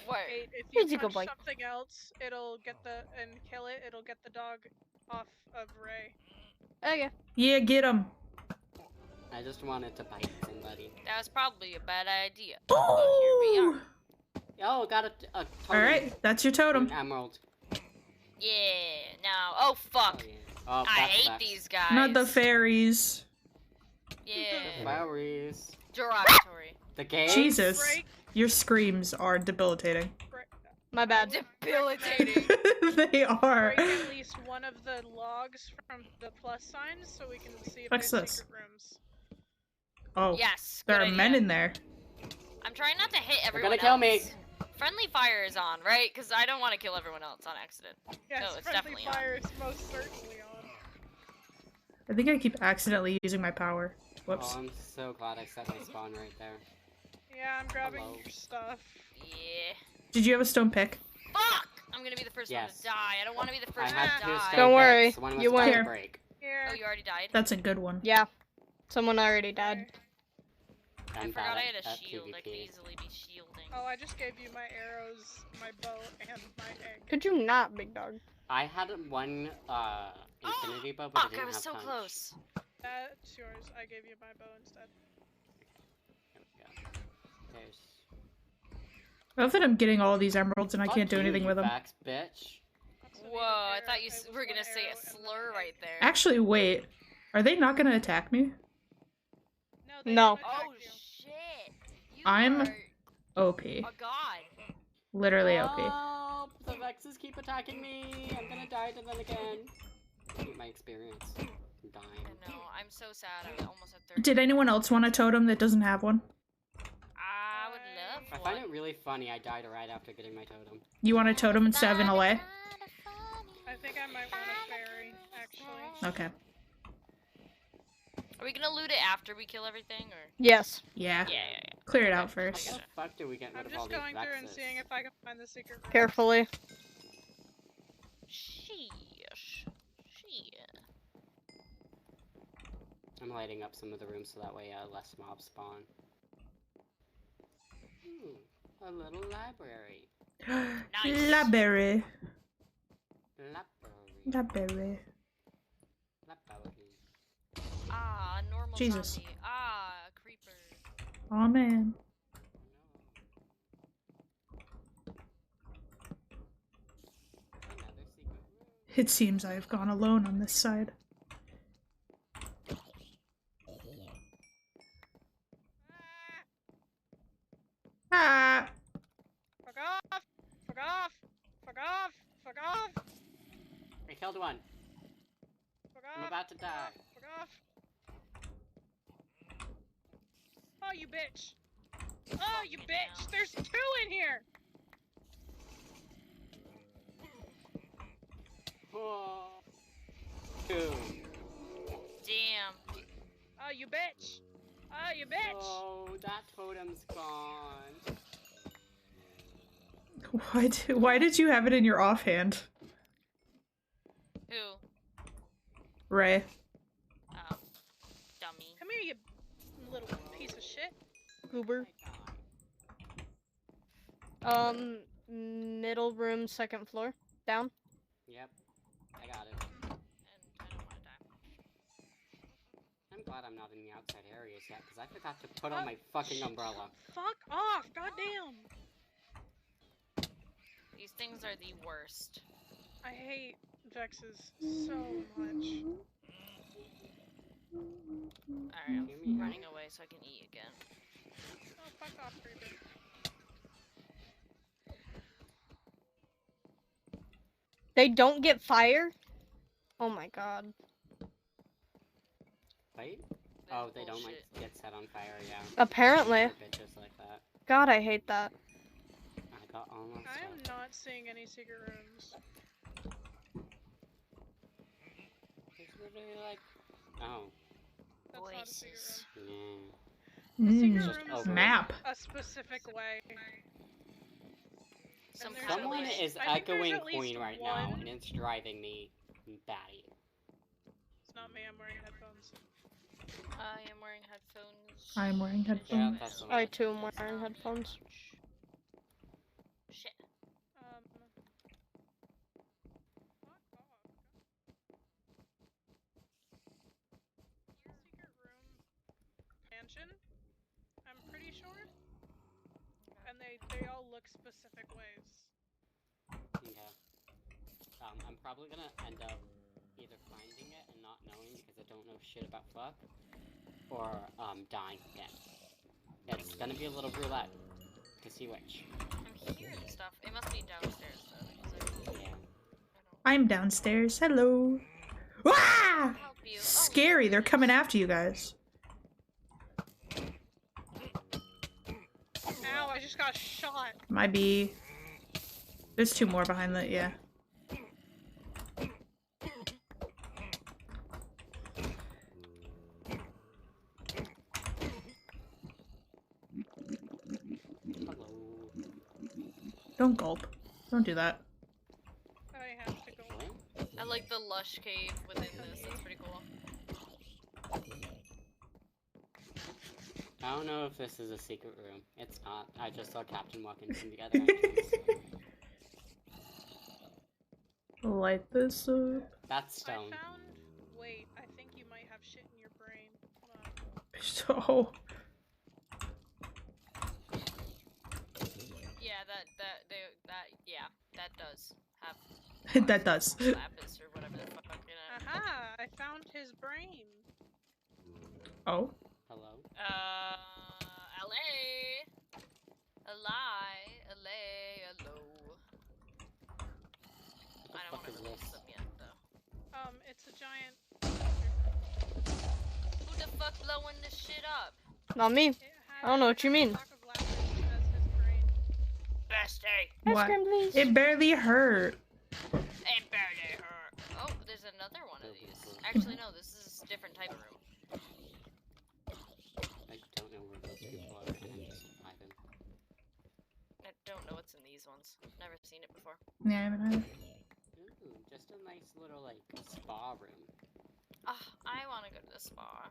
What? Hey, if Here's you a good punch boy. something else, it'll get and kill it. It'll get the dog off of Ray. Okay. Yeah, get him. I just wanted to bite somebody. That was probably a bad idea. But here we are. Oh, got a totem. All right, that's your totem. An emerald. Yeah. Now, oh fuck. Oh, yeah. Oh, I that's hate facts. these guys. Not the fairies. Yeah. Flowers. Derogatory. The game. Jesus, Break. your screams are debilitating. My bad. Debilitating. They are. Break at least one of the logs from the plus signs so we can see if What's there's this? secret rooms. Oh, Yes. there good are idea. men in there. I'm trying not to hit They're everyone gonna kill me. else. Friendly fire is on, right? Because I don't want to kill everyone else on accident. Yes, No, it's friendly definitely on. fire is most certainly on. I think I keep accidentally using my power. Whoops. Oh, I'm so glad I set my spawn right there. Yeah, I'm grabbing Hello. your stuff. Yeah. Did you have a stone pick? Fuck! I'm gonna be the first one Yes. to die. I don't want to be the I first had one two to die. stone Don't worry, picks. One was you about win. to break. Here. Oh, you already died? That's a good one. Yeah. Someone already died. I I'm forgot bad I had a at shield. I could PvP. easily be shielding. Oh, I just gave you my arrows, my bow, and my egg. Could you not, big dog? I had one infinity bow, but I Fuck, didn't I was have so punch. close. That's yours. I gave you my bow instead. There we go. There's. I love that I'm getting all of these emeralds and I Fuck can't do you, anything you with them. Vax, bitch. Also need Whoa, an I arrow- thought you just were one gonna say arrow a and then slur an right egg. there. Actually, wait. Are they not gonna attack me? No. They No. don't attack Oh you. shit! You I'm are OP. a god. Literally OP. Oh, The Vexes keep attacking me. I'm gonna die to them again. My experience. I'm dying. I know. I'm so sad. I almost had 30. Did anyone else want a totem that doesn't have one? I would love I one. find it really funny I died right after getting my totem. You want a totem instead of an LA? I think I might want a fairy, actually. Okay. Are we gonna loot it after we kill everything, or? Yes. Yeah. Yeah. Clear it Okay, out I first. How gotcha. the fuck do we get rid I'm of all just these going through and Vexes? seeing if I can find the secret room. Carefully. Sheesh. Shit. I'm lighting up some of the rooms so that way less mobs spawn. Ooh, a little library. Nice. Library. Library. Library. Library. Ah, a normal Jesus. zombie. Ah, a creeper. Oh man. Another secret room. It seems I have gone alone on this side. Ah! Fuck off! Fuck off! Fuck off! Fuck off! I killed one. Fuck I'm off! about to die. Fuck off! Oh, you bitch! Oh, you bitch! There's 2 in here! Oh. Two. Damn. Oh, you bitch! Oh, you bitch! Oh, that totem's gone. Why did you have it in your offhand, Who? Ray? Oh, dummy. Come here, you little piece of shit. Goober. Middle room, second floor. Down. Yep, I got it. And I don't wanna die. I'm glad I'm not in the outside areas yet, because I forgot to put on my fucking umbrella. Fuck off! Goddamn! These things are the worst. I hate Vexes so much. Alright, I'm running away so I can eat again. Oh, fuck off, creeper. They don't get fire? Oh my god. Wait? That's Oh, they don't bullshit. like get set on fire, yeah. Apparently. They're bitches like that. God, I hate that. I got almost. I am not seeing any secret rooms. It's literally like. Oh. That's not a secret room. Yeah. The secret Just room is over. Map. a specific way. Some there's kind of Someone way. is I think there's echoing at least Queen right now, one. and it's driving me batty. It's not me, I'm wearing headphones. I am wearing headphones. I'm wearing Yeah, headphones. that's the I one. too am wearing headphones. Shit. Fuck off. Secret room mansion, I'm pretty sure. And they all look specific ways. Okay. I'm probably gonna end up either finding it and not knowing because I don't know shit about fuck, or dying again. It's gonna be a little roulette to see which. I'm hearing stuff. It must be downstairs though. 'Cause Yeah. I'm downstairs. Hello. Ah! help you. Scary. They're coming after you guys. Ow, I just got shot. Might be. There's 2 more behind the. Yeah. Hello. Don't gulp. Don't do that. I have to go. What? I like the lush cave within this. That's pretty cool. I don't know if this is a secret room. It's not. I just saw Captain walk in from the other entrance. Light this up. That's I stone. found. Wait, I think you might have shit in your brain. Hold on. So. Yeah, yeah, that does have That does. lapis or whatever the fuck Aha! I found his brain. Oh. Hello. LA. LA, hello. this? them yet, though. It's a giant. Who the fuck blowing this shit up? Not me. It I don't know what has you a mean. block of lapis as his brain. Bestie! Ice What? cream, please. It barely hurt. It barely hurt. Oh, there's another one of these. Actually, no, this is a different type of room. I don't know where those people are, and I'm just vibing. I don't know what's in these ones. Never seen it before. Yeah, I haven't either. Ooh, just a nice little, like, spa room. Ah, I want to go to the spa.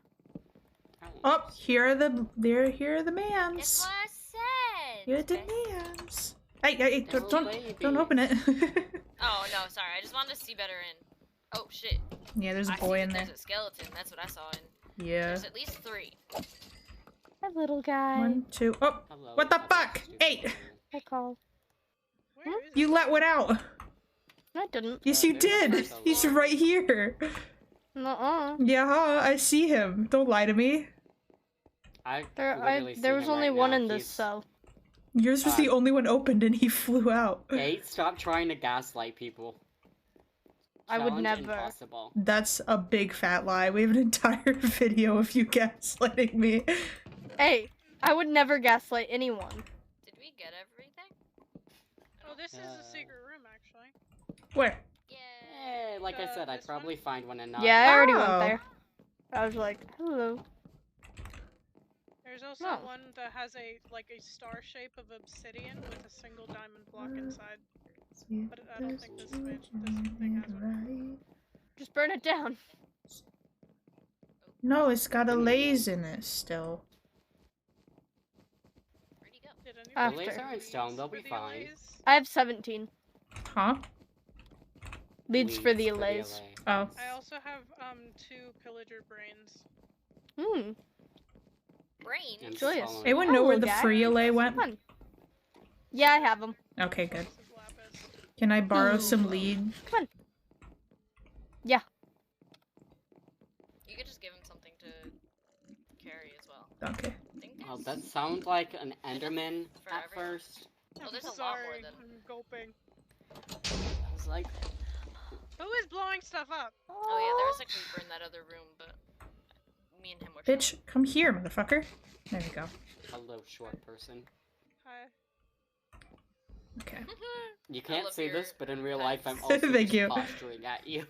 Oh, here are the That's mans. what I said. Here are the Bestie. mans. Hey, Little don't babies. open it. Oh no, sorry. I just wanted to see better in. Oh shit. Yeah, there's a I see boy that in there. there's a skeleton. That's what I saw in. Yeah. There's at least 3. Hi, little guy. 1, 2. Oh, Hello, what the other fuck? stupid 8. people. I called. Where is You it? let one out. I didn't. Yes, you There's the did. first He's alarm. right here. Nuh-uh. Yeah, I see him. Don't lie to me. I There literally see was him only right one now. in this He's- cell. Yours was the only one opened and he flew out. 8, stop trying to gaslight people. I would Challenge never. Impossible. That's a big fat lie. We have an entire video of you gaslighting me. Hey, I would never gaslight anyone. Did we get everything? Oh, this is a secret room, actually. Where? Yeah. Hey, like I said, I'd this one? probably find one and not. Yeah, I already went Oh. there. I was like, hello. There's also Oh. one that has a star shape of obsidian with a single diamond block inside. But I don't think this thing has one. Just burn it down. No, it's got a laze in it still. Where'd he go? Did anyone After. The laser and stone, they'll be for the fine. allays? I have 17. Huh? Leads for the Leads allays. Oh. I also have 2 pillager brains. Hmm. Brain. I'm just Joyous. following Anyone you. know where Hello, the guy. free allay went? Come on. Yeah, I have them. Okay, good. This is lapis. Can I borrow Ooh. some lead? Come on. Yeah. You could just give him something to carry as well. Okay. I think Oh, there's- that sounds like an Enderman For at everyone. first. Oh, there's I'm a lot sorry, more than- I'm gulping. I was like, Who is blowing stuff up? Oh yeah, there was a creeper in that other room, but me and him were Bitch, chilling. come here, motherfucker. There you go. hello, short person. Hi. Okay. You I can't love see your this, but in real life, I'm pets. also Thank just you. posturing at you.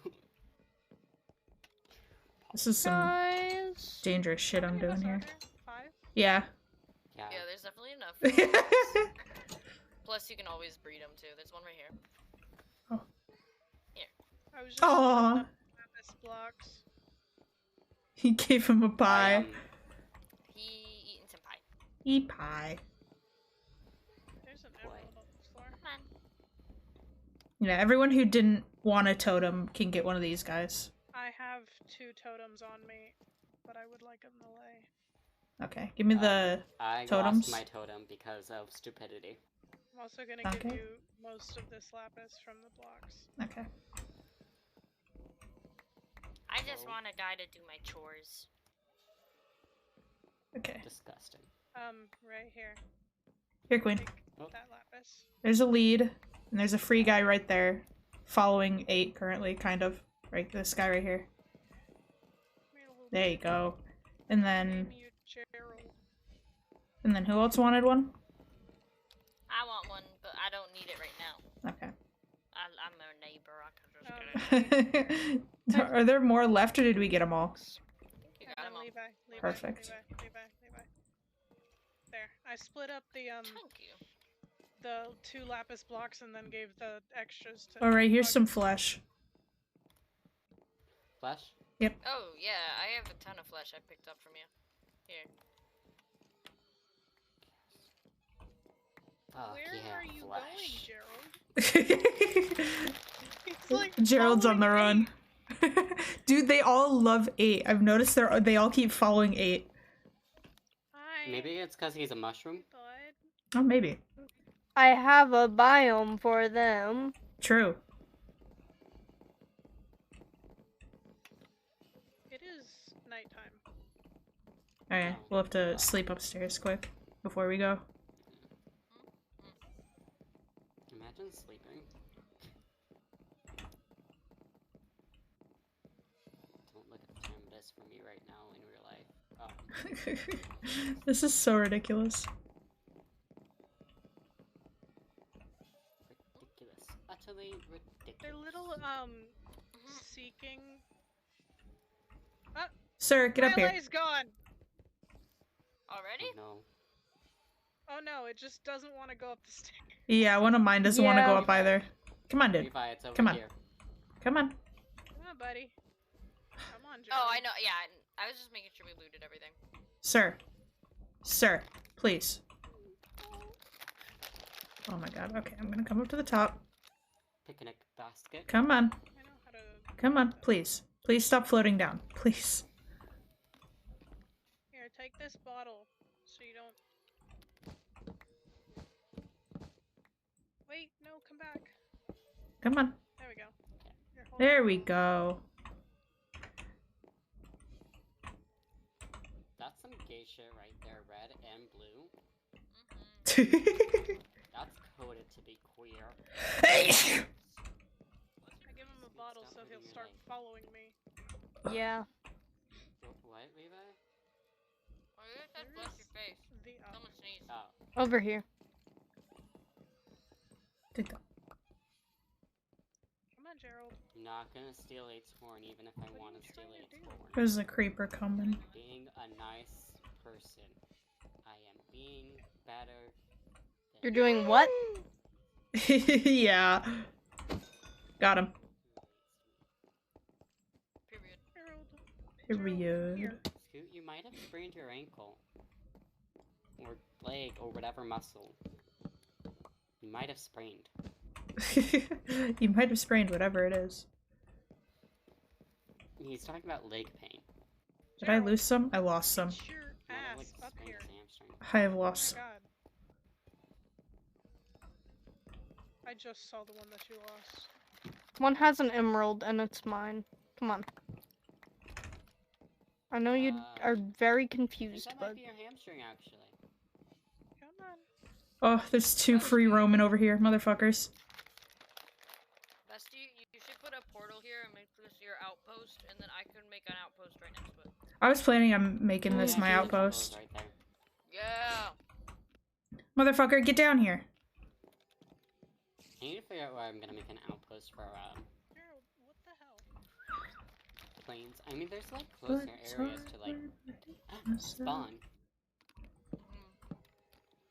This is some Guys. dangerous shit How I'm many of doing us are here. there? 5? Yeah. Yeah. Yeah, there's definitely enough. Plus, you can always breed them too. There's one right here. I was just Aw. putting up lapis blocks. He gave him a pie. He eating some pie. Eat pie. There's an emerald on the floor. Come on. Yeah, everyone who didn't want a totem can get one of these guys. I have 2 totems on me, but I would like them to lay. Okay, give me the... I totems? lost my totem because of stupidity. I'm also gonna give Okay. you most of this lapis from the blocks. Okay. I just Oh. want a guy to do my chores. Okay. Disgusting. Right here. Here, Queen. Take Oh. that lapis. There's a lead, and there's a free guy right there. Following 8 currently, kind of. Right, this guy right here. Come here, little There you go. And Name then... you Gerald. And then who else wanted one? I want one, but I don't need it right now. Okay. I'm a neighbor. I can just get it. Are there more left, or did we get them all? You And got then him all. Levi. Perfect. Levi. There. I split up the Thank you. the 2 lapis blocks and then gave the extras to. Alright, here's Bug. some flesh. Flesh? Oh yeah, I have a ton of flesh I picked up from you. Here. Fuck Where yeah, are you flesh. going, Gerald? It's like Gerald's on the following run. Dude, they all love 8. I've noticed they all keep following 8. Hi. Maybe it's because he's a mushroom? Bud. Oh, maybe. I have a biome for them. True. It is nighttime. Alright, we'll have to sleep upstairs quick before we go. Imagine sleeping. for me right now in real life. This is so ridiculous. Ridiculous. Utterly ridiculous. They're little, seeking... Sir, get up here. Twilight is gone! Already? Oh, no. Oh no, it just doesn't want to go up the stairs. Yeah, one of mine doesn't want to go Yeah. up either. Come on, dude. Levi, it's over Come on. here. Come on. Come on, buddy. Come on, Joe. Oh, I know. Yeah, I was just making sure we looted everything. Sir. Sir, please. Oh my god. Okay, I'm gonna come up to the top. Picnic basket. Come on. I know how to... Come on, please. Please stop floating down. Please. Here, take this bottle, so you don't... Wait, no, come back. Come on. There we go. Here, hold There on. we go. That's some gay shit right there, red and blue. Mm-hmm. That's coded to be queer. I give him a bottle so he'll start following me. Yeah. What, Levi? Oh, you just said bless your face. The Someone sneezed. Oh. Over here. Take that. Come on, Gerald. I'm not gonna steal its horn even if I What are want you to steal trying to its do? horn. There's a creeper coming. Being a nice person. I am being better than You're doing what? Yeah. Got him. Period. Gerald. Period. Here. Scoot, you might have sprained your ankle. Or leg, or whatever muscle. You might have sprained. You might have sprained whatever it is. He's talking about leg pain. Did I lose some? I lost some. Get your Not ass like up sprained here. his hamstring. I have Oh lost my god. I just saw the one that you lost. One has an emerald and it's mine. Come on. I know you are very I think confused, that but might be your hamstring, actually. Come on. Oh, there's two free roaming over here, motherfuckers. Bestie, you should put a portal here and make this your outpost, and then I can make an outpost right next to it. I was planning on making this Yeah, my see the outpost. jungles right there. Yeah. Motherfucker, get down here. I need to figure out where I'm gonna make an outpost for Gerald, what the hell? planes. I mean, there's like closer areas to like spawn. Mm.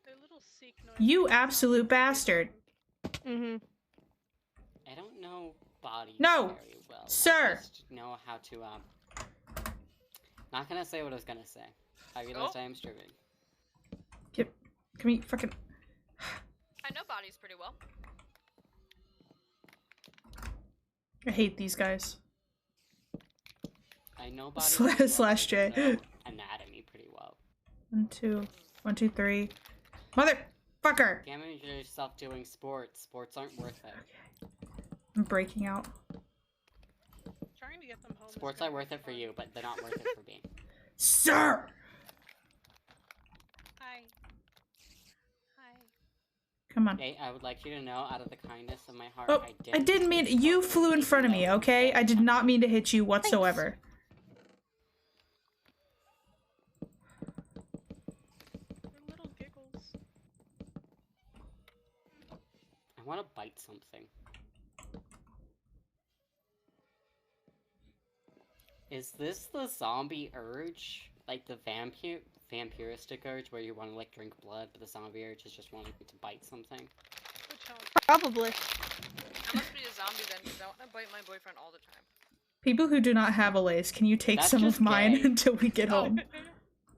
They're little seek noises. You absolute bastard. mm-hmm. I don't know bodies No, very well. sir. I just know how to Not gonna say what I was gonna say. I realized I am streaming. Yep. Come here, fucking. I know bodies pretty well. I hate these guys. I know bodies Slash- pretty well, slash but I J. don't know anatomy pretty well. 1, 2, 1, 2, 3. Motherfucker! Damage yourself doing sports. Sports aren't worth it. I'm breaking out. Trying to get them home. is Sports gonna are be worth it for fun. you, but they're not worth it for me. Sir! Hi. Hi. Come on. Okay, I would like you to know, out of the kindness of my heart, Oh, I didn't mean. You flew in front of me, okay? I did not mean to hit you whatsoever. They're little giggles. I want to bite something. Is this the zombie urge? Like the vampiristic urge where you want to like drink blood, but the zombie urge is just wanting to bite something? Good challenge. Probably. I must be a zombie then, because I want to bite my boyfriend all the time. People who do not have a lace, can you take That's some just of mine gay. until we get Oh. home?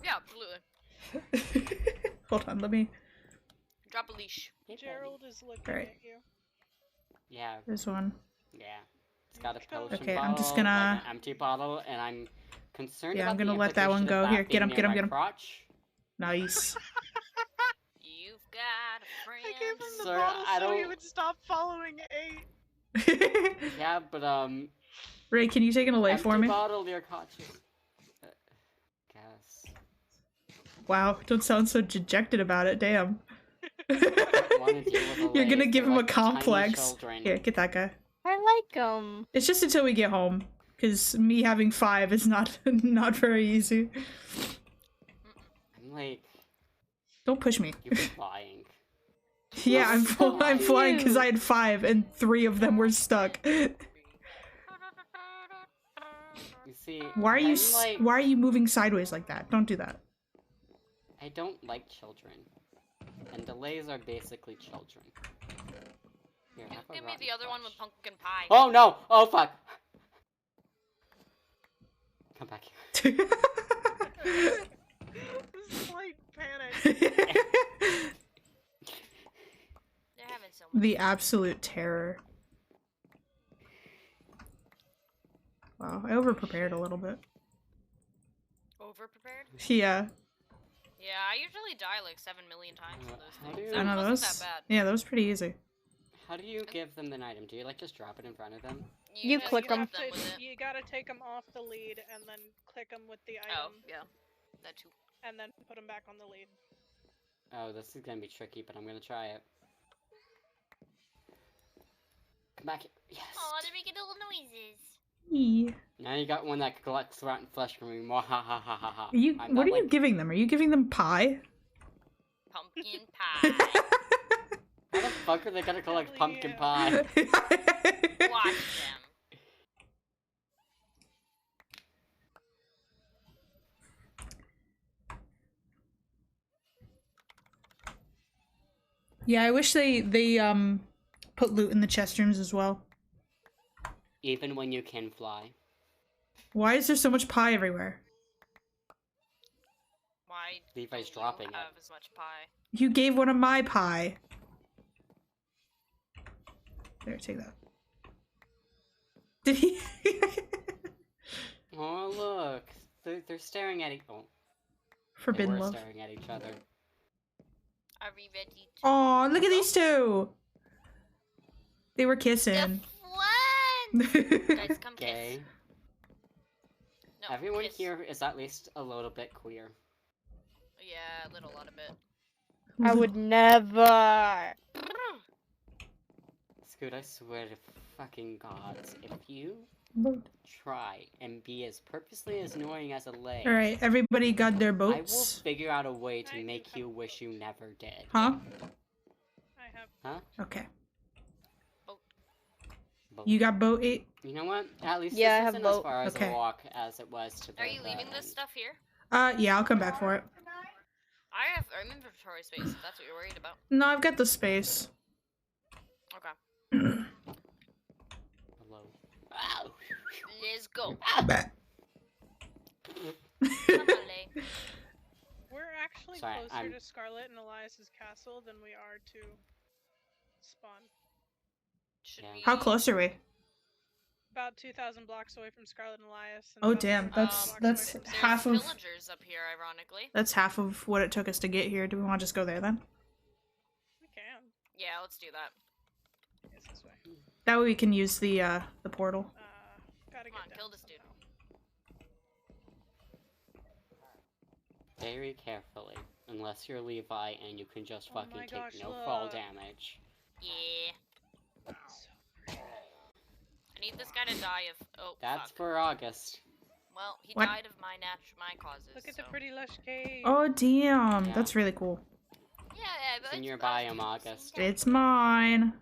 Yeah, absolutely. Hold on, let me. Drop a leash. Hey, buddy. Gerald is looking Alright. at you. Yeah, There's one. yeah. It's got a potion Okay, bottle, I'm just like gonna- an empty bottle, and I'm concerned Yeah, about I'm gonna the let that one implication of go. Here, that get him, being get him, near get my him. crotch. Nice. You've got a friend. I gave him the Sir, bottle I so he don't- would stop following 8. Yeah, but Ray, can you take an away empty for me? bottle near crotch. Guess. Wow, don't sound so dejected about it. Damn. Wanna deal with a You're gonna lace, give they're him a like tiny complex. children. Here, get that guy. I like It's just until we get home. because me having 5 is not not very easy. I'm like, Don't push me. you're flying. Yeah, I'm Flying. flying because I had 5 and 3 of them were stuck. You see, Why are you I'm like, why are you moving sideways like that? Don't do that. I don't like children. And delays are basically children. Here, You have a give me rotten the other one with flesh. pumpkin pie. Oh no! Oh fuck! Come back here. Slight panic. They're having so much. The absolute terror. Wow, I overprepared a little bit. Over prepared? Yeah, Yeah, I usually die like 7 million times in those How things. do That I know wasn't those. that bad. Yeah, that was pretty easy. How do you give them an item? Do you like just drop it in front of them? You just click hit 'em. them with it. You gotta take them off the lead and then click them with the Oh, item, yeah. That too. and then put them back on the lead. Oh, this is gonna be tricky, but I'm gonna try it. Come back here. Yes! Aw, they're making little noises. Eee. Now you got one that collects rotten flesh from me. More ha ha ha ha ha. Are you? I'm What not are you like- giving them? Are you giving them pie? Pumpkin pie. How the fuck are they gonna collect Hell pumpkin yeah. pie? Watch them. Yeah, I wish they put loot in the chest rooms as well. Even when you can fly. Why is there so much pie everywhere? Why Levi's don't dropping you it. have as much pie? You gave one of my pie. There, take that. Did he? Oh look, they're staring at each. Oh, they Forbidden were love. staring at each other. Are we ready to Aw, look at go? these two. They were The kissing. Guys, come kiss. Gay. No, Everyone kiss. here is at least a little bit queer. Yeah, a lot of it. I would never. Scoot, I swear to fucking gods, if you try and be as purposely as annoying as a lay, All right, everybody got their I will boats, figure out a way to I make do you have- wish you never did. huh? I have. Huh? Okay. But You got boat 8? you know what? At least Yeah, I this have isn't as boat. far as Okay. a walk as it was to the Are you leaving end. this stuff here? Yeah, I'll come back for it. I'm inventory space, if that's what you're worried about. No, I've got the space. Okay. Hello. Ow. Let's go. Bah. Come on, Lay. We're actually Sorry, closer I'm- to Scarlet and Elias's castle than we are to spawn. Should Yeah. we... How close are we? About 2,000 blocks away from Scarlet and Elias. And Oh, about damn, 2,000 that's- blocks that's away from There's half of- villagers up here, ironically. That's half of what it took us to get here. Do we want to just go there then? We can. Yeah, let's do that. It's this way. That way we can use the portal. Gotta Come get on, down kill this dude. somehow. Very carefully, unless you're Levi and you can just Oh my fucking gosh, take no fall look. damage. Yeah. I need this guy to die of... Oh, That's fuck. for August. Well, he What? died of my causes, Look at so... the pretty lush cave. Oh, damn. Yeah. That's really cool. Yeah, but It's in your August, biome, August. It's mine.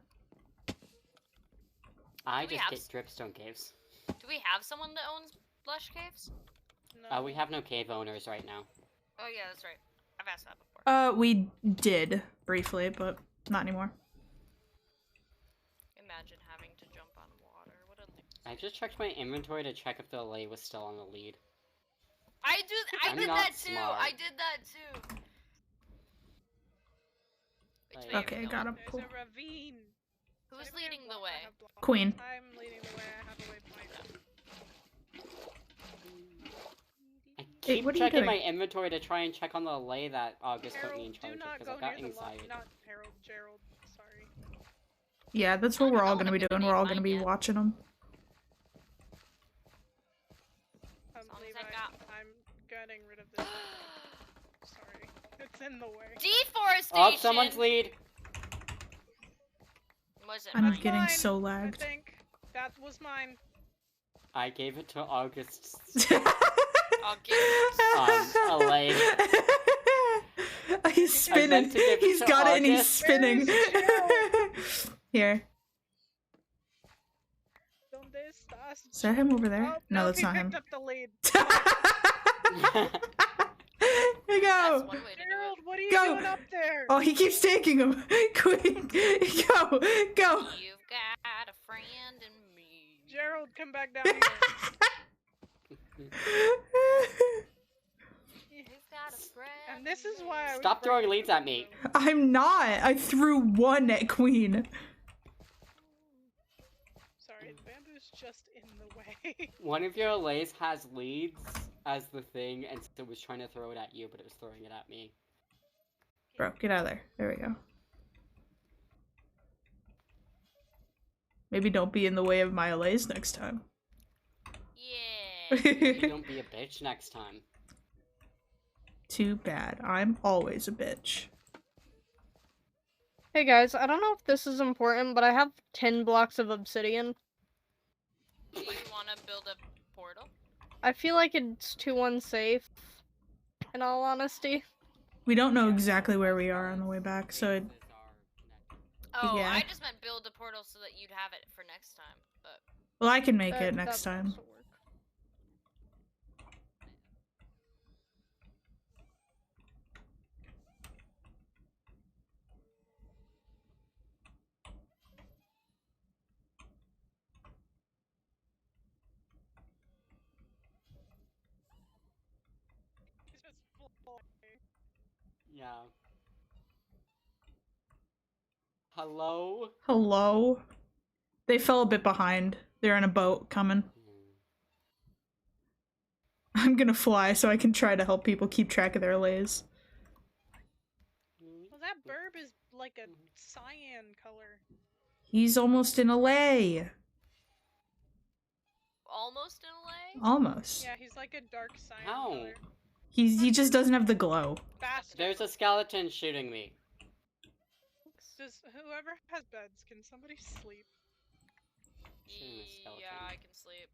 I Do we just have get s- dripstone caves. Do we have someone that owns Lush Caves? No. We have no cave owners right now. Oh yeah, that's right. I've asked that before. We did briefly, but not anymore. Imagine having to jump on water. What a loser. I just checked my inventory to check if the lay was still on the lead. I I'm did not that too. smart. I did that too. Which Like- way are Okay, we got going? him. There's Cool. a ravine. Who's Anybody have leading the block? way? I have block. Queen. I'm leading the way. I have a waypoint. I keep what are you checking doing? my inventory to try and check on the lay that August put me in Harold, do charge of not because go I got near the lot. anxiety. Not Harold, Gerald. Sorry. Yeah, that's what I we're don't all know gonna be what doing. I'm We're all gonna gonna name be mine yet. watching them. As long as Levi, I got- I'm getting rid of this. Sorry. It's in the way. Deforestation. Oh, someone's lead! Was it I'm mine? getting Mine, so I lagged. think. That was mine. I gave it to August. I'll give it. Allay. He's spinning. to give it He's to got it and he's August. spinning. Here. Donde estás? Is that him over there? Oh, No, nope, that's he not picked him. up the lead. Here you That's go. one way to do Gerald, it. what are you Go. doing up there? Oh, he keeps taking him. Quick, go, go. You've got a friend in me. Gerald, come back down here. You've got a friend. And this is why I was Stop throwing breaking leads at me. I'm not. I threw one at Queen. Sorry, the bamboo's just in the way. One of your allays has leads as the thing, and so it was trying to throw it at you, but it was throwing it at me. Bro, get out of there. There we go. Maybe don't be in the way of my allays next time. Yeah. Maybe don't be a bitch next time. Too bad. I'm always a bitch. Hey guys, I don't know if this is important, but I have 10 blocks of obsidian. Do you want to build a portal? I feel like it's too unsafe, in all honesty. We don't know exactly where we are on the way back, so it, Bases are connected. Oh, Yeah. I just meant build a portal so that you'd have it for next time. But well, I can make it That next would time. also work. He's just flying. Yeah. Hello? Hello? They fell a bit behind. They're in a boat coming. I'm gonna fly so I can try to help people keep track of their lays. Well, that burb is like a cyan color. He's almost in a lay. almost in a way. Almost. Yeah, he's like a dark cyan How? color. He just doesn't have the glow. Bastard. There's a skeleton shooting me. Does whoever has beds, can somebody sleep? Shooting a skeleton. Yeah, I can sleep.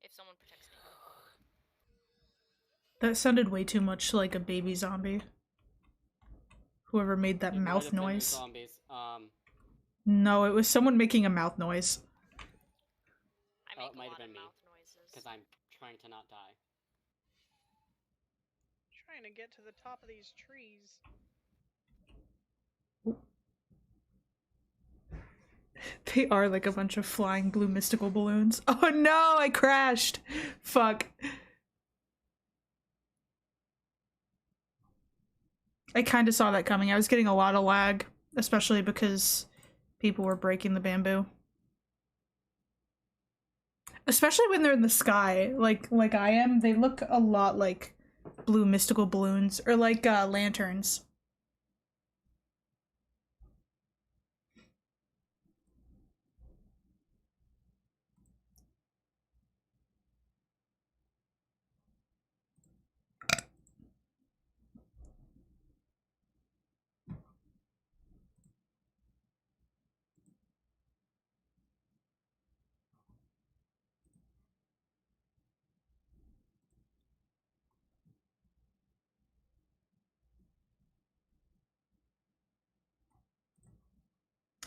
If someone protects me. That sounded way too much like a baby zombie. Whoever made that It might mouth have been the noise. Zombies. No, it was someone making a mouth noise. I Oh, make it a might lot have of been me, mouth noises. because I'm trying to not die. Trying to get to the top of these trees. They are like a bunch of flying blue mystical balloons. Oh no, I crashed! Fuck. I kind of saw that coming. I was getting a lot of lag, especially because people were breaking the bamboo. Especially when they're in the sky, like I am, they look a lot like blue mystical balloons, or like lanterns.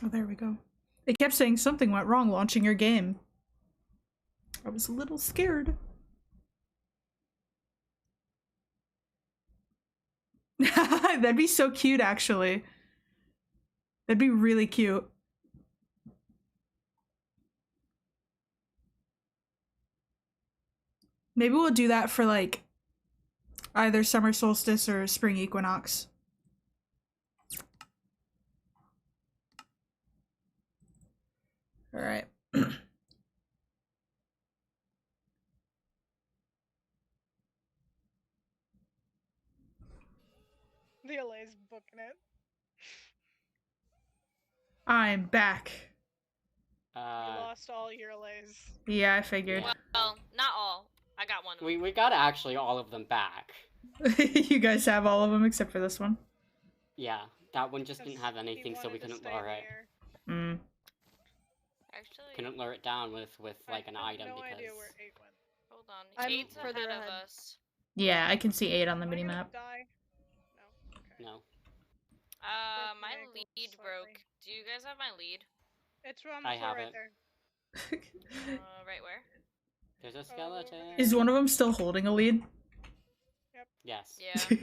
Oh, there we go. It kept saying something went wrong launching your game. I was a little scared. That'd be so cute, actually. That'd be really cute. Maybe we'll do that for, like, either summer solstice or spring equinox. Alright. The LA's booking it. I'm back. You lost all your LA's. Yeah, I figured. Well, not all. I got one of them. We got actually all of them back. You guys have all of them except for this one. Yeah, that one just didn't have He anything, so we wanted to couldn't stay in the borrow it. air. Mm. Actually, couldn't lure it down with like an I have item no because idea where 8 went. Hold on. I'm 8's further ahead of ahead. us. Yeah, I can see 8 on the Am I gonna minimap. die? No. Okay. no. Broke My ankle lead slightly. broke. Do you guys have my lead? It's on I the floor have right it. there. Right where? There's a over skeleton. there. Is one of them still holding a lead? Yes. Yeah.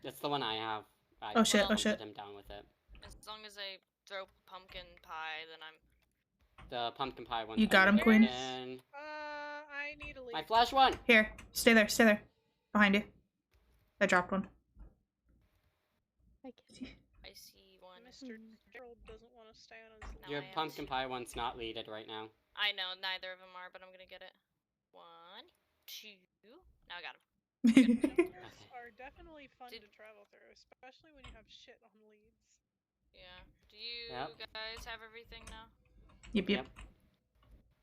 That's the one I have. I Oh shit, oh hunted shit. him down with it. As long as I throw pumpkin pie, then I'm. The pumpkin pie one. You got him, Queen? I need a lead. My flash one! Here, stay there, stay there. Behind you. I dropped one. I see one. Mr. Gerald doesn't want to stay on his lead. No, Your I am pumpkin too. pie one's not leaded right now. I know, neither of them are, but I'm gonna get it. 1, 2. Now I got him. Shelters are definitely fun to travel through, especially when you have shit on leads. Yeah. Do you Yep. guys have everything now? Yep.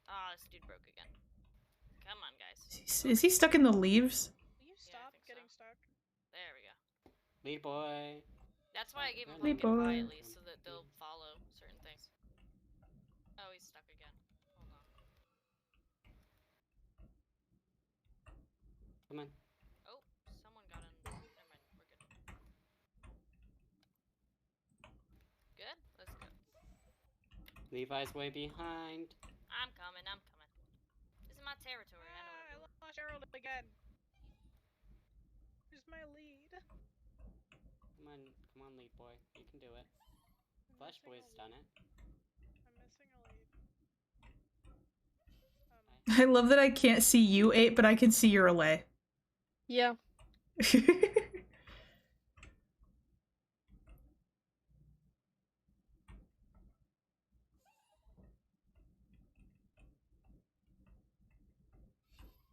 Ah, this dude broke again. Come on, guys. Is he stuck in the leaves? Will you Yeah, I stop think getting so. stuck? There we go. Lead boy. That's why I gave him Lead pumpkin pie boy. at least, so that they'll follow certain things. Oh, he's stuck again. Hold on. Come on. Oh, someone got in. Never mind, we're good. Good? Let's go. Levi's way behind. I'm coming, I'm coming. This is my territory, I know I what lost Gerald again. Where's my lead? Come on, lead boy. You can do it. I'm Flash missing boy's a done lead. it. I'm missing a lead. I love that I can't see you, 8, but I can see your relay. Yeah.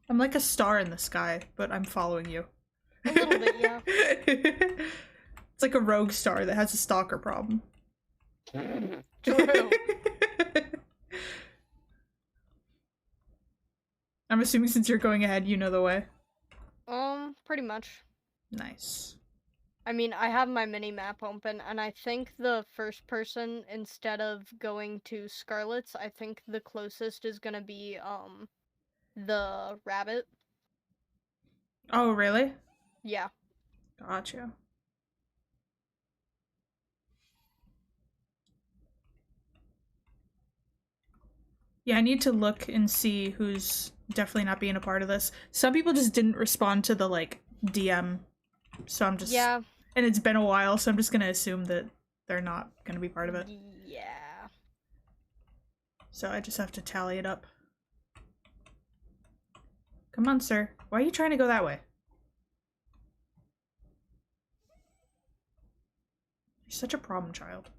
I'm like a star in the sky, but I'm following you. A little bit, yeah. It's like a rogue star that has a stalker problem. True. I'm assuming since you're going ahead, you know the way. Pretty much. Nice. I mean, I have my mini map open, and I think the first person, instead of going to Scarlet's, I think the closest is gonna be, the rabbit. Oh, really? Yeah. Gotcha. Yeah, I need to look and see who's definitely not being a part of this. Some people just didn't respond to the, like, DM, so I'm just... Yeah. And it's been a while, so I'm just gonna assume that they're not gonna be part of it. Yeah. So I just have to tally it up. Come on, sir. Why are you trying to go that way? You're such a problem child.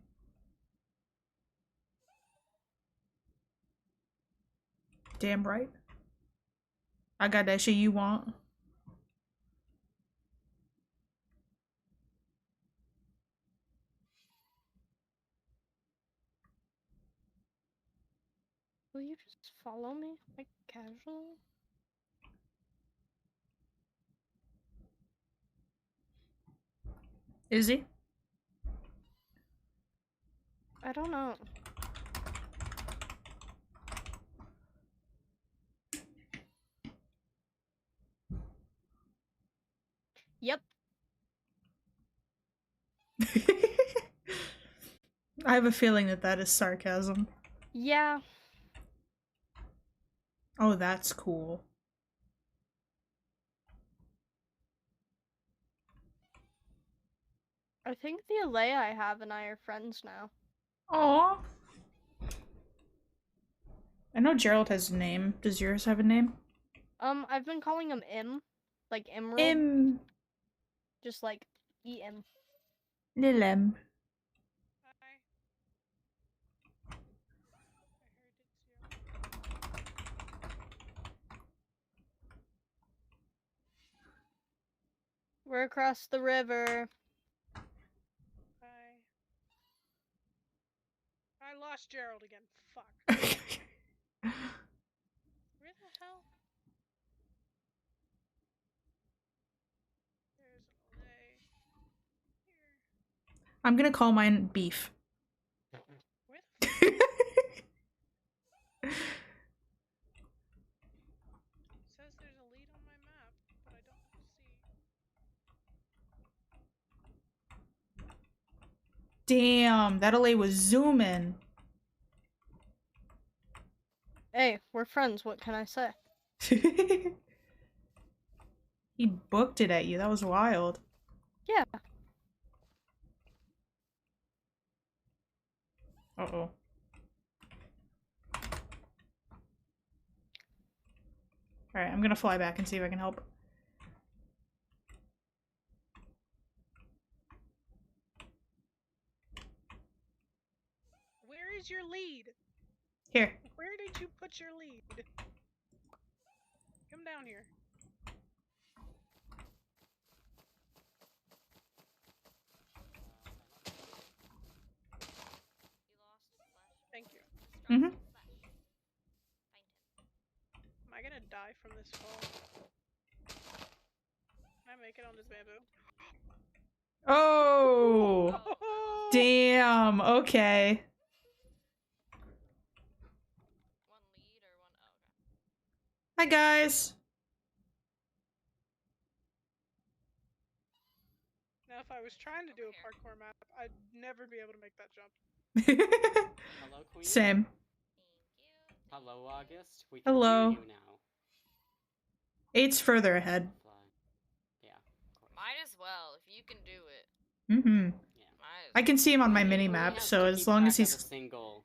Damn right. I got that shit you want. Will you just follow me, like, casually? Is he? I don't know. Yep. I have a feeling that that is sarcasm. Yeah. Oh, that's cool. I think the Alea I have and I are friends now. Aww. I know Gerald has a name. Does yours have a name? I've been calling him Im. Like Emerald. Just like E-M. Lilem. Hi. I heard it's you. We're across the river. Hi. I lost Gerald again. Fuck. Where the hell? There's an Olay. Here. I'm gonna call mine Beef. Where the fuck? Damn, that LA was zooming. Hey, we're friends, what can I say? He booked it at you. That was wild. Yeah. Uh-oh. Alright, I'm gonna fly back and see if I can help. Where is your lead? Here. Where did you put your lead? Come down here. Thank you. Mm-hmm. Am I gonna die from this fall? Can I make it on this bamboo? Oh! Damn, okay. One lead or one. Oh, okay. Hi, guys. Now, if I was trying to do a parkour map, I'd never be able to make that jump. Hello, Queen. Same. Thank you. Hello, August. We can Hello. hear you now. 8's further ahead. Fly. Yeah, of course. Might as well if you can do it. Mm-hmm. Yeah. Might as I can see him on my He mini only map, has so to as keep long as track of he's a single.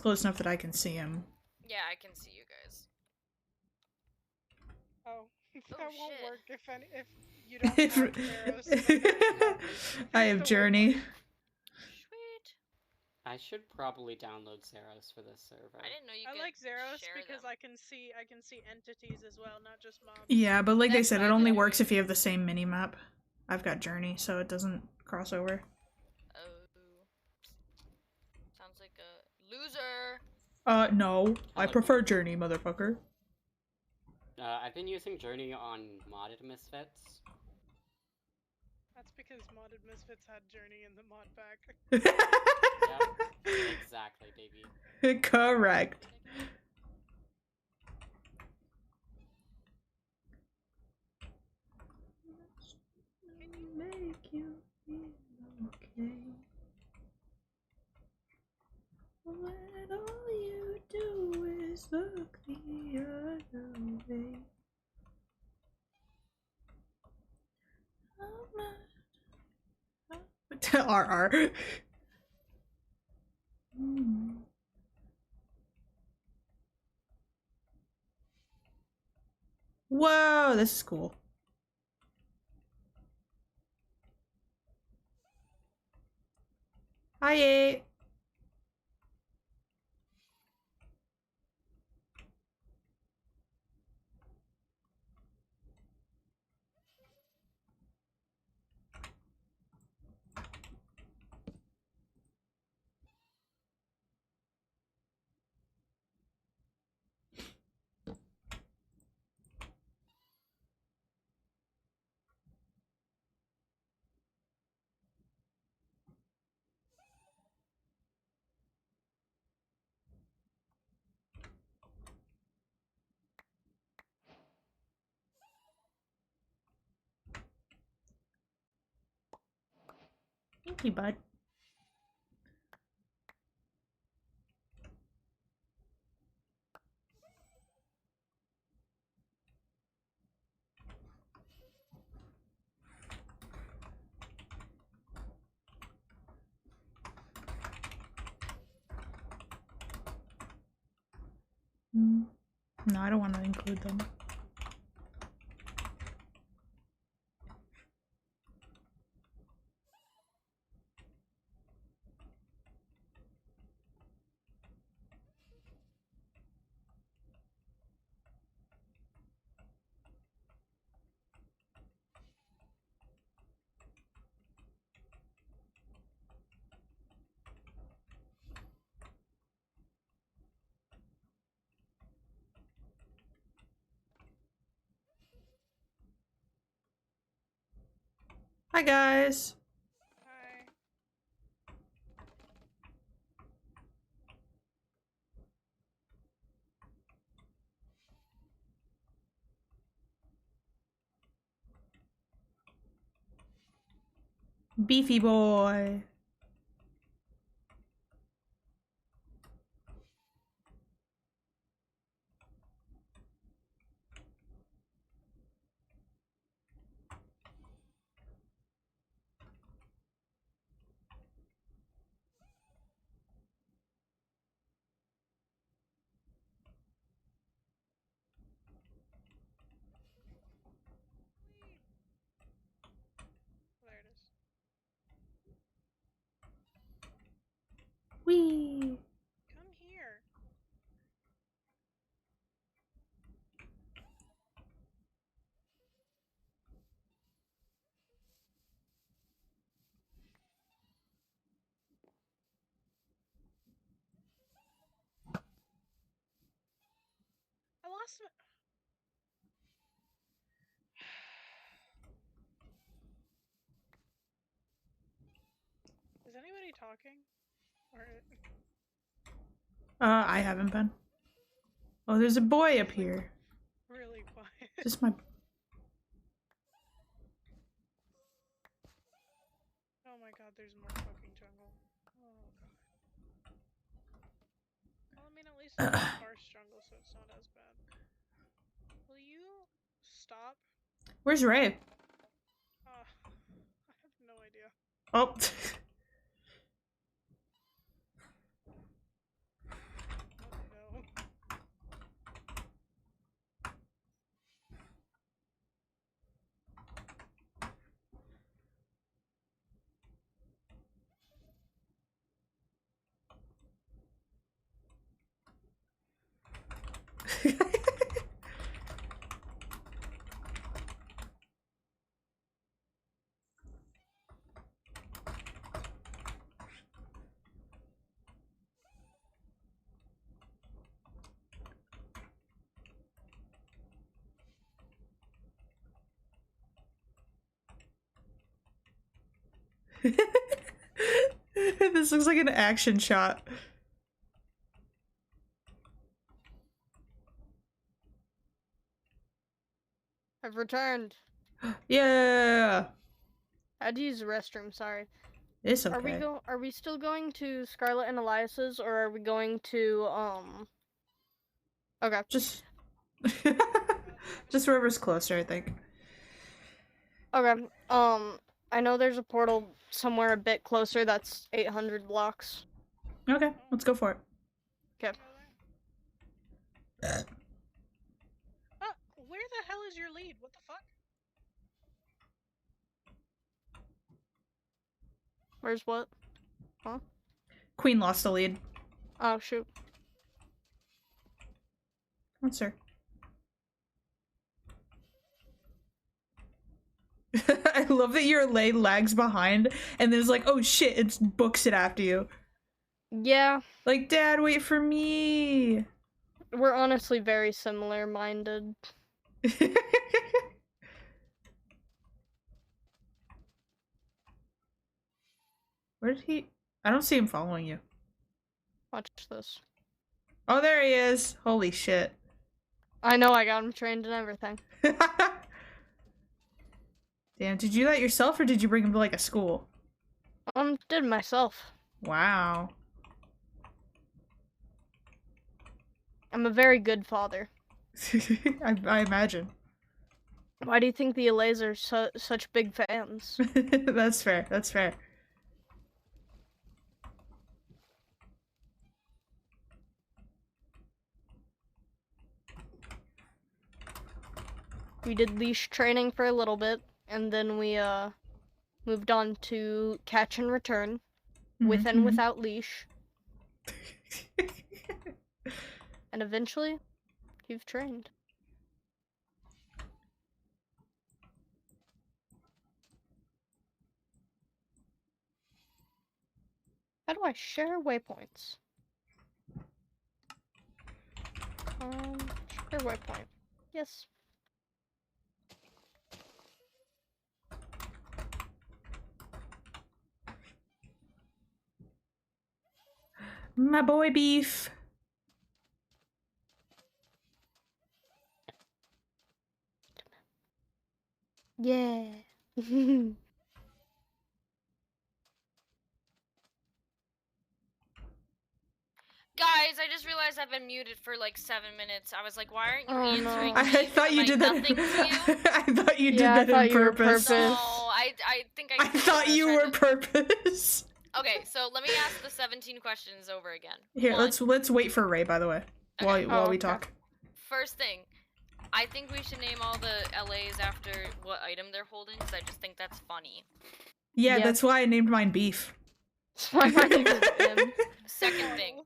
close enough that I can see him. Yeah, I can see you guys. Oh, that Oh, won't shit. work if you don't have arrows. I have Journey. Sweet. I should probably download Zeros for this server. I didn't know you I could like Zeros share because them. I can see entities as well, not just mobs. Yeah, but like they That's said, what it I've only been works doing. if you have the same mini map. I've got Journey, so it doesn't cross over. Oh. Sounds like a loser. No. I Hello, prefer Queen. Journey, motherfucker. I've been using Journey on modded Misfits. That's because modded Misfits had Journey in the mod pack. Yep, exactly, baby. Correct. Make you feel okay when all you do is look the other way. RR. Whoa, this is cool. Hi, 8. Thank you, bud. No, I don't want to include them. Hi, guys. Hi. Beefy boy. must. Is anybody talking? Or I haven't been. Oh, there's a boy up here. really quiet? Just my. Oh my god, there's more fucking jungle. Oh god. Well, I mean, at least it's sparse jungle, so it's not as bad. Will you stop? Where's Ray? I have no idea. Oh. Oh no. This looks like an action shot. I've returned. Yeah. I had to use the restroom, sorry. It's okay. Are we still going to Scarlet and Elias's, or are we going to Okay. Just just wherever's closer, I think. Okay. I know there's a portal somewhere a bit closer that's 800 blocks. Okay, let's go for it. Okay. Where the hell is your lead? What the fuck? Where's what? Queen lost the lead. Oh shoot. Come on, sir. I love that your lay lags behind and then it's like, oh shit, it books it after you. Yeah, Like, Dad, wait for me. we're honestly very similar minded. Where did he? I don't see him following you. Watch this. Oh, there he is. Holy shit. I know, I got him trained and everything. Damn, did you do that yourself or did you bring him to like a school? Did myself. Wow. I'm a very good father. I imagine. Why do you think the Allays are such big fans? That's fair. That's fair. We did leash training for a little bit, and then we moved on to catch and return, with and without leash. And eventually, you've trained. How do I share waypoints? Share waypoint. Yes. My boy Beef. Yeah. Guys, I just realized I've been muted for like 7 minutes. I was like, why aren't you Oh, answering no. me? I thought you Am I did that. nothing to you? I thought you did Yeah, I that thought on you were purpose. purpose. No, I think I. I thought you were purpose. Okay, so let me ask the 17 questions over again. Here, One, let's wait for Ray. By the way, while Okay. we okay. talk. First thing, I think we should name all the LAs after what item they're holding, because I just think that's funny. Yeah, Yeah. that's why I named mine Beef. My mind is him. Second thing,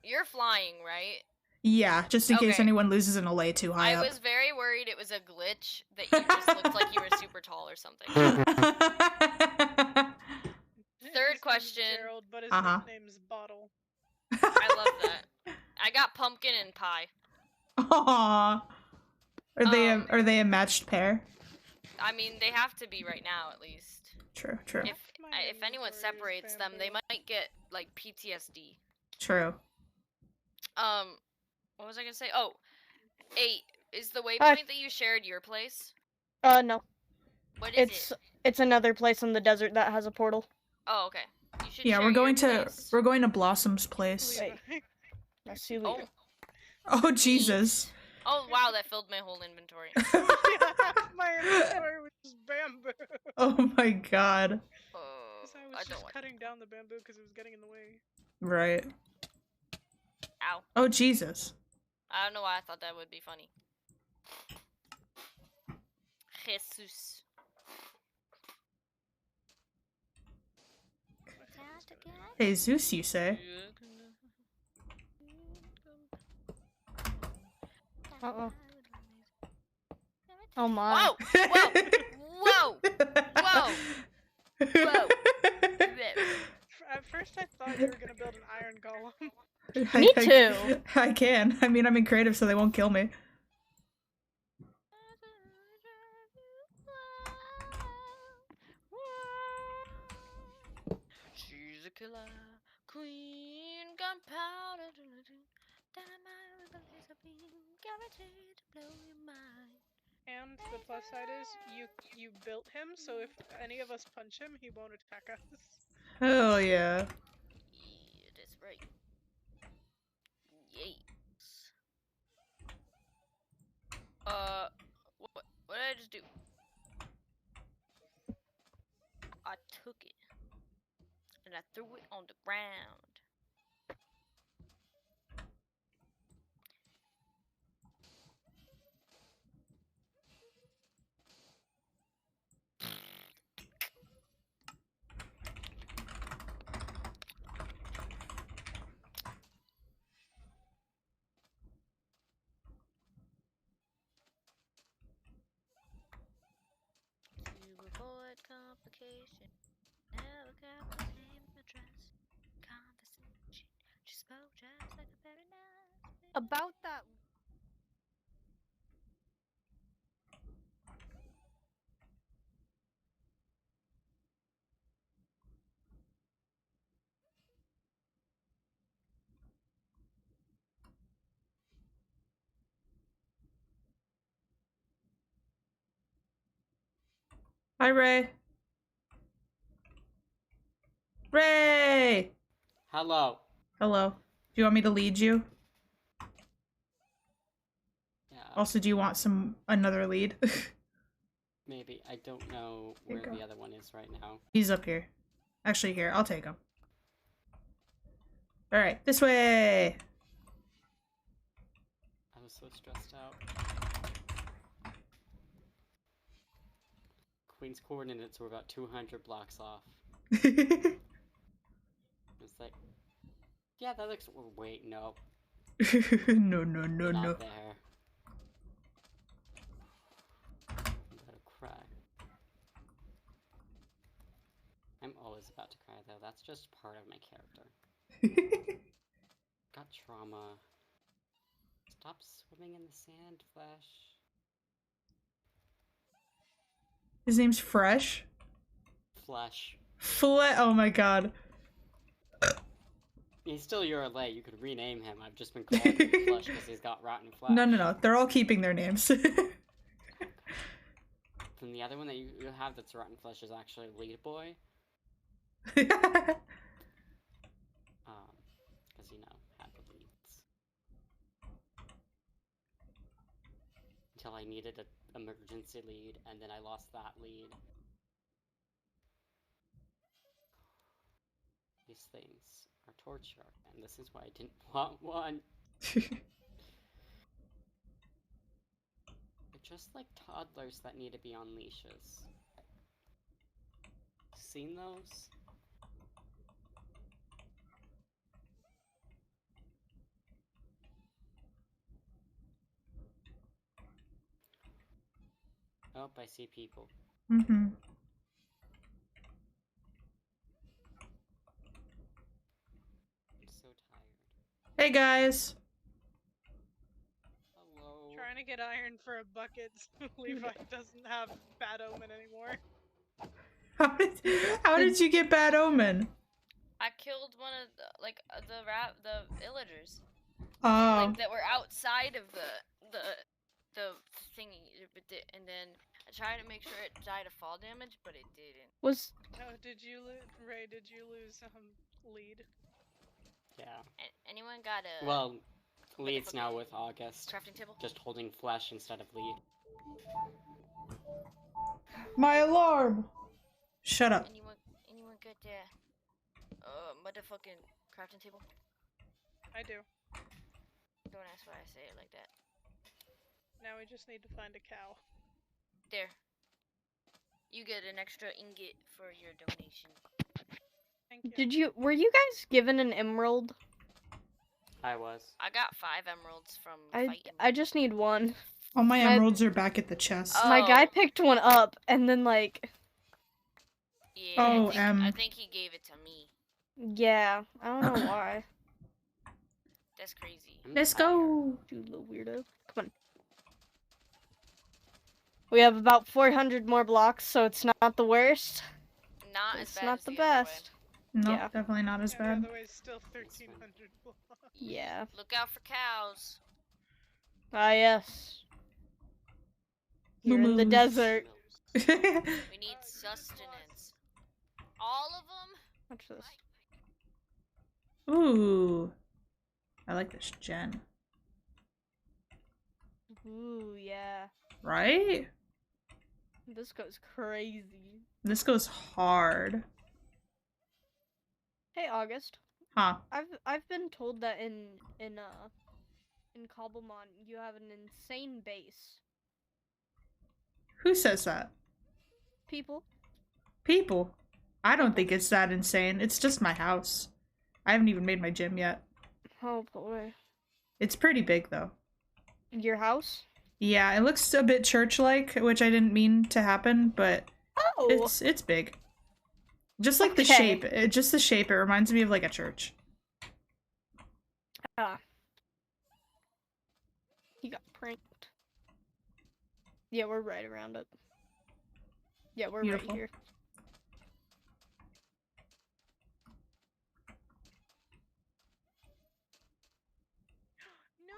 you're flying, right? Yeah, just in case Okay. anyone loses an Allay too high I up. was very worried it was a glitch that you just looked like you were super tall or something. Third His name's question. Gerald, but his Uh-huh. nickname's Bottle. I love that. I got pumpkin and pie. Aww. Are they a matched pair? I mean, they have to be right now, at least. True, true. If anyone separates them, they might get like PTSD. True. What was I gonna say? Oh, 8 is the waypoint that you shared your place. No. What is it? It's another place in the desert that has a portal. Oh, okay. You should. Yeah, share we're going your to place. Blossom's place. Wait. I see Leader. Oh Jesus. Oh wow, that filled my whole inventory. My inventory was just bamboo. Oh my god. I was just cutting down the bamboo because it was getting in the way. Right. Ow. Oh Jesus. I don't know why I thought that would be funny. Jesus. Hey Zeus, you say? Uh-oh. Oh my. Whoa! Whoa! Whoa! Whoa! At first I thought you were gonna build an iron golem. Me too. I can. I mean, I'm in creative, so they won't kill me. She's a killer queen, gunpowder, dynamite with a laser beam, guaranteed to blow your mind. And the plus side is you built him, so if any of us punch him, he won't attack us. Hell yeah. Yeah, that's right. Yes. What did I just do? I took it and I threw it on the ground. To avoid complication, never got the same address. Conversation, she spoke just like a very nice. About that. Hi, Ray. Ray! Hello. Hello. Do you want me to lead you? Yeah. Also, do you want another lead? Maybe. I don't know where the other one is right now. He's up here. Actually, here, I'll take him. Alright, this way! I was so stressed out. Queen's coordinates were about 200 blocks off. It's like, yeah, that looks. Wait, no. No. Not there. I'm about to cry. I'm always about to cry, though. That's just part of my character. Got trauma. Stop swimming in the sand, Flash. His name's Fresh? Flesh. Oh my god. He's still your LA. You could rename him. I've just been calling him Flesh because he's got rotten flesh. No. They're all keeping their names. Then the other one that you have that's rotten flesh is actually Lead Boy. Because, you know, had the leads. Until I needed an emergency lead, and then I lost that lead. These things are torture, and this is why I didn't want one. They're just like toddlers that need to be on leashes. Seen those? Oh, I see people. Mm-hmm. I'm so tired. Hey guys. I get iron for a bucket, so Levi doesn't have bad omen anymore. How did you get bad omen? I killed one of the villagers. Oh. Like that were outside of the thingy, and then I tried to make sure it died of fall damage, but it didn't. Was Oh, did you lose, Ray? Did you lose lead? Yeah. Anyone got a Well, lead's now with August. crafting table? Just holding flesh instead of lead. My alarm! Shut up. Anyone got the motherfucking crafting table? I do. Don't ask why I say it like that. Now we just need to find a cow. There. You get an extra ingot for your donation. Thank you. were you guys given an emerald? I was. I got 5 emeralds from I fighting. just need one. All my emeralds are back at the chest. Oh. My guy picked one up and then like Yeah, Oh, I think he gave it to me. yeah, I don't know why. That's crazy. Let's go! You little weirdo. Come on. We have about 400 more blocks, so it's not the worst. Not as It's bad not as the the other way. best. No, Yeah. definitely not as Yeah, bad. the other way is still 1,300 blocks. Yeah. Look out for cows. Ah, yes. You're in the Moo-moos. desert. We need sustenance. All of them? Watch this. Ooh. I like this gen. Ooh, yeah. Right? This goes crazy. This goes hard. Hey, August. Huh. I've been told that in Cobblemont you have an insane base. Who says that? People. People. I don't think it's that insane. It's just my house. I haven't even made my gym yet. Oh boy. It's pretty big though. Your house? Yeah, it looks a bit church-like, which I didn't mean to happen, but Oh. it's big. Just like the Okay. shape. Just the shape. It reminds me of like a church. Ah. He got pranked. Yeah, we're right around it. Yeah, we're Beautiful. right here. No!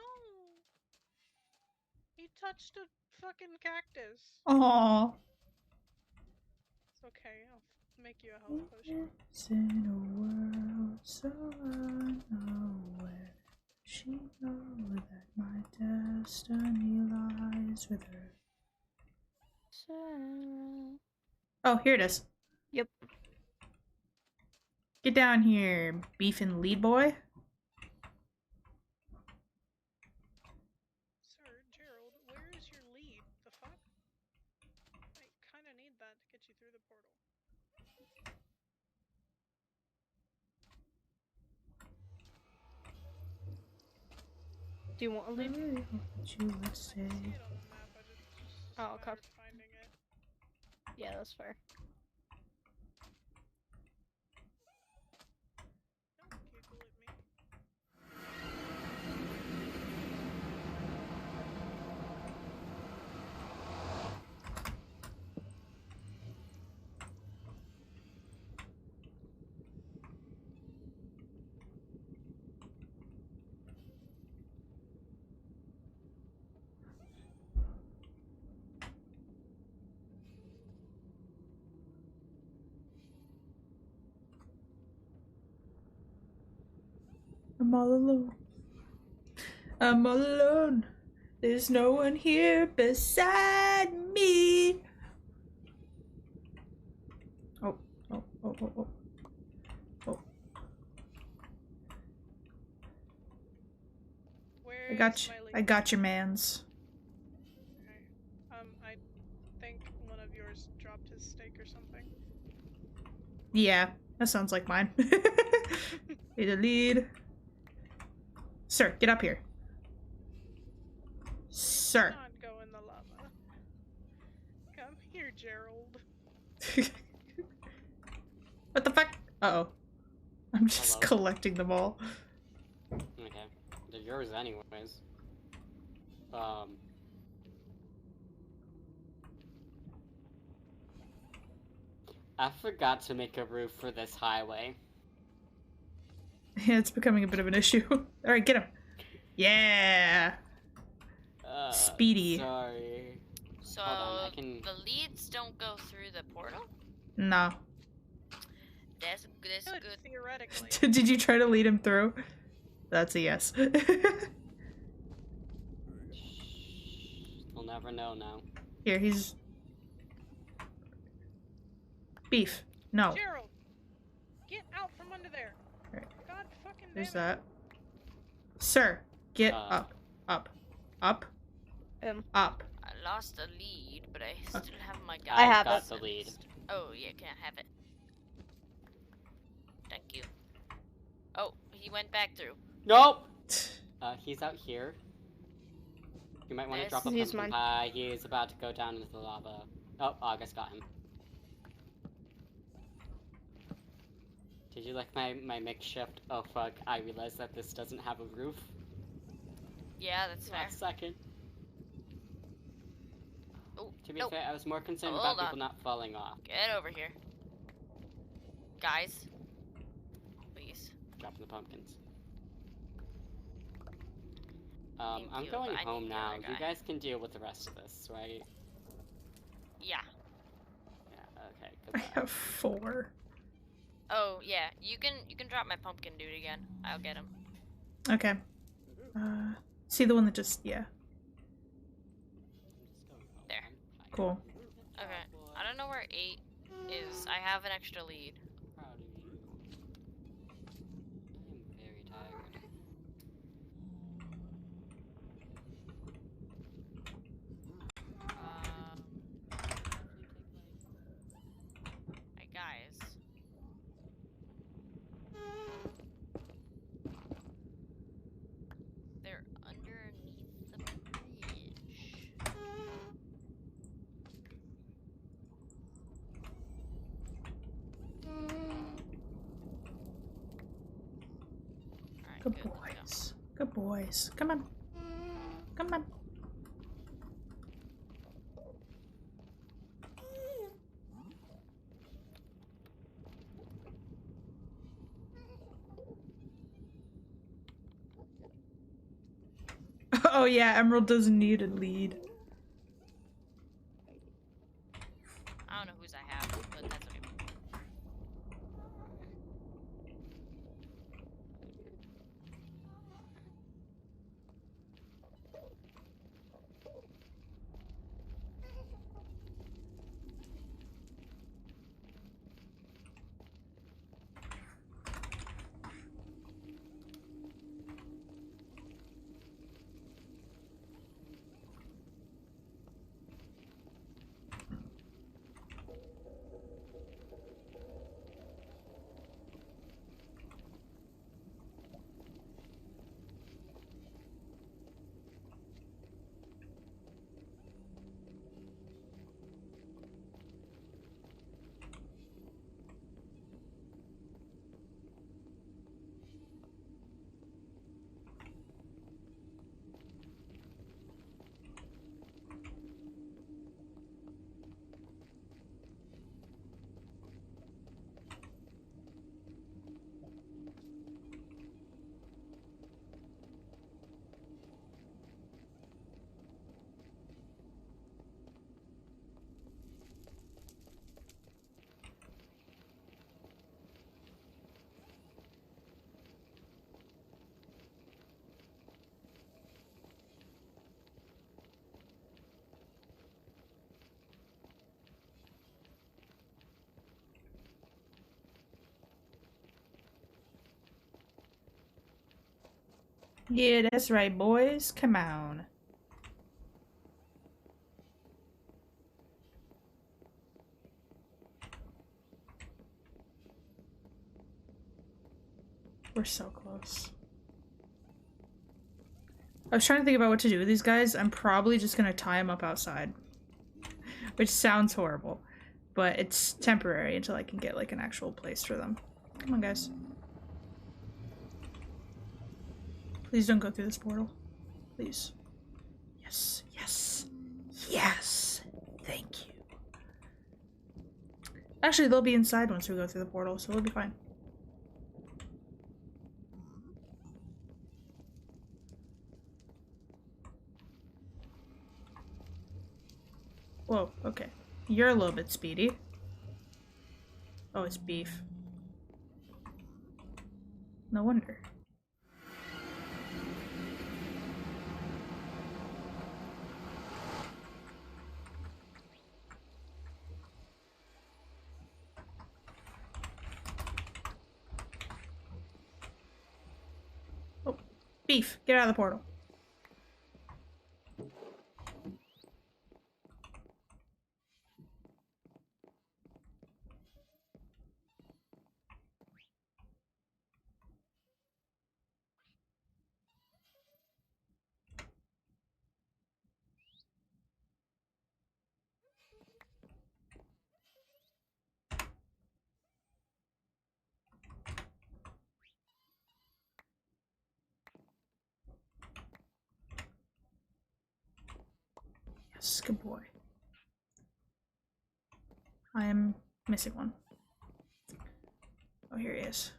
He touched a fucking cactus. Aww. It's okay, I'll make you a health potion. It's in a world so unaware. She know that my destiny lies with her. Sarah. Oh, here it is. Yep. Get down here, beefin' lead boy. Sir, Gerald, where is your lead? The fuck? I kinda need that to get you through the portal. Do you want a lead? What you would I say. see it on the map, I just Oh, a okay. matter of finding it. Yeah, that's fair. Don't giggle at me. I'm all alone. I'm all alone. There's no one here beside me. Oh, oh, oh, oh, oh. Oh. Where I got is you. my lead? I got your mans. Okay. I think one of yours dropped his steak or something. Yeah, that sounds like mine. Need a lead. Sir, get up here. Sir. Do not go in the lava. Come here, Gerald. What the fuck? Uh-oh. I'm just Hello? collecting them all. Okay. They're yours anyways. I forgot to make a roof for this highway. Yeah, it's becoming a bit of an issue. Alright, get him. Yeah. Speedy. Sorry. So Hold on, I can- the leads don't go through the portal? No. That's Good, good. theoretically. Did you try to lead him through? That's a yes. We'll never know now. Here, he's... Beef. No. Gerald, get out from under there. Right. God fucking damn There's it. that. Sir, get Uh. up. Up. Up. Him. Up. I lost a lead, but I still have my guy. I have got it. the lead. Oh, yeah, can I have it? Thank you. Oh, he went back through. Nope! He's out here. You might want to Yes. drop a He's pumpkin mine. pie. He is about to go down into the lava. Oh, August got him. Did you like my makeshift? Oh fuck, I realized that this doesn't have a roof. Yeah, that's fair. Last second. Oh, To be no. fair, I was more concerned Oh, about hold on. people not falling off. Get over here. Guys. Please. Dropping the pumpkins. Thank I'm you, going but I home need the now. other You guy. guys can deal with the rest of this, right? Yeah. Yeah, okay, I goodbye. have 4. Oh, yeah. You can drop my pumpkin dude again. I'll get him. Okay. See the one that just... Yeah. There. Cool. Okay. I don't know where 8 is. I have an extra lead. Proud of you. I am very tired. Hey, guys. They're underneath the bridge. Alright, Good let's go. boys. Good boys. Come on. Come on. Oh yeah, Emerald doesn't need a lead. I don't know whose I have, but that's okay. Yeah, that's right, boys. Come on. We're so close. I was trying to think about what to do with these guys. I'm probably just gonna tie them up outside. Which sounds horrible. But it's temporary until I can get like an actual place for them. Come on, guys. Please don't go through this portal. Please. Yes, yes, yes. Thank you. Actually, they'll be inside once we go through the portal, so we'll be fine. Whoa, okay. You're a little bit speedy. Oh, it's beef. No wonder. Oh, beef, get out of the portal. Yes, good boy. I am missing one. Oh, here he is.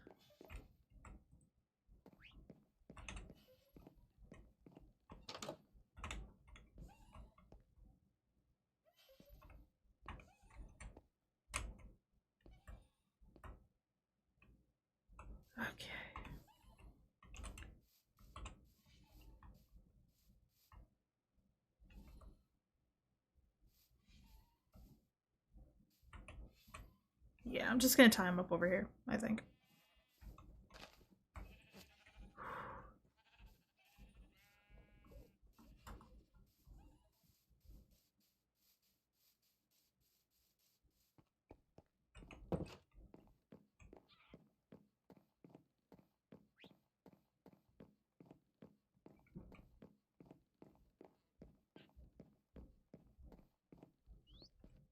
Okay. Yeah, I'm just gonna tie him up over here, I think.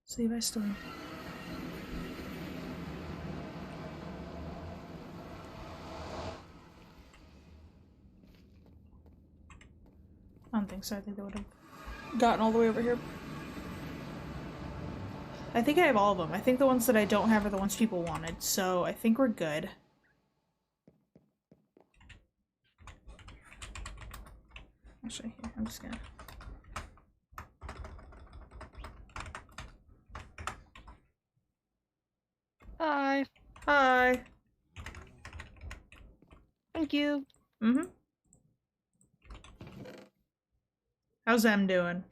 See if I still. I don't think so. I think they would have gotten all the way over here. I think I have all of them. I think the ones that I don't have are the ones people wanted, so I think we're good. Actually, here, I'm just gonna... Hi. Hi! Thank you. Mm-hmm. How's them doing?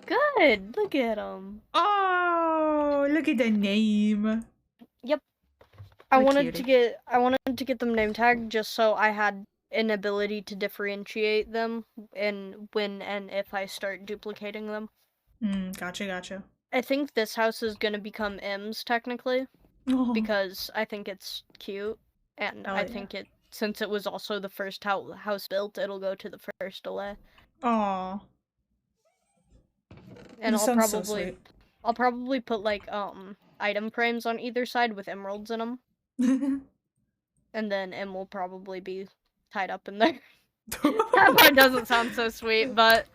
Good. Look at him. Oh, look at the name. Yep. What I a wanted cutie. to get them name tagged just so I had an ability to differentiate them and when and if I start duplicating them. Gotcha, gotcha. I think this house is gonna become M's technically Oh, because I think it's cute, and hell I yeah. think it since it was also the first house built, it'll go to the first away. Aw. And That sounds so sweet. I'll probably put like item frames on either side with emeralds in them, and then M will probably be tied up in there. That part doesn't sound so sweet, but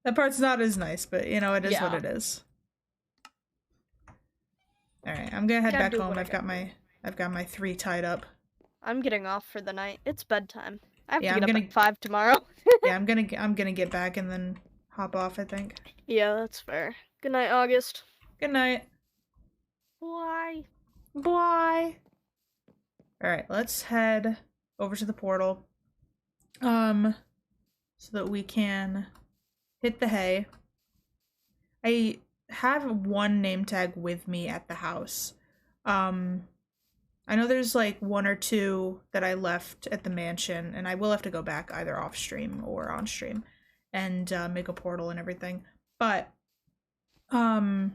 that part's not as nice, but you know, it is what yeah. it is. Alright, I'm gonna head Gotta back do home. what I I've got gotta do. my 3 tied up. I'm getting off for the night. It's bedtime. I have Yeah, to I'm get up gonna at 5 tomorrow. yeah, I'm gonna get back and then hop off, I think. Yeah, that's fair. Good night, August. Good night. Why? Bye. Alright, let's head over to the portal. So that we can hit the hay. I have one name tag with me at the house. I know there's like 1 or 2 that I left at the mansion, and I will have to go back either off stream or on stream and make a portal and everything. But for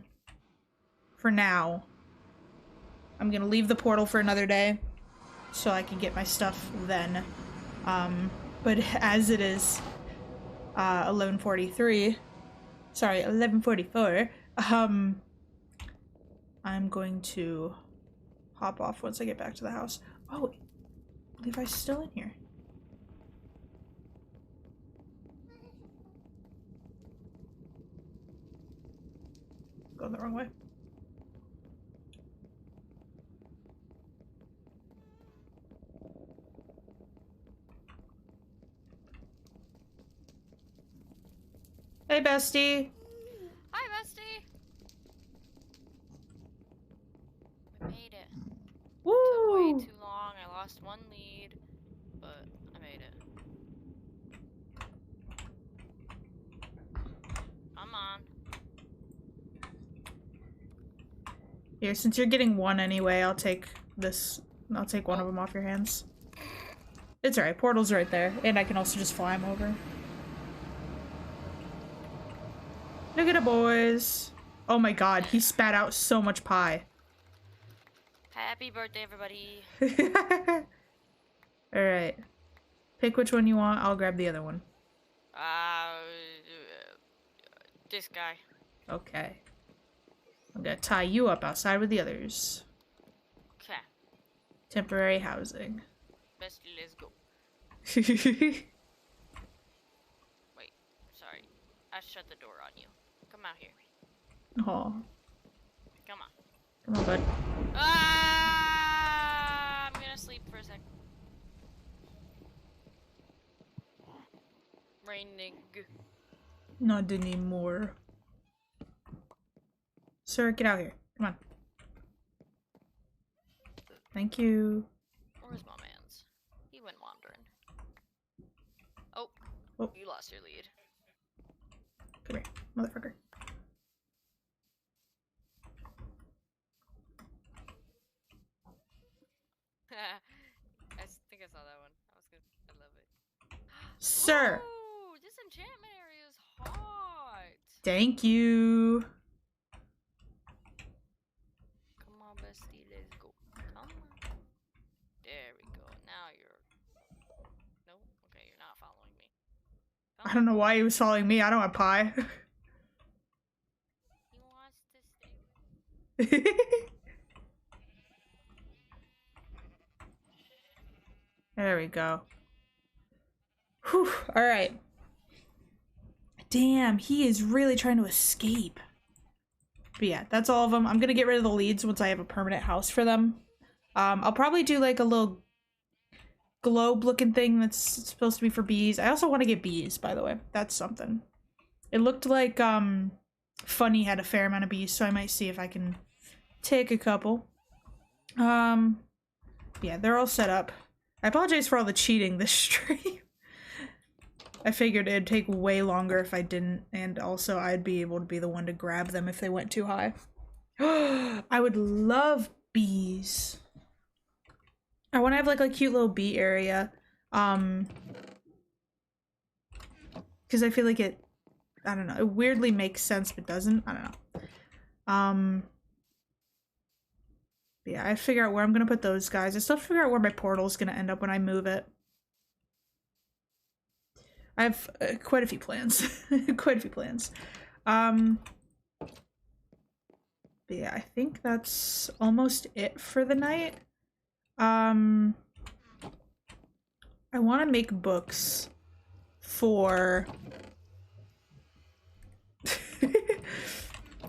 now, I'm gonna leave the portal for another day so I can get my stuff then. But as it is 11:43, sorry, 11:44, I'm going to hop off once I get back to the house. Oh, Levi's still in here. Going the wrong way. Hey, bestie. Hi, bestie. We made it. Took way Woo! too long. I lost one lead, but I made it. Come on. Here, since you're getting one anyway, I'll take this. I'll take one of Oh. them off your hands. It's alright. Portal's right there, and I can also just fly him over. Look at the boys. Oh my god, he spat out so much pie. Happy birthday, everybody. Alright. Pick which one you want. I'll grab the other one. This guy. Okay. I'm gonna tie you up outside with the others. Okay. Temporary housing. Bestie, let's go. Wait, sorry. I shut the door on you. Come out here. Aw. Come on. Come on, bud. Ah! I'm gonna sleep for a sec. Raining. Not anymore. Sir, get out here. Come on. Thank you. Where's my man's? He went wandering. Oh. Oh. You lost your lead. Come here, motherfucker. I think I saw that one. I love it. Sir! Ooh, this enchantment area is hot. Thank you. Come on, bestie, let's go. Come on. There we go. Now you're. No? Okay, you're not following me. Come I don't know why he was following me. I don't have pie. He wants to stay with There we go. Whew. Alright. Damn, he is really trying to escape. But yeah, that's all of them. I'm gonna get rid of the leads once I have a permanent house for them. I'll probably do like a little globe looking thing that's supposed to be for bees. I also want to get bees, by the way. That's something. It looked like Funny had a fair amount of bees, so I might see if I can take a couple. Yeah, they're all set up. I apologize for all the cheating this stream. I figured it'd take way longer if I didn't, and also I'd be able to be the one to grab them if they went too high. I would love bees. I want to have like a cute little bee area. Because I feel like it, I don't know, it weirdly makes sense but doesn't. I don't know. Yeah, I have to figure out where I'm gonna put those guys. I still have to figure out where my portal's gonna end up when I move it. I have quite a few plans. Quite a few plans. But yeah, I think that's almost it for the night. I want to make books for...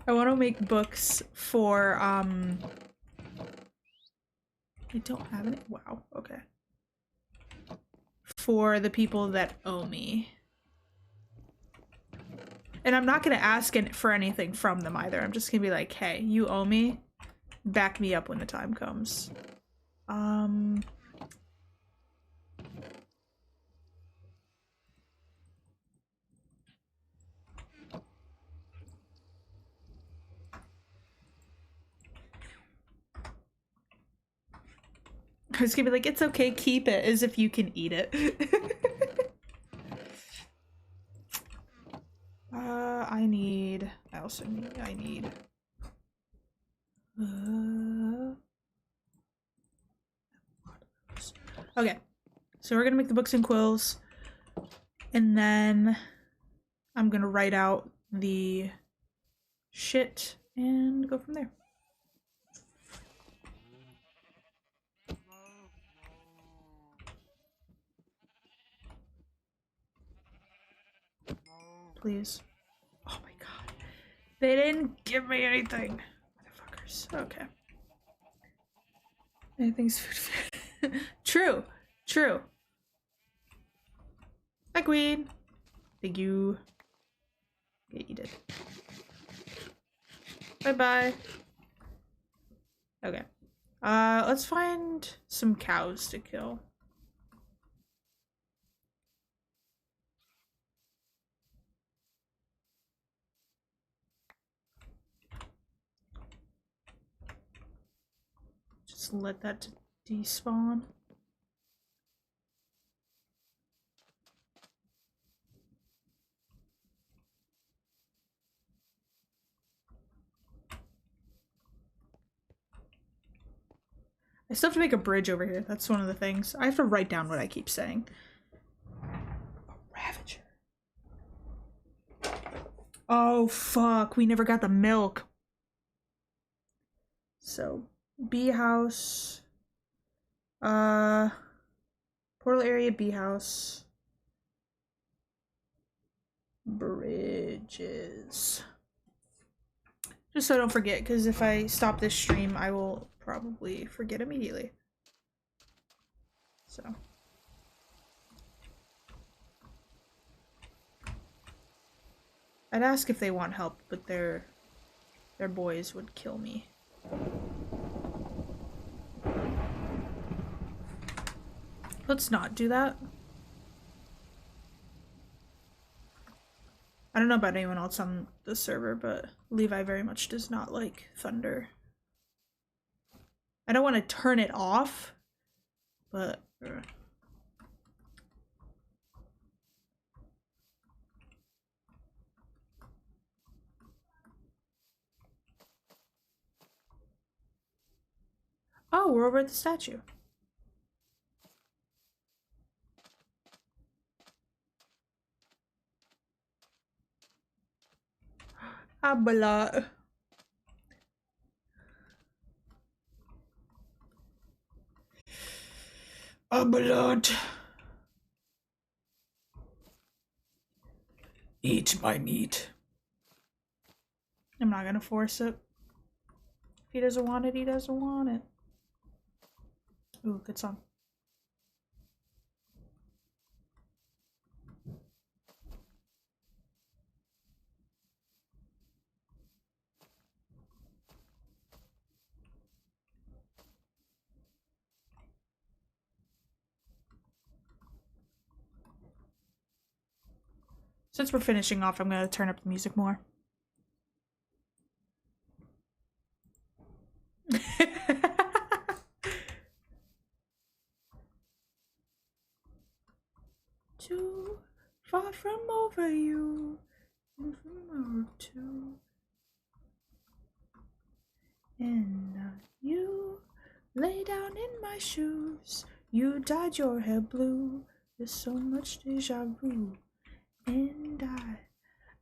I want to make books for, I don't have any? Wow, okay. For the people that owe me. And I'm not gonna ask for anything from them either. I'm just gonna be like, hey, you owe me. Back me up when the time comes. I was gonna be like, it's okay, keep it, as if you can eat it. I need... Okay, so we're gonna make the books and quills, and then I'm gonna write out the shit and go from there. Please. Oh my god. They didn't give me anything. Motherfuckers. Okay. Anything's food. True. True. Hi, Queen. Thank you. Yeah, you did. Bye-bye. Okay. Let's find some cows to kill. Just let that despawn. I still have to make a bridge over here. That's one of the things. I have to write down what I keep saying. A Ravager. Oh, fuck. We never got the milk. So, bee house. Portal area, bee house. Bridges. Just so I don't forget, because if I stop this stream, I will probably forget immediately. So. I'd ask if they want help, but their boys would kill me. Let's not do that. I don't know about anyone else on the server, but Levi very much does not like thunder. I don't want to turn it off, but... Oh, we're over at the statue. Abala. Abalot. Eat my meat. I'm not gonna force it. If he doesn't want it, he doesn't want it. Ooh, good song. Since we're finishing off, I'm gonna turn up the music more. Too far from over you, and from over to, and you lay down in my shoes. You dyed your hair blue. There's so much deja vu, and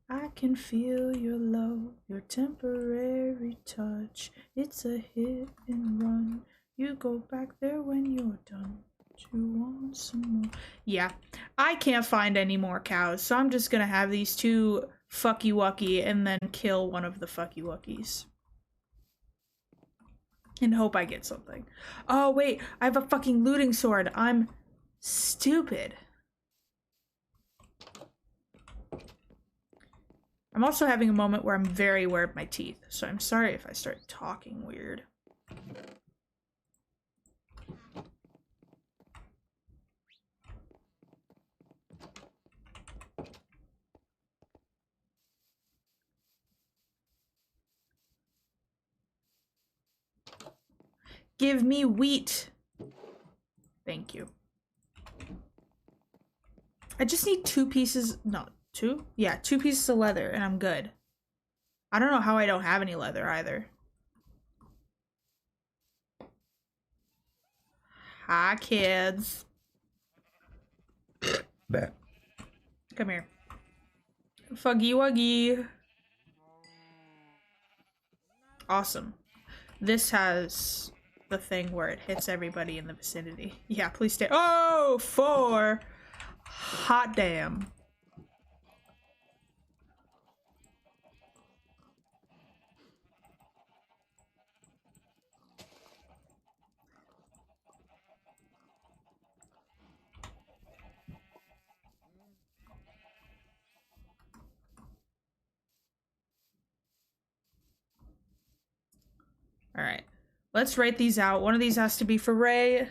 I can feel your love, your temporary touch. It's a hit and run. You go back there when you're done. You want some more? Yeah, I can't find any more cows, so I'm just gonna have these two fucky wucky and then kill one of the fucky wuckies. And hope I get something. Oh, wait, I have a fucking looting sword. I'm stupid. I'm also having a moment where I'm very aware of my teeth, so I'm sorry if I start talking weird. Give me wheat. Thank you. I just need 2 pieces, no, 2? Yeah, 2 pieces of leather and I'm good. I don't know how I don't have any leather either. Hi, kids. Come here. Fuggy wuggy. Awesome. This has the thing where it hits everybody in the vicinity. Yeah, please stay. Oh, 4. Hot damn. let's write these out. One of these has to be for Ray,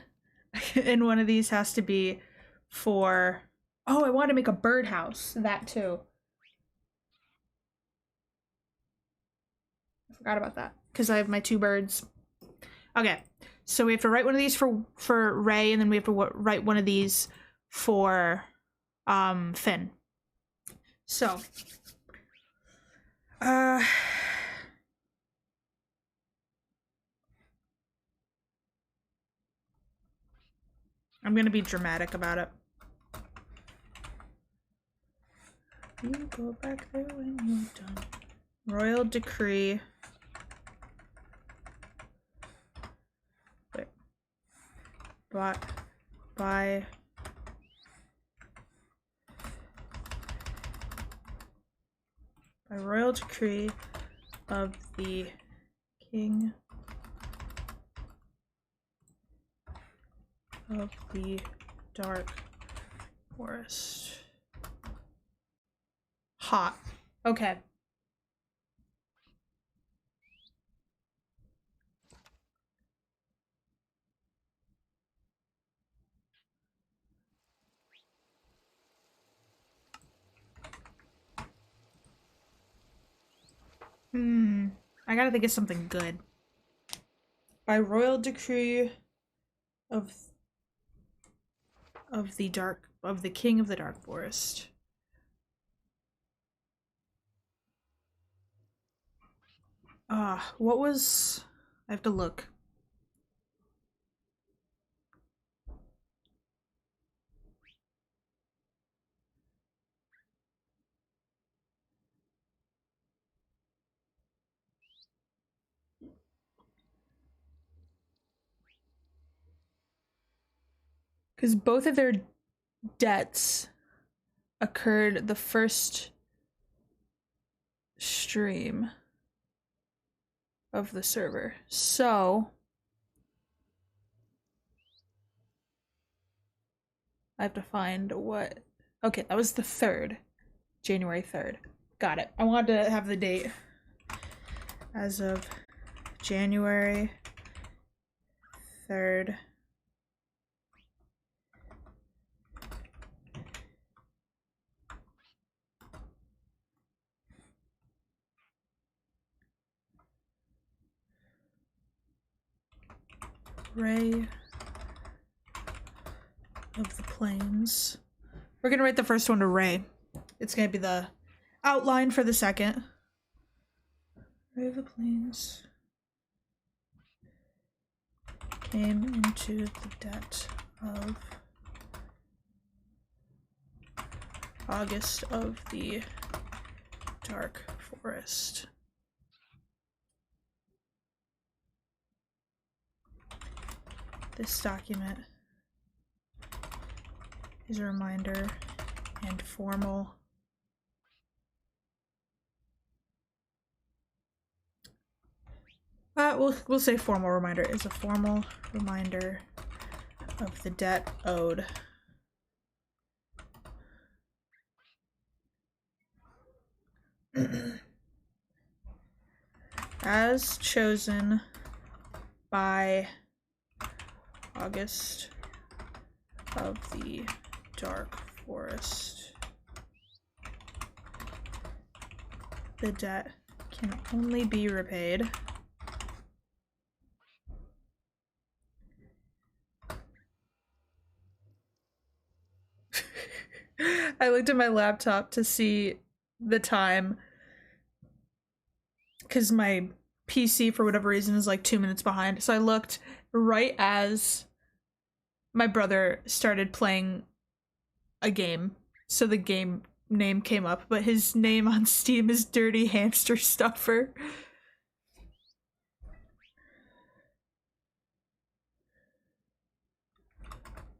and one of these has to be for... Oh, I want to make a birdhouse. That too. I forgot about that because I have my 2 birds. Okay, so we have to write one of these for Ray, and then we have to write one of these for Finn. So, I'm gonna be dramatic about it. You go back there when you're done. Royal decree. Wait. By royal decree of the King of the Dark Forest. Hot. Okay. I gotta think of something good. By royal decree of the King of the Dark Forest. What was... I have to look. Because both of their deaths occurred the first stream of the server. So I have to find what... Okay, that was the 3rd. January 3rd. Got it. I wanted to have the date. As of January 3rd. Ray of the Plains. We're gonna write the first one to Ray. It's gonna be the outline for the second. Ray of the Plains came into the debt of August of the Dark Forest. This document is a reminder and formal we'll say formal reminder is a formal reminder of the debt owed as chosen by August of the Dark Forest. The debt can only be repaid I looked at my laptop to see the time because my PC for whatever reason is like 2 minutes behind. So I looked right as my brother started playing a game. So the game name came up, but his name on Steam is Dirty Hamster Stuffer.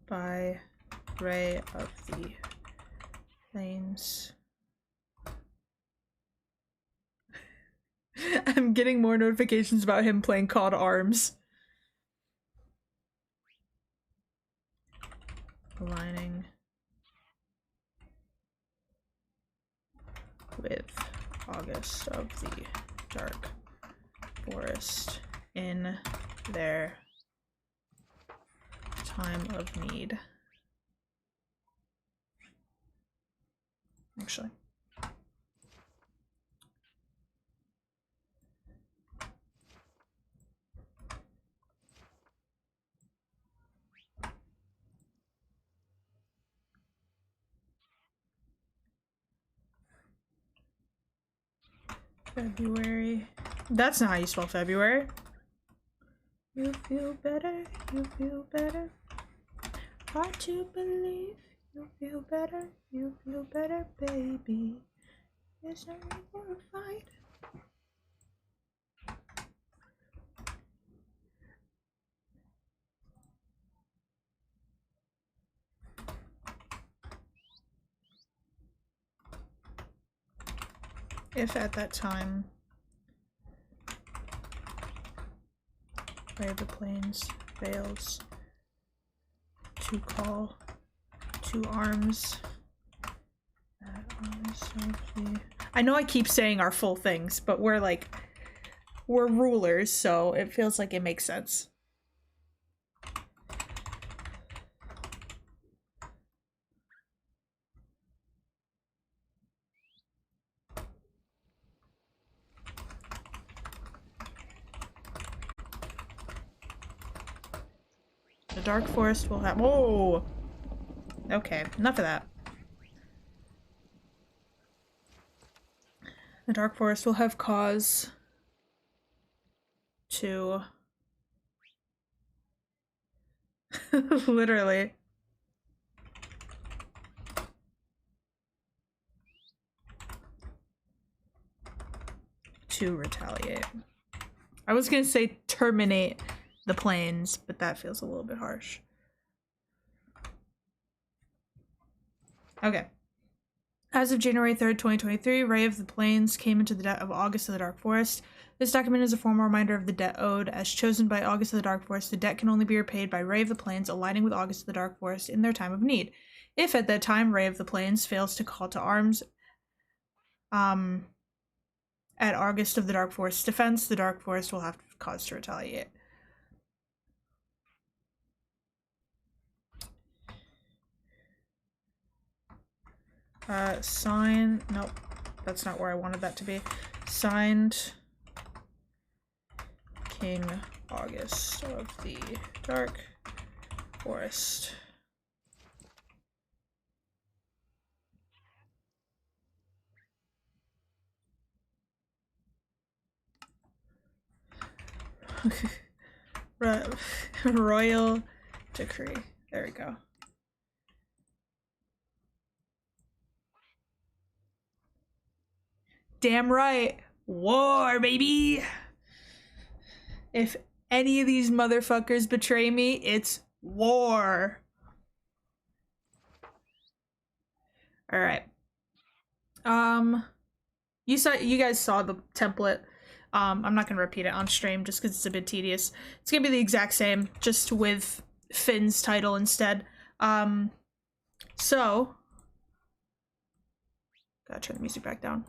By Ray of the Plains. I'm getting more notifications about him playing COD Arms. Aligning with August of the Dark Forest in their time of need. Actually. February. That's not how you spell February. You feel better, you feel better. Hard to believe. You feel better, baby. There's no need for a fight. If at that time Ray of the Plains fails to call to arms at SMP. I know I keep saying our full things, but we're rulers, so it feels like it makes sense. The Dark Forest will have— whoa! Okay, enough of that. The Dark Forest will have cause to literally to retaliate. I was gonna say terminate the plains, but that feels a little bit harsh. Okay. As of January 3rd, 2023, Ray of the Plains came into the debt of August of the Dark Forest. This document is a formal reminder of the debt owed. As chosen by August of the Dark Forest, the debt can only be repaid by Ray of the Plains aligning with August of the Dark Forest in their time of need. If at that time Ray of the Plains fails to call to arms at August of the Dark Forest's defense, the Dark Forest will have cause to retaliate. Sign— nope, that's not where I wanted that to be. Signed King August of the Dark Forest. Royal decree. There we go. Damn right. War, baby. If any of these motherfuckers betray me, it's war. All right. You guys saw the template. I'm not gonna repeat it on stream just because it's a bit tedious. It's gonna be the exact same, just with Finn's title instead. So gotta turn the music back down.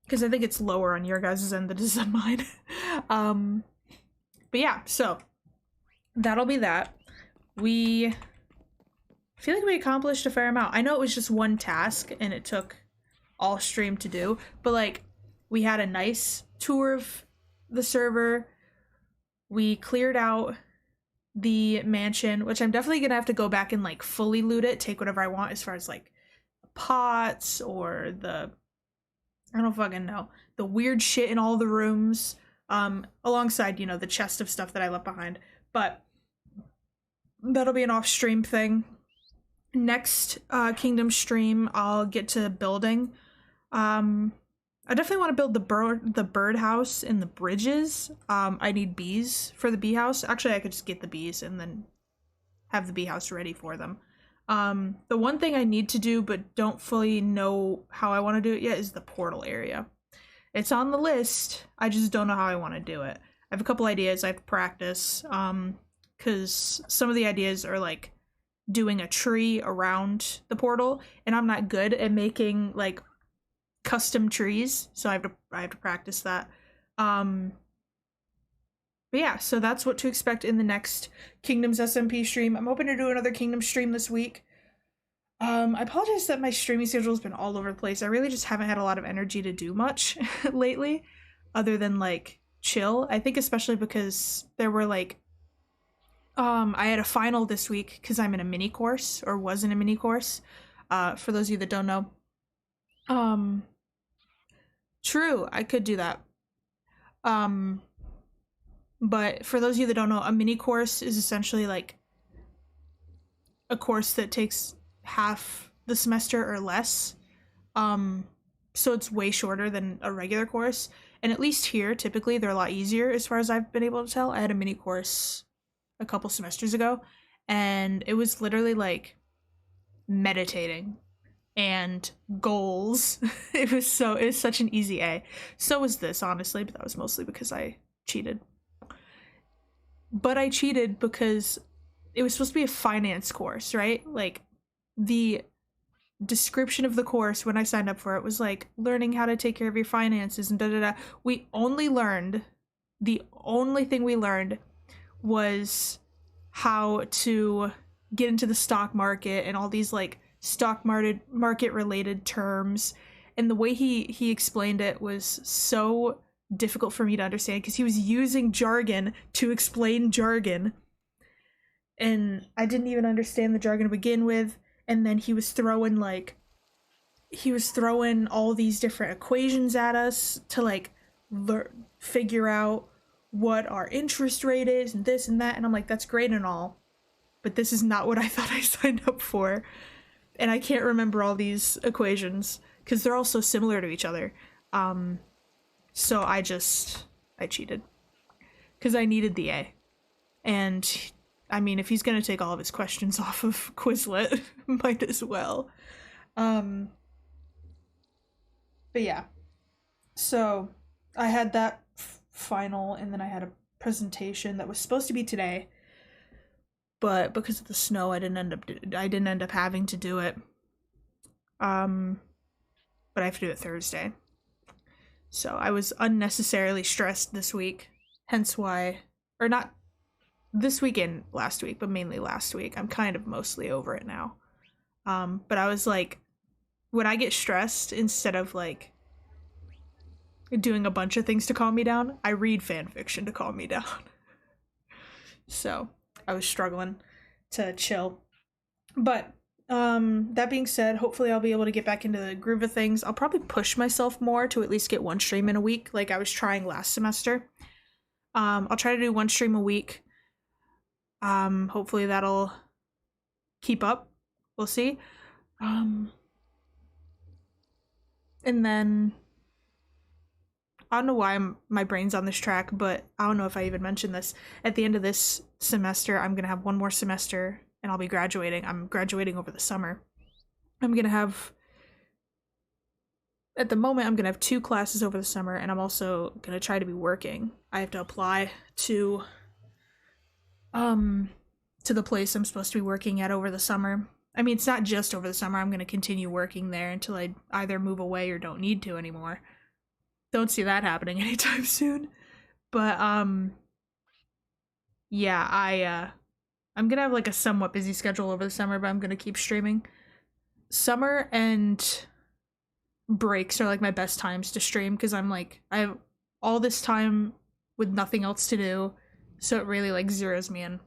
Because I think it's lower on your guys' end than it is on mine. But yeah, so that'll be that. I feel like we accomplished a fair amount. I know it was just one task and it took all stream to do, but like we had a nice tour of the server. We cleared out the mansion, which I'm definitely gonna have to go back and like fully loot it, take whatever I want as far as like pots or I don't fucking know, the weird shit in all the rooms, alongside, you know, the chest of stuff that I left behind. But that'll be an off-stream thing. Next Kingdom stream, I'll get to building. I definitely want to build the birdhouse and the bridges. I need bees for the bee house. Actually, I could just get the bees and then have the bee house ready for them. The one thing I need to do but don't fully know how I want to do it yet is the portal area. It's on the list, I just don't know how I want to do it. I have a couple ideas I have to practice, because some of the ideas are like doing a tree around the portal, and I'm not good at making like custom trees, so I have to practice that. But yeah, so that's what to expect in the next Kingdoms SMP stream. I'm hoping to do another Kingdom stream this week. I apologize that my streaming schedule has been all over the place. I really just haven't had a lot of energy to do much lately, other than like chill. I think especially because there were like, I had a final this week because I'm in a mini course, or was in a mini course. For those of you that don't know. True, I could do that. But for those of you that don't know, a mini course is essentially like a course that takes half the semester or less. So it's way shorter than a regular course. And at least here, typically, they're a lot easier as far as I've been able to tell. I had a mini course a couple semesters ago, and it was literally like meditating and goals. It was such an easy A. So was this, honestly, but that was mostly because I cheated. But I cheated because it was supposed to be a finance course, right? Like, the description of the course when I signed up for it was like learning how to take care of your finances and da-da-da. The only thing we learned was how to get into the stock market and all these like stock market related terms. And the way he explained it was so difficult for me to understand because he was using jargon to explain jargon. And I didn't even understand the jargon to begin with. And then he was throwing all these different equations at us to like figure out what our interest rate is and this and that. And I'm like, that's great and all, but this is not what I thought I signed up for. And I can't remember all these equations because they're all so similar to each other. So I cheated because I needed the A. And I mean, if he's gonna take all of his questions off of Quizlet, might as well. But yeah. So I had that final, and then I had a presentation that was supposed to be today, but because of the snow, I didn't end up having to do it. But I have to do it Thursday. So I was unnecessarily stressed this week, hence why, or not this weekend, last week, but mainly last week. I'm kind of mostly over it now. But I was like, when I get stressed, instead of like doing a bunch of things to calm me down, I read fan fiction to calm me down. So I was struggling to chill. But that being said, hopefully I'll be able to get back into the groove of things. I'll probably push myself more to at least get one stream in a week, like I was trying last semester. I'll try to do one stream a week. Hopefully that'll keep up. We'll see. And then I don't know why my brain's on this track, but I don't know if I even mentioned this. At the end of this semester, I'm gonna have one more semester and I'll be graduating. I'm graduating over the summer. At the moment, I'm gonna have 2 classes over the summer, and I'm also gonna try to be working. I have to apply to the place I'm supposed to be working at over the summer. I mean, it's not just over the summer. I'm going to continue working there until I either move away or don't need to anymore. Don't see that happening anytime soon. But, yeah, I'm going to have like a somewhat busy schedule over the summer, but I'm going to keep streaming. Summer and breaks are like my best times to stream because I'm like, I have all this time with nothing else to do. So it really like zeroes me in.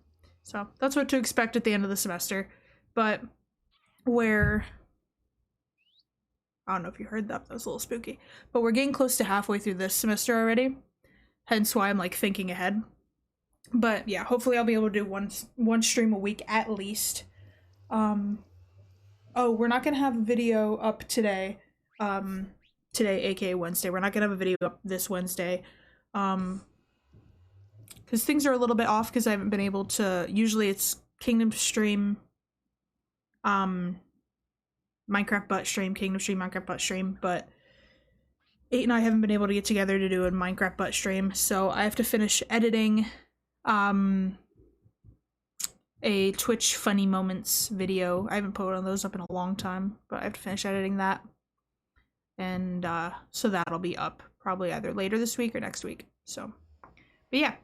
So that's what to expect at the end of the semester. But I don't know if you heard that, that was a little spooky. But we're getting close to halfway through this semester already. Hence why I'm like thinking ahead. But yeah, hopefully I'll be able to do one stream a week at least. Oh, we're not gonna have a video up today. Today, aka Wednesday. We're not gonna have a video up this Wednesday. Because things are a little bit off because I haven't been able to. Usually it's Kingdom stream, Minecraft butt stream, Kingdom stream, Minecraft butt stream, but 8 and I haven't been able to get together to do a Minecraft butt stream, so I have to finish editing a Twitch funny moments video. I haven't put one of those up in a long time, but I have to finish editing that. And so that'll be up probably either later this week or next week. So, but yeah.